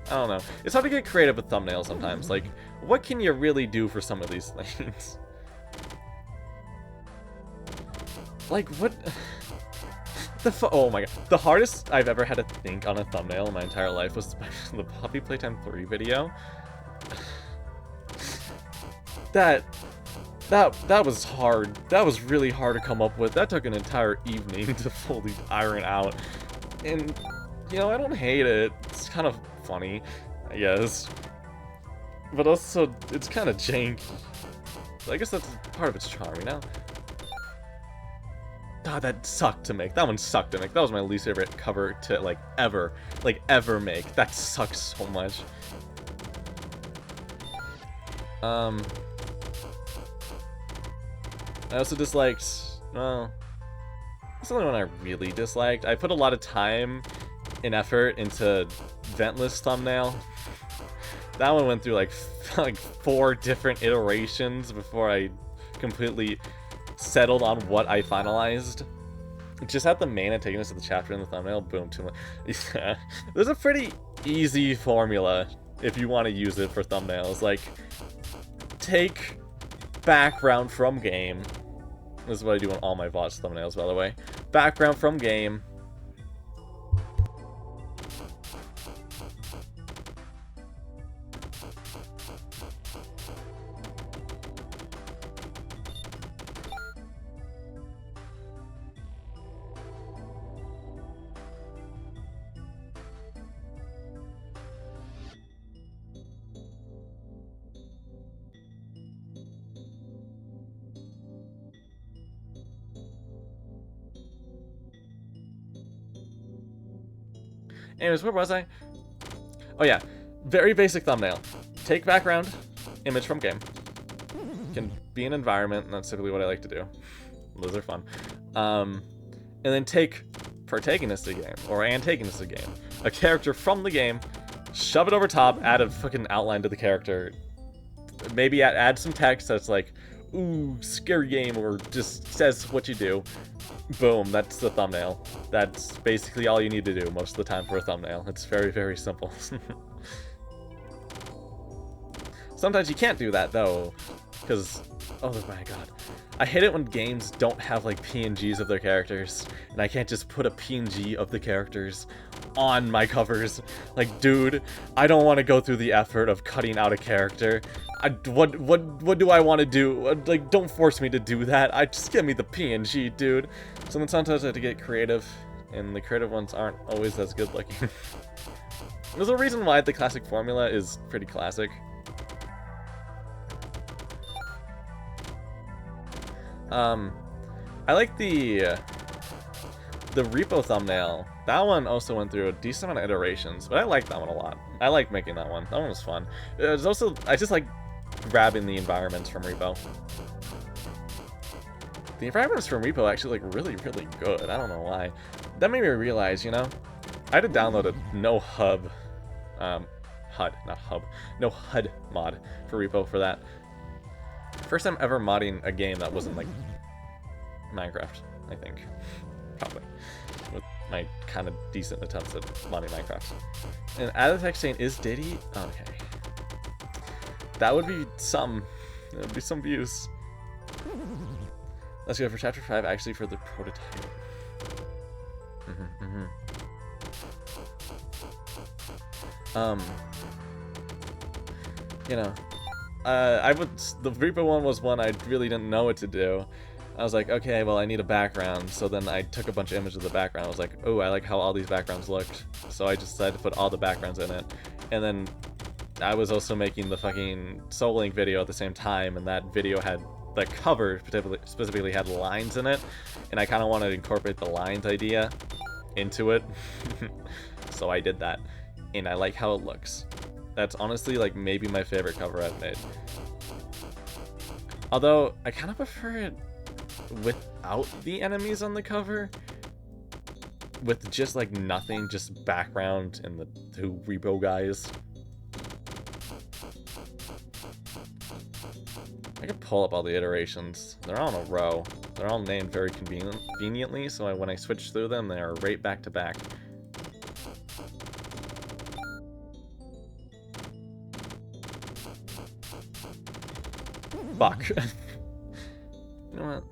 S1: I don't know. It's hard to get creative with thumbnails sometimes. Like, what can you really do for some of these things? Like, what... Oh my god. The hardest I've ever had to think on a thumbnail in my entire life was the Puppy Playtime 3 video. That was hard. That was really hard to come up with. That took an entire evening to fully iron out. And, you know, I don't hate it. It's kind of funny, I guess. But also, it's kind of janky. I guess that's part of its charm, you know? God, that sucked to make. That one sucked to make. That was my least favorite cover to, like, ever make. That sucks so much. I also disliked, well, that's the only one I really disliked. I put a lot of time and effort into Ventless thumbnail. That one went through like 4 different iterations before I completely settled on what I finalized. Just had the main antagonist of the chapter in the thumbnail, boom, too much. Yeah. There's a pretty easy formula if you want to use it for thumbnails. Like, take background from game. This is what I do on all my VODs thumbnails, by the way. Background from game. Anyways, where was I? Oh yeah, very basic thumbnail. Take background, image from game. Can be an environment, and that's typically what I like to do. Those are fun. And then take protagonist of the game, or antagonist of the game. A character from the game, shove it over top, add a fucking outline to the character. Maybe add some text that's like, ooh, scary game, or just says what you do. Boom, that's the thumbnail. That's basically all you need to do most of the time for a thumbnail. It's very, very simple. Sometimes you can't do that, though, because, oh my god. I hate it when games don't have, like, PNGs of their characters, and I can't just put a PNG of the characters on my covers. Like, dude, I don't want to go through the effort of cutting out a character. What do I want to do? Like, don't force me to do that. Just give me the PNG, dude. So then sometimes I have to get creative, and the creative ones aren't always as good looking. There's a reason why the classic formula is pretty classic. I like the repo thumbnail. That one also went through a decent amount of iterations, but I like that one a lot. I like making that one. That one was fun. It was also, I just like grabbing the environments from repo. The environments from repo actually look really, really good. I don't know why. That made me realize, you know, I had to download a no HUD mod for repo for that. First time ever modding a game that wasn't like Minecraft, I think. Probably. With my kind of decent attempts at modding Minecraft. And add the text saying, is Diddy? Okay. That would be some. That would be some views. Let's go for chapter 5, actually for the prototype. You know, the repo one was one I really didn't know what to do. I was like, okay, well, I need a background. So then I took a bunch of images of the background. I was like, oh, I like how all these backgrounds looked. So I just decided to put all the backgrounds in it. And then I was also making the fucking Soul Link video at the same time, and that video had, the cover specifically had lines in it, and I kind of wanted to incorporate the lines idea into it. So I did that, and I like how it looks. That's honestly, like, maybe my favorite cover I've made. Although, I kind of prefer it without the enemies on the cover. With just, like, nothing, just background and the two repo guys. I can pull up all the iterations. They're all in a row. They're all named very conveniently, so when I switch through them, they are right back to back. Fuck. You know what?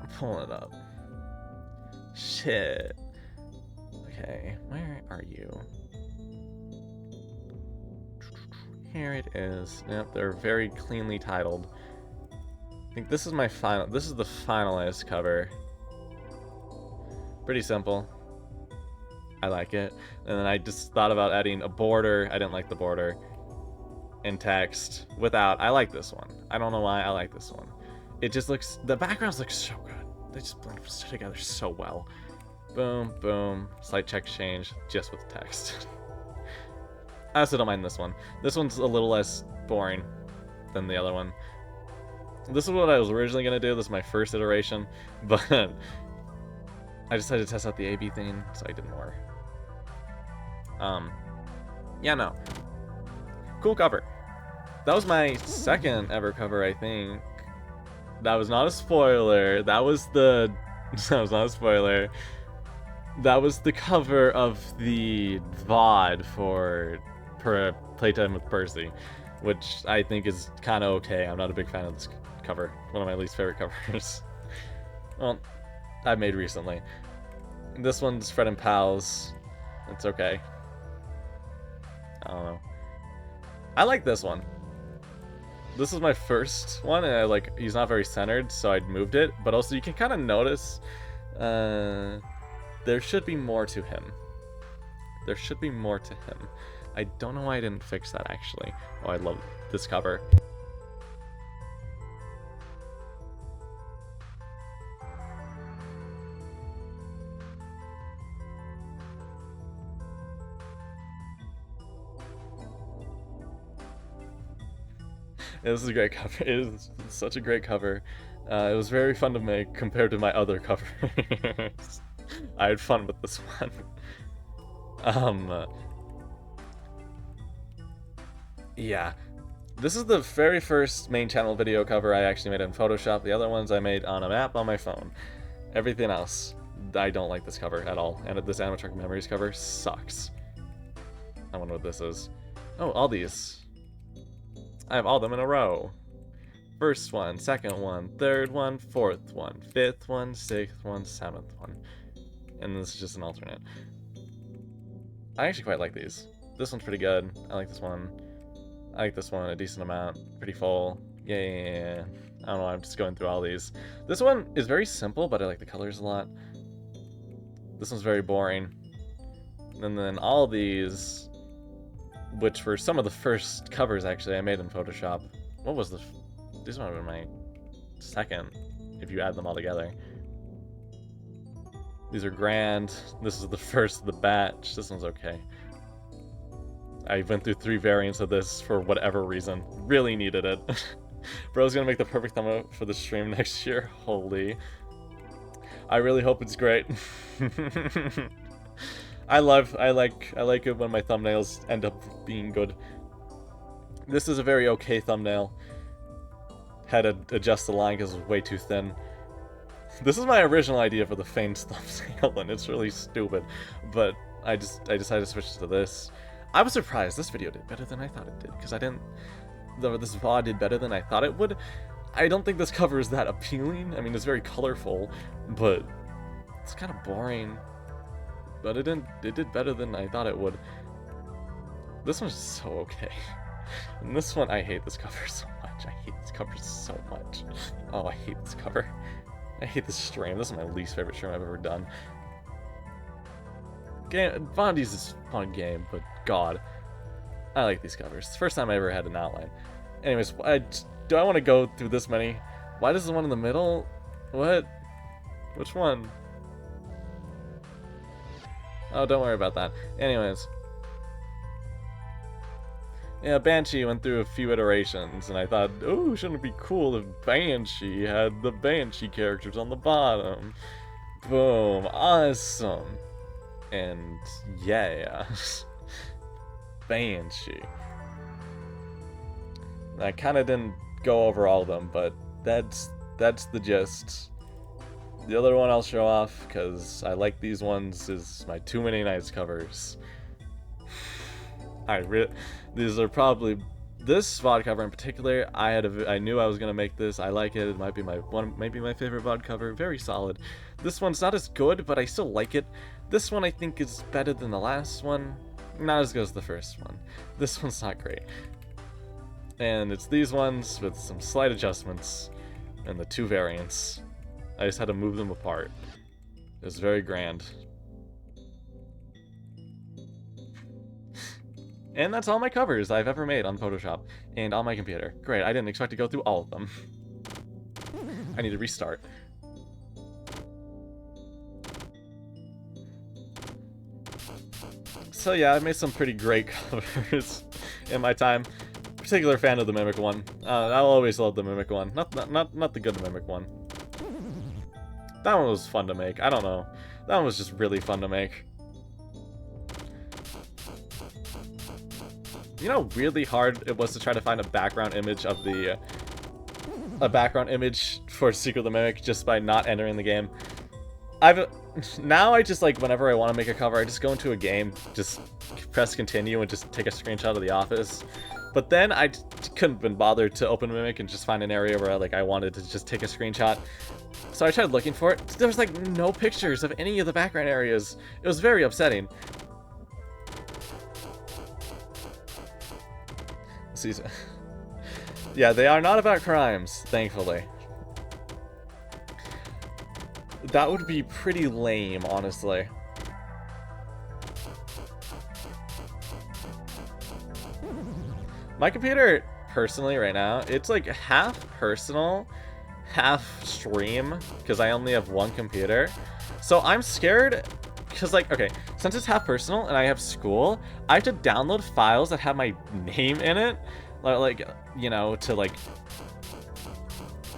S1: I'm pulling it up. Shit. Okay, where are you? Here it is. Yep, they're very cleanly titled. I think this is my final. This is the finalized cover. Pretty simple. I like it. And then I just thought about adding a border. I didn't like the border. And text without. I like this one. I don't know why I like this one. It just looks. The backgrounds look so good. They just blend together so well. Boom, boom. Slight check change just with text. I also don't mind this one. This one's a little less boring than the other one. This is what I was originally going to do. This is my first iteration, but I decided to test out the A-B thing, so I did more. Yeah, no. Cool cover. That was my second ever cover, I think. That was not a spoiler. That was the... That was not a spoiler. That was the cover of the VOD for Playtime with Percy, which I think is kind of okay. I'm not a big fan of this cover. One of my least favorite covers. Well, I've made recently. This one's Fred and Pals. It's okay. I don't know. I like this one. This is my first one, and he's not very centered, so I moved it. But also, you can kind of notice there should be more to him. There should be more to him. I don't know why I didn't fix that, actually. Oh, I love this cover. This is a great cover. It is such a great cover. It was very fun to make compared to my other covers. I had fun with this one. Yeah. This is the very first main channel video cover I actually made in Photoshop. The other ones I made on a map on my phone. Everything else, I don't like this cover at all. And this Animatronic Memories cover sucks. I wonder what this is. Oh, all these. I have all of them in a row. First one, second one, third one, fourth one, fifth one, sixth one, seventh one. And this is just an alternate. I actually quite like these. This one's pretty good. I like this one. I like this one a decent amount. Pretty full. Yeah. I don't know, I'm just going through all these. This one is very simple, but I like the colors a lot. This one's very boring. And then all these, which were some of the first covers actually I made in Photoshop. What was the... These might have been my second, if you add them all together. These are grand. This is the first of the batch. This one's okay. I went through 3 variants of this for whatever reason. Really needed it. Bro's gonna make the perfect thumbnail for the stream next year. Holy. I really hope it's great. I like it when my thumbnails end up being good. This is a very okay thumbnail. Had to adjust the line because it was way too thin. This is my original idea for the Fanes thumbnail, and it's really stupid. But I decided to switch to this. I was surprised this video did better than I thought it did, because this VOD did better than I thought it would. I don't think this cover is that appealing. I mean, it's very colorful, but it's kind of boring. But it did better than I thought it would. This one's so okay. And this one, I hate this cover so much. I hate this cover so much. Oh, I hate this cover. I hate this stream. This is my least favorite stream I've ever done. Bondi's is a fun game, but God, I like these covers. It's the first time I ever had an outline. Anyways, do I want to go through this many? Why does the one in the middle? What? Which one? Oh, don't worry about that. Anyways. Yeah, Banshee went through a few iterations, and I thought, oh, shouldn't it be cool if Banshee had the Banshee characters on the bottom? Boom, awesome. And yeah, Banshee. I kind of didn't go over all of them, but that's the gist. The other one I'll show off, because I like these ones, is my Too Many Nights covers. These are probably, this VOD cover in particular, I knew I was gonna make this. I like it. It might be my favorite VOD cover. Very solid. This one's not as good, but I still like it. This one I think is better than the last one. Not as good as the first one. This one's not great. And it's these ones with some slight adjustments and the 2 variants. I just had to move them apart. It was very grand. And that's all my covers I've ever made on Photoshop and on my computer. Great, I didn't expect to go through all of them. I need to restart. So yeah, I've made some pretty great covers in my time. Particular fan of the Mimic one. I'll always love the Mimic one. Not the good Mimic one. That one was fun to make. I don't know. That one was just really fun to make. You know how really hard it was to try to find a background image of the... a background image for Secret of the Mimic just by not entering the game? Now I just, like, whenever I want to make a cover, I just go into a game, just press continue and just take a screenshot of the office. But then I couldn't been bothered to open Mimic and just find an area where, like, I wanted to just take a screenshot. So I tried looking for it. There was, like, no pictures of any of the background areas. It was very upsetting. Yeah, they are not about crimes, thankfully. That would be pretty lame, honestly. My computer, personally, right now, it's like half personal, half stream, because I only have one computer. So I'm scared, because, like, okay, since it's half personal and I have school, I have to download files that have my name in it. like, you know, to like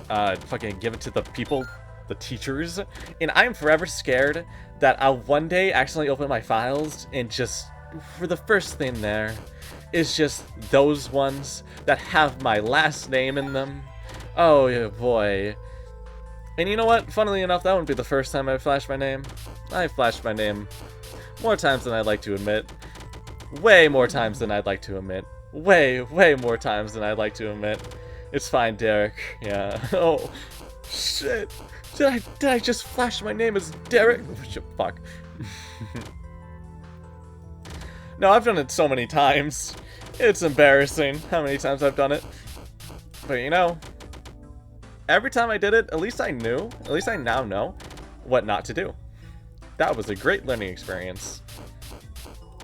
S1: fucking give it to the people, the teachers, and I'm forever scared that I'll one day accidentally open my files and just, for the first thing there, is just those ones that have my last name in them. Oh yeah, boy. And you know what? Funnily enough, that wouldn't be the first time I flashed my name. I flashed my name more times than I'd like to admit. Way more times than I'd like to admit. Way more times than I'd like to admit. It's fine, Derek. Yeah. Oh, shit. Did I just flash my name as Derek? Oh, shit, fuck. No, I've done it so many times. It's embarrassing how many times I've done it. But you know, every time I did it, at least I now know what not to do. That was a great learning experience.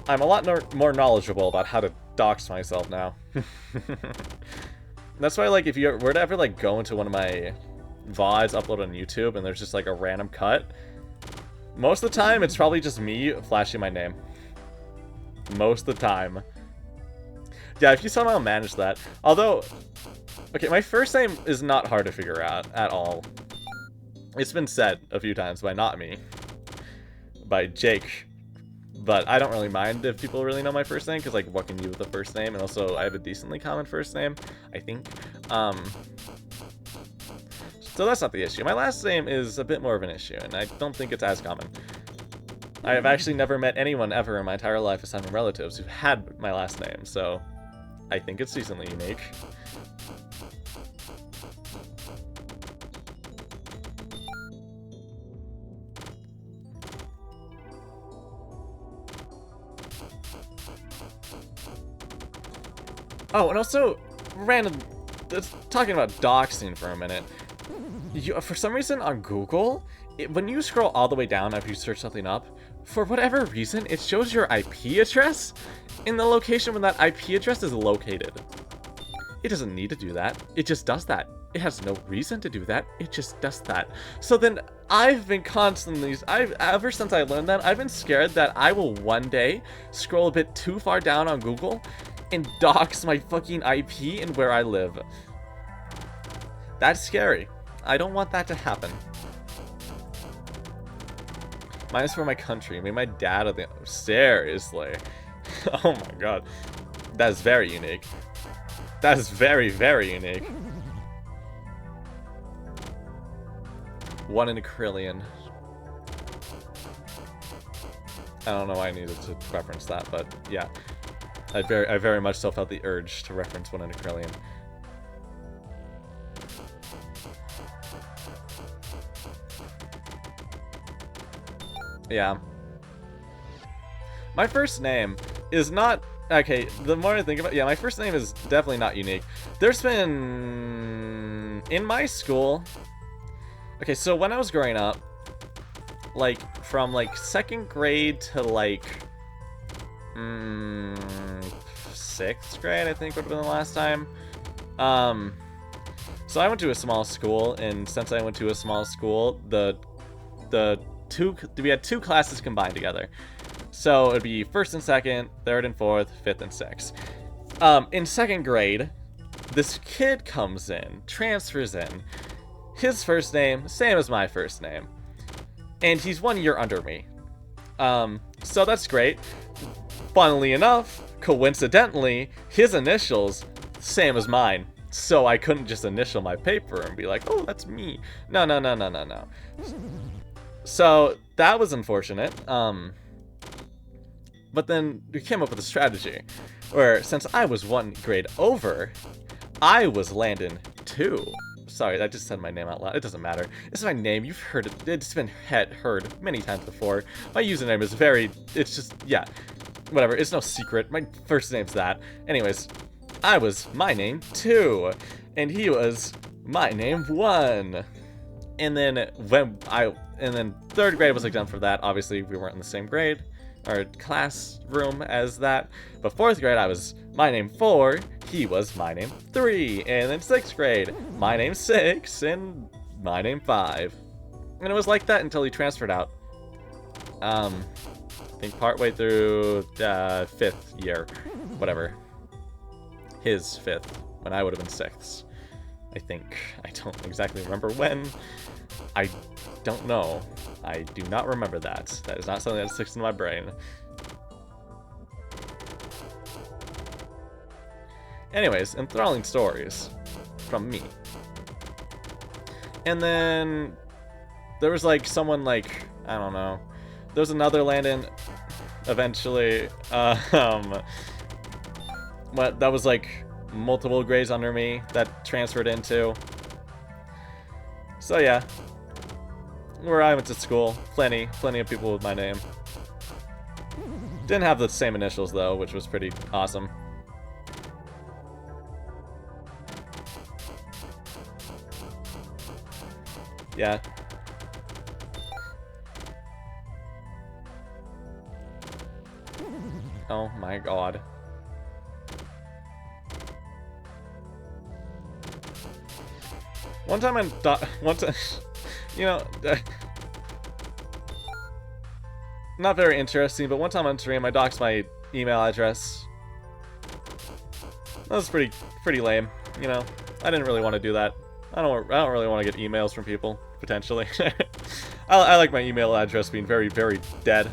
S1: I'm a lot more knowledgeable about how to dox myself now. That's why, like, if you were to ever, like, go into one of my VODs uploaded on YouTube and there's just, like, a random cut, most of the time, it's probably just me flashing my name. Most of the time. Yeah, if you somehow manage that. Although, okay, my first name is not hard to figure out at all. It's been said a few times by not me. By Jake. But I don't really mind if people really know my first name, because, like, what can you with the first name? And also, I have a decently common first name, I think. So that's not the issue. My last name is a bit more of an issue, and I don't think it's as common. I have actually never met anyone ever in my entire life, aside from relatives, who had my last name, so I think it's decently unique. Oh, and also, random, talking about doxing for a minute. For some reason on Google, when you scroll all the way down after you search something up, for whatever reason, it shows your IP address in the location when that IP address is located. It doesn't need to do that. It just does that. It has no reason to do that. It just does that. So then I've been constantly, ever since I learned that, I've been scared that I will one day scroll a bit too far down on Google and dox my fucking IP and where I live. That's scary. I don't want that to happen. Mine is for my country. Maybe my dad of the... Seriously. Oh my god. That is very unique. That is very, very unique. One in a trillion. I don't know why I needed to reference that, but yeah. I very much so felt the urge to reference one in a trillion. Yeah. My first name is not... Okay, the more I think about it, yeah, my first name is definitely not unique. There's been... In my school... Okay, so when I was growing up, like, from, like, 2nd grade to, like... 6th grade, I think would have been the last time. So I went to a small school, and since I went to a small school, we had 2 classes combined together. So it'd be 1st and 2nd, 3rd and 4th, 5th and 6th. In 2nd grade, this kid comes in, transfers in. His first name, same as my first name. And he's 1 year under me. So that's great. Funnily enough, coincidentally, his initials, same as mine. So I couldn't just initial my paper and be like, oh, that's me. No. So that was unfortunate. But then we came up with a strategy where, since I was 1 grade over, I was Landon 2. Sorry, I just said my name out loud. It doesn't matter. It's my name. You've heard it. It's been heard many times before. My username is it's just, yeah. Whatever. It's no secret. My first name's that. Anyways, I was my name 2. And he was my name 1. And then and then 3rd grade was exempt for that. Obviously, we weren't in the same grade or classroom as that. But 4th grade, I was my name 4. He was my name 3. And then 6th grade, my name 6 and my name 5. And it was like that until he transferred out. I think partway through 5th year, whatever. his 5th, when I would have been 6th. I think. I don't exactly remember when. I don't know. I do not remember that. That is not something that sticks in my brain. Anyways, enthralling stories from me. And then there was like someone like, I don't know. There was another Landon eventually. That was like multiple grades under me that transferred into. So yeah. Where I went to school, plenty of people with my name. Didn't have the same initials though, which was pretty awesome. Yeah. Oh my god. One time you know, not very interesting, but one time on stream I doxed my email address. That was pretty lame, you know. I didn't really want to do that. I don't really want to get emails from people, potentially. I like my email address being very, very dead.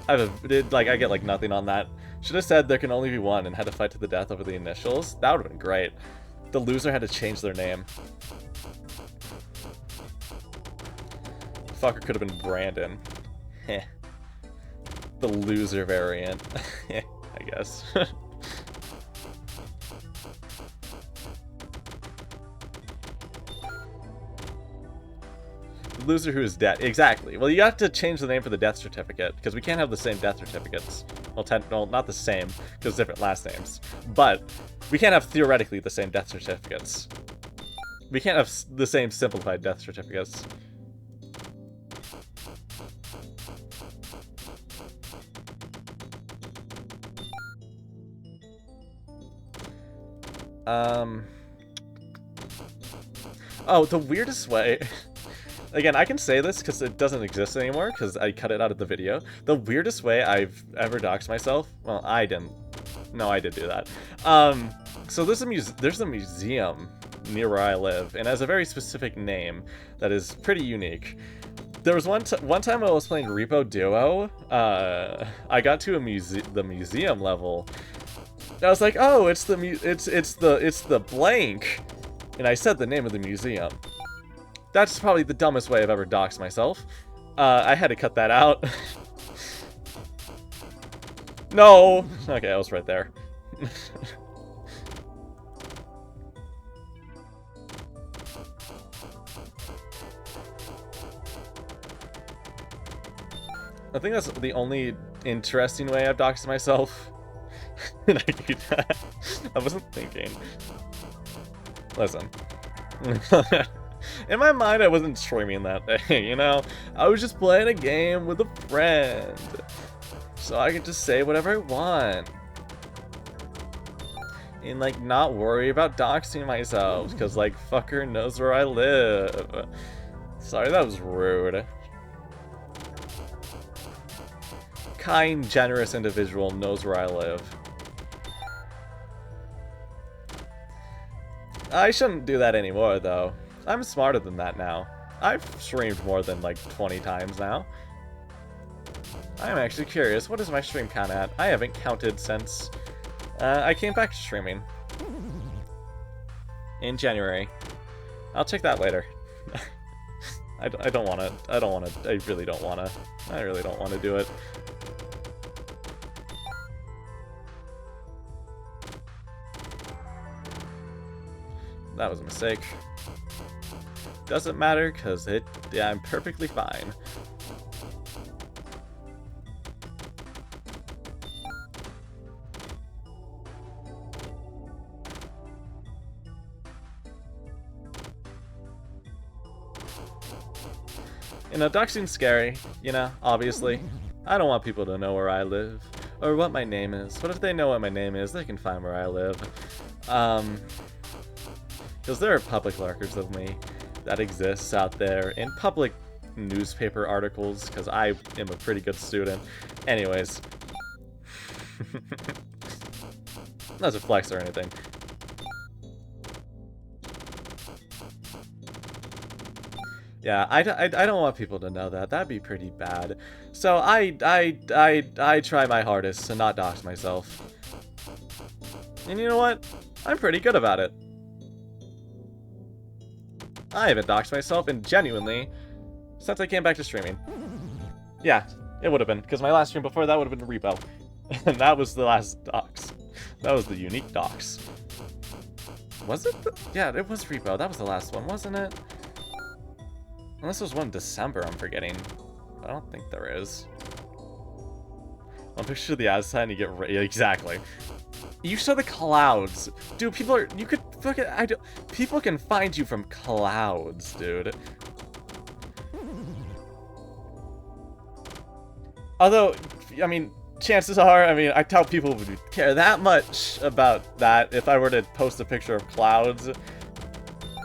S1: I get like nothing on that. Should have said there can only be one and had to fight to the death over the initials. That would have been great. The loser had to change their name. Fucker could have been Brandon. Heh. The loser variant. I guess. Loser who is dead. Exactly. Well, you have to change the name for the death certificate, because we can't have the same death certificates. Well, not the same, because different last names. But we can't have theoretically the same death certificates. We can't have the same simplified death certificates. Oh, the weirdest way... Again, I can say this because it doesn't exist anymore because I cut it out of the video. The weirdest way I've ever doxed myself... Well, I didn't. No, I did do that. So there's a museum near where I live, and it has a very specific name that is pretty unique. There was one time I was playing Repo Duo. I got to the museum level. I was like, oh, it's the blank, and I said the name of the museum. That's probably the dumbest way I've ever doxed myself. I had to cut that out. No! Okay, I was right there. I think that's the only interesting way I've doxed myself. And I do that. I wasn't thinking. Listen. In my mind, I wasn't streaming that day, you know? I was just playing a game with a friend. So I could just say whatever I want. And, like, not worry about doxing myself. Because, like, fucker knows where I live. Sorry, that was rude. Kind, generous individual knows where I live. I shouldn't do that anymore, though. I'm smarter than that now. I've streamed more than, like, 20 times now. I'm actually curious, what is my stream count at? I haven't counted since I came back to streaming. In January. I'll check that later. I don't want to. I really don't want to. I really don't want to do it. That was a mistake. Doesn't matter, because yeah, I'm perfectly fine. You know, doxing's scary, you know, obviously. I don't want people to know where I live, or what my name is. But if they know what my name is, they can find where I live. Because there are public records of me that exists out there in public newspaper articles, because I am a pretty good student. Anyways. Not a flex or anything. Yeah, I don't want people to know that. That'd be pretty bad. So I try my hardest to not dox myself. And you know what? I'm pretty good about it. I haven't doxed myself, and genuinely, since I came back to streaming. Yeah, it would have been, because my last stream before that would have been Repo. And that was the last dox. That was the unique dox. Was it? Yeah, it was Repo. That was the last one, wasn't it? Unless there's one in December I'm forgetting. I don't think there is. I'll picture the outside and you get exactly. You saw the clouds. Dude, people are... You could fucking... people can find you from clouds, dude. Although, I mean, chances are, I mean, I doubt people would care that much about that if I were to post a picture of clouds.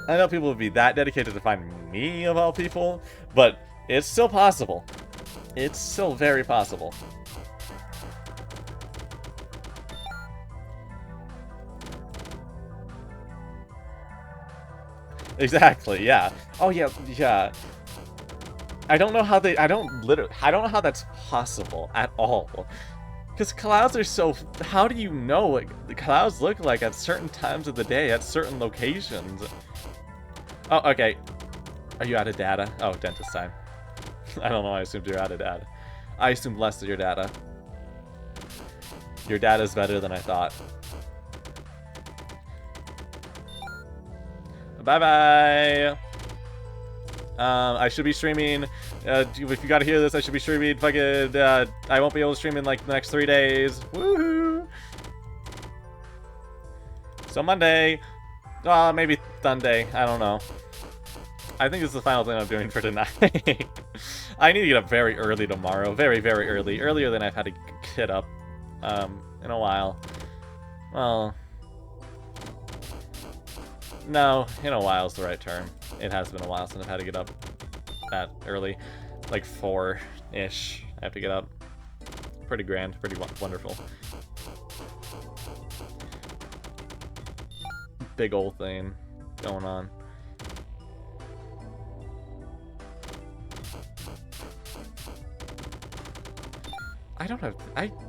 S1: I know people would be that dedicated to find me, of all people, but it's still possible. It's still very possible. Exactly, yeah. Oh, yeah, yeah. I don't know how they... I don't know how that's possible at all. Because clouds are so... How do you know what the clouds look like at certain times of the day, at certain locations? Oh, okay. Are you out of data? Oh, dentist time. I don't know, I assumed you're out of data. I assumed less of your data. Your data's better than I thought. Bye-bye! I should be streaming, if you gotta hear this, I should be streaming fucking, I won't be able to stream in like the next 3 days. Woohoo! So Monday, maybe Sunday, I don't know. I think this is the final thing I'm doing for tonight. I need to get up very early tomorrow, very, very early. Earlier than I've had to get up, in a while. Well... No, in a while is the right term. It has been a while since I've had to get up that early. Like 4-ish, I have to get up. Pretty grand, pretty wonderful. Big old thing going on. I don't have...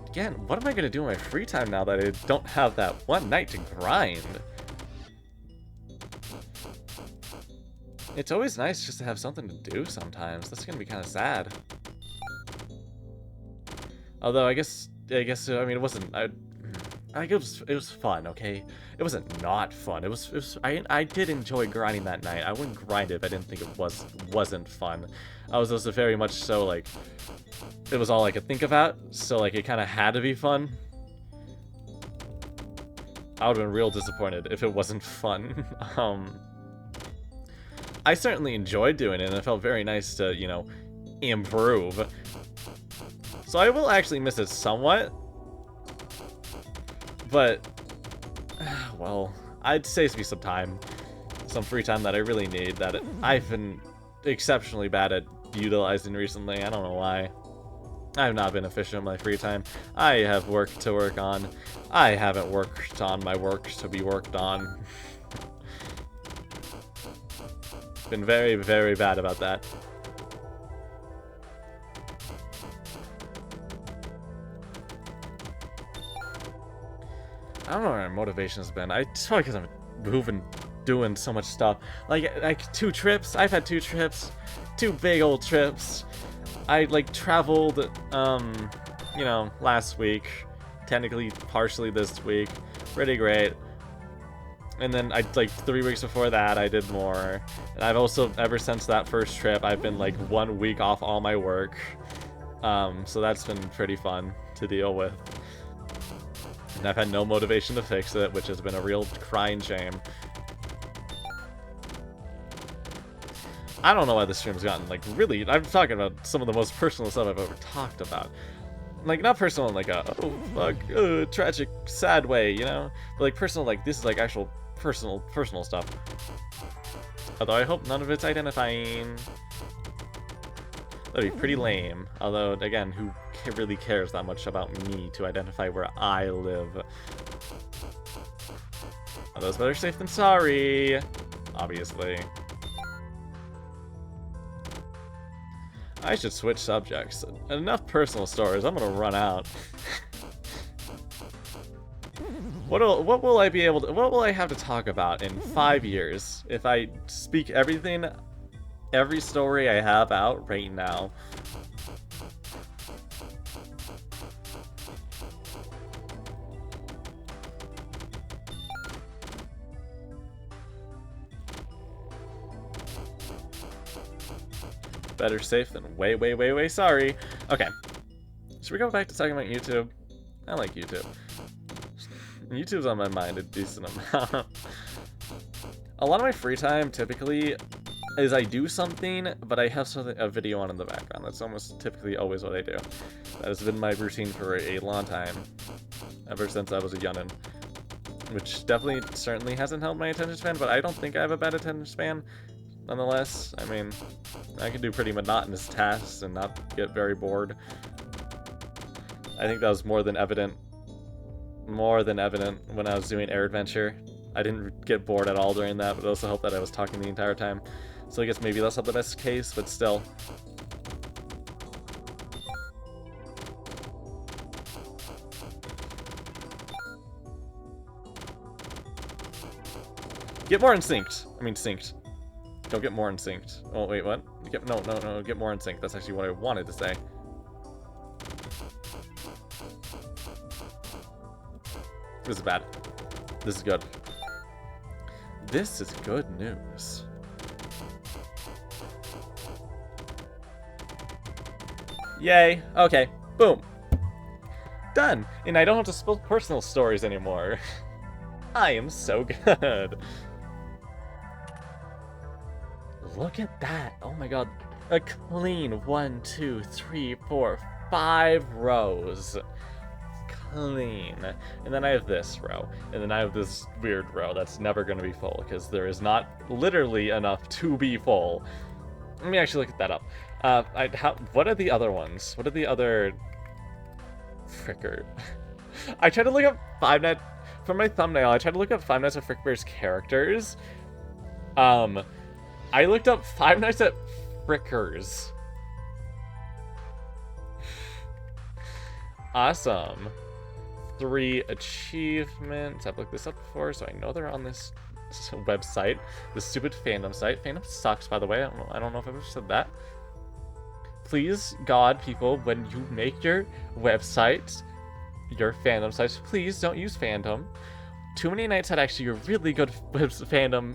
S1: Again, what am I going to do in my free time now that I don't have that one night to grind? It's always nice just to have something to do sometimes. That's gonna be kind of sad. Although I guess I mean it wasn't. I think it was fun. Okay, it wasn't not fun. It was. I did enjoy grinding that night. I wouldn't grind it if I didn't think it wasn't fun. I was also very much so like it was all I could think about. So like it kind of had to be fun. I would have been real disappointed if it wasn't fun. I certainly enjoyed doing it, and it felt very nice to, you know, improve. So I will actually miss it somewhat. But, well, I'd saves me some time. Some free time that I really need, that I've been exceptionally bad at utilizing recently. I don't know why. I have not been efficient in my free time. I have work to work on. I haven't worked on my work to be worked on. Been very, very bad about that. I don't know where my motivation's been. It's probably because I'm moving, doing so much stuff. Like 2 trips. I've had 2 trips. 2 big old trips. I, like, traveled, you know, last week. Technically, partially this week. Pretty great. And then, like, 3 weeks before that, I did more. And I've also, ever since that first trip, I've been, like, 1 week off all my work. So that's been pretty fun to deal with. And I've had no motivation to fix it, which has been a real crying shame. I don't know why this stream's gotten, like, really... I'm talking about some of the most personal stuff I've ever talked about. Like, not personal in, like, a, oh, fuck, tragic, sad way, you know? But, like, personal, like, this is, like, actual personal stuff. Although I hope none of it's identifying. That'd be pretty lame. Although, again, who really cares that much about me to identify where I live? Although it's better safe than sorry. Obviously. I should switch subjects. Enough personal stories, I'm gonna run out. What will I be able to, what will I have to talk about in 5 years if I speak everything, every story I have out right now? Better safe than way sorry. Okay. Should we go back to talking about YouTube? I like YouTube. YouTube's on my mind a decent amount. A lot of my free time typically is I do something, but I have something, a video on in the background. That's almost typically always what I do. That has been my routine for a long time. Ever since I was a youngin'. Which definitely, certainly hasn't helped my attention span, but I don't think I have a bad attention span. Nonetheless, I mean, I can do pretty monotonous tasks and not get very bored. I think that was more than evident when I was doing Air Adventure. I didn't get bored at all during that, but it also helped that I was talking the entire time. So I guess maybe that's not the best case, but still. Get more synced. I mean, synced. Don't get more synced. Oh, wait, what? No, get more synced. That's actually what I wanted to say. This is bad. This is good. This is good news. Yay. Okay. Boom. Done. And I don't have to spill personal stories anymore. I am so good. Look at that. Oh my god. A clean 1, 2, 3, 4, 5 rows. Clean. And then I have this row. And then I have this weird row that's never going to be full because there is not literally enough to be full. Let me actually look that up. What are the other ones? What are the other... Fricker. I tried to look up Five Nights... For my thumbnail, I tried to look up Five Nights at Fredbear's characters. I looked up Five Nights at Frickers. Awesome. 3 achievements. I've looked this up before, so I know they're on this website. This stupid fandom site. Fandom sucks, by the way. I don't know if I've ever said that. Please, God, people, when you make your websites, your fandom sites, please don't use fandom. Too Many Nights had actually a really good fandom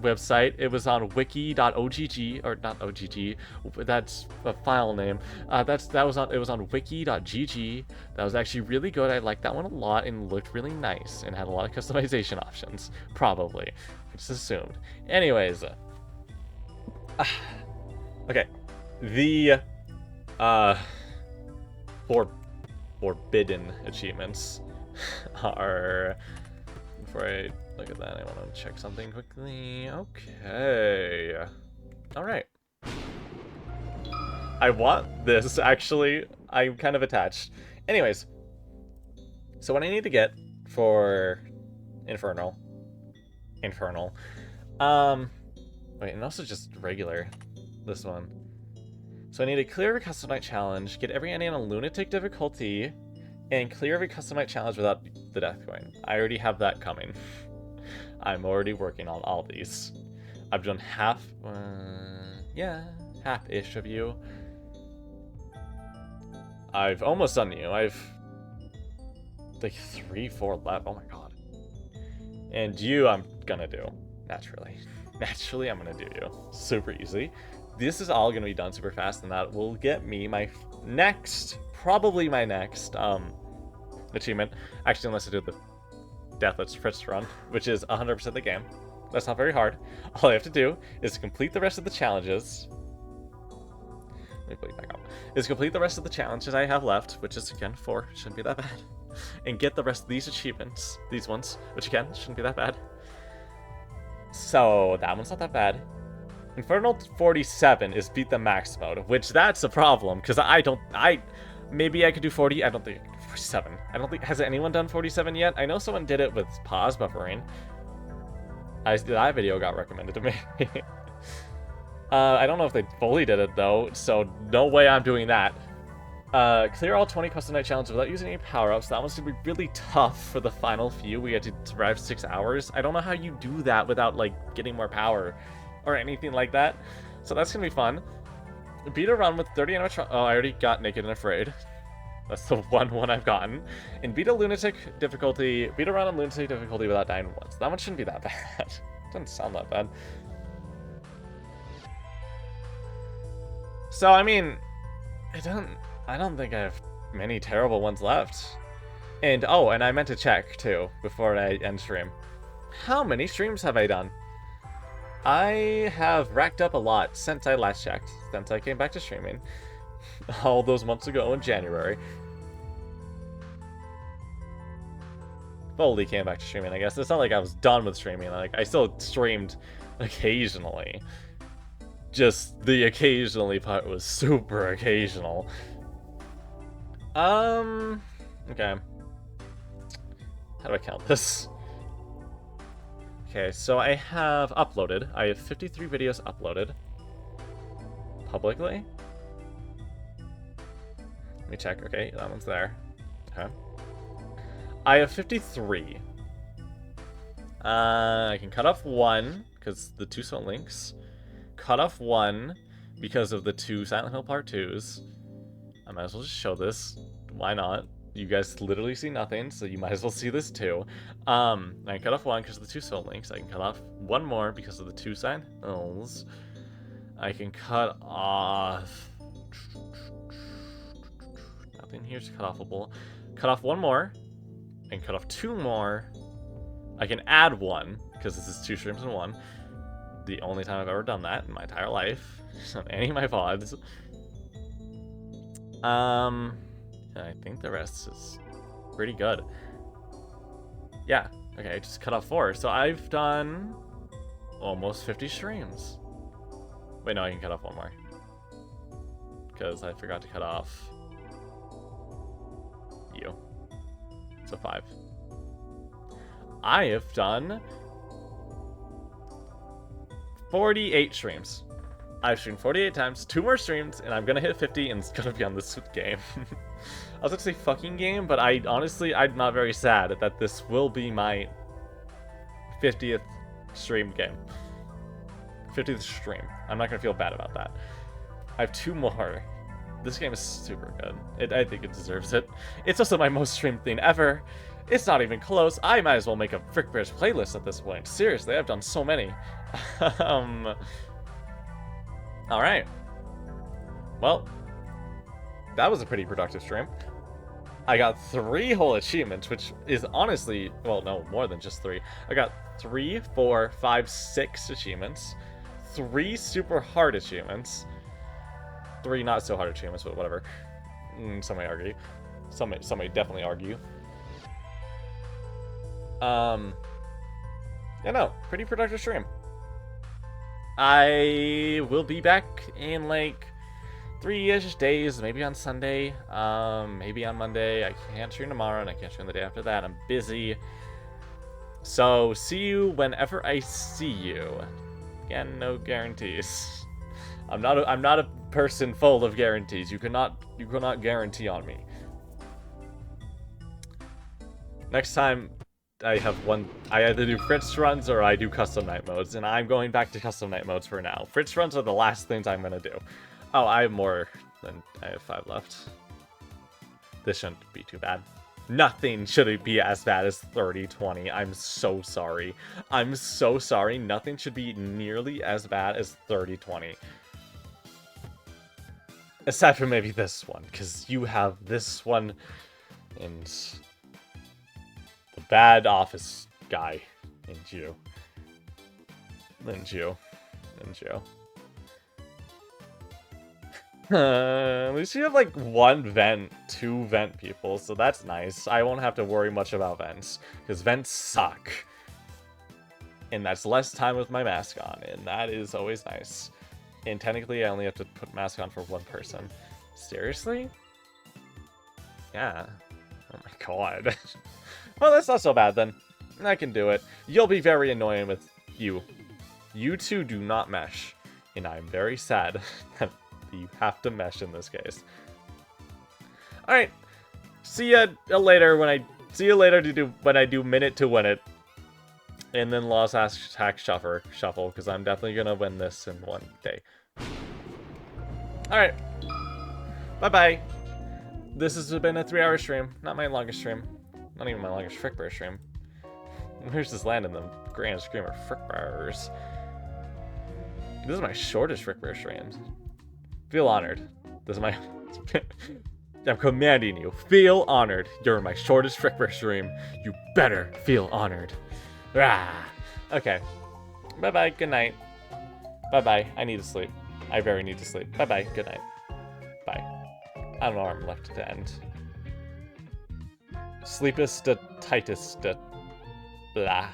S1: website. It was on wiki.ogg, or not OGG, that's a file name. It was on wiki.gg. That was actually really good. I liked that one a lot and looked really nice and had a lot of customization options. Probably. I just assumed. Anyways. Okay. The forbidden achievements are... Before I look at that, I want to check something quickly. Okay. Alright. I want this, actually. I'm kind of attached. Anyways. So what I need to get for Infernal. Wait, and also just regular. This one. So I need to clear every custom night challenge, get every ending on a lunatic difficulty, and clear every custom night challenge without the death coin. I already have that coming. I'm already working on all these. I've done half, half-ish of you. I've almost done you. I've like 3, 4 left. Oh my god. And you, I'm gonna do, naturally. Naturally, I'm gonna do you. Super easy. This is all gonna be done super fast, and that will get me my next, probably my next, achievement. Actually, unless I do the Deathless Fritz run, which is 100% the game. That's not very hard. All I have to do is complete the rest of the challenges. Let me put it back up. Is complete the rest of the challenges I have left, which is, again, 4. Shouldn't be that bad. And get the rest of these achievements. These ones, which, again, shouldn't be that bad. So, that one's not that bad. Infernal 47 is beat the max mode, which that's a problem, because maybe I could do 40, I don't think I could do 47. I don't think, has anyone done 47 yet? I know someone did it with pause buffering. That video got recommended to me. I don't know if they fully did it though, so no way I'm doing that. Clear all 20 custom night challenges without using any power-ups. That one's gonna be really tough for the final few. We had to survive 6 hours. I don't know how you do that without, like, getting more power or anything like that. So that's gonna be fun. Beat a run with 30 animatronics. Oh, I already got Naked and Afraid. That's the one I've gotten. And beat a lunatic difficulty. Beat a run on lunatic difficulty without dying once. That one shouldn't be that bad. Doesn't sound that bad. So, I mean, I don't think I have many terrible ones left. And, oh, and I meant to check, too, before I end stream. How many streams have I done? I have racked up a lot since I last checked, since I came back to streaming. All those months ago in January. Fully came back to streaming, I guess. It's not like I was done with streaming. Like, I still streamed occasionally. Just the occasionally part was super occasional. Okay. How do I count this? Okay, so I have uploaded. I have 53 videos uploaded. Publicly? Let me check. Okay, that one's there. Okay. I have 53. I can cut off one, because the 2 Soul Links. Cut off one, because of the 2 Silent Hill Part 2s. I might as well just show this. Why not? You guys literally see nothing, so you might as well see this too. I can cut off one because of the 2 Soul Links. I can cut off one more because of the 2 Silent Hills. I can cut off... Nothing here's cut offable. Cut off one more. I can cut off 2 more. I can add one, because this is 2 streams in 1. The only time I've ever done that in my entire life. On any of my VODs. I think the rest is pretty good. Yeah, okay, I just cut off 4. So I've done almost 50 streams. Wait, no, I can cut off one more. Because I forgot to cut off you. So 5. I have done 48 streams. I've streamed 48 times, 2 more streams, and I'm gonna hit 50, and it's gonna be on this game. I was gonna say fucking game, but I'm not very sad that this will be my 50th stream game. 50th stream. I'm not gonna feel bad about that. I have 2 more. This game is super good. I think it deserves it. It's also my most streamed thing ever. It's not even close. I might as well make a Frick Bears playlist at this point. Seriously, I've done so many. Alright. Well, that was a pretty productive stream. I got 3 whole achievements, which is honestly, well, no, more than just 3. I got 3, 4, 5, 6 achievements. 3 super hard achievements. 3 not so hard achievements, but whatever. Some may argue. Some may definitely argue. Yeah, no, pretty productive stream. I will be back in like 3-ish days, maybe on Sunday, maybe on Monday. I can't stream tomorrow, and I can't stream the day after that. I'm busy. So, see you whenever I see you. Again, no guarantees. I'm not a person full of guarantees. You cannot guarantee on me. Next time I either do Fritz runs or I do custom night modes, and I'm going back to custom night modes for now. Fritz runs are the last things I'm gonna do. Oh, I have more than I have 5 left. This shouldn't be too bad. Nothing should be as bad as 30-20. I'm so sorry. I'm so sorry. Nothing should be nearly as bad as 30-20. Aside from maybe this one, because you have this one and the bad office guy and you. And you. And you. At least you have like 1 vent, 2 vent people, so that's nice. I won't have to worry much about vents, because vents suck. And that's less time with my mask on, and that is always nice. And technically I only have to put mask on for 1 person. Seriously? Yeah. Oh my god. Well, that's not so bad then. I can do it. You'll be very annoying with you. You two do not mesh. And I'm very sad that you have to mesh in this case. Alright. See ya later when I when I do minute to win it. And then Lost Hack Shuffle, because I'm definitely gonna win this in one day. Alright. Bye-bye. This has been a 3-hour stream. Not my longest stream. Not even my longest Frickbear stream. Where's this land in the grand scheme of Frickbears? This is my shortest Frickbear stream. Feel honored. This is my... I'm commanding you. Feel honored. You're my shortest Frickbear stream. You better feel honored. Rah. Okay. Bye-bye. Good night. Bye-bye. I need to sleep. I very need to sleep. Bye-bye. Good night. Bye. I don't know where I'm left to end. Sleepest, tightest, blah.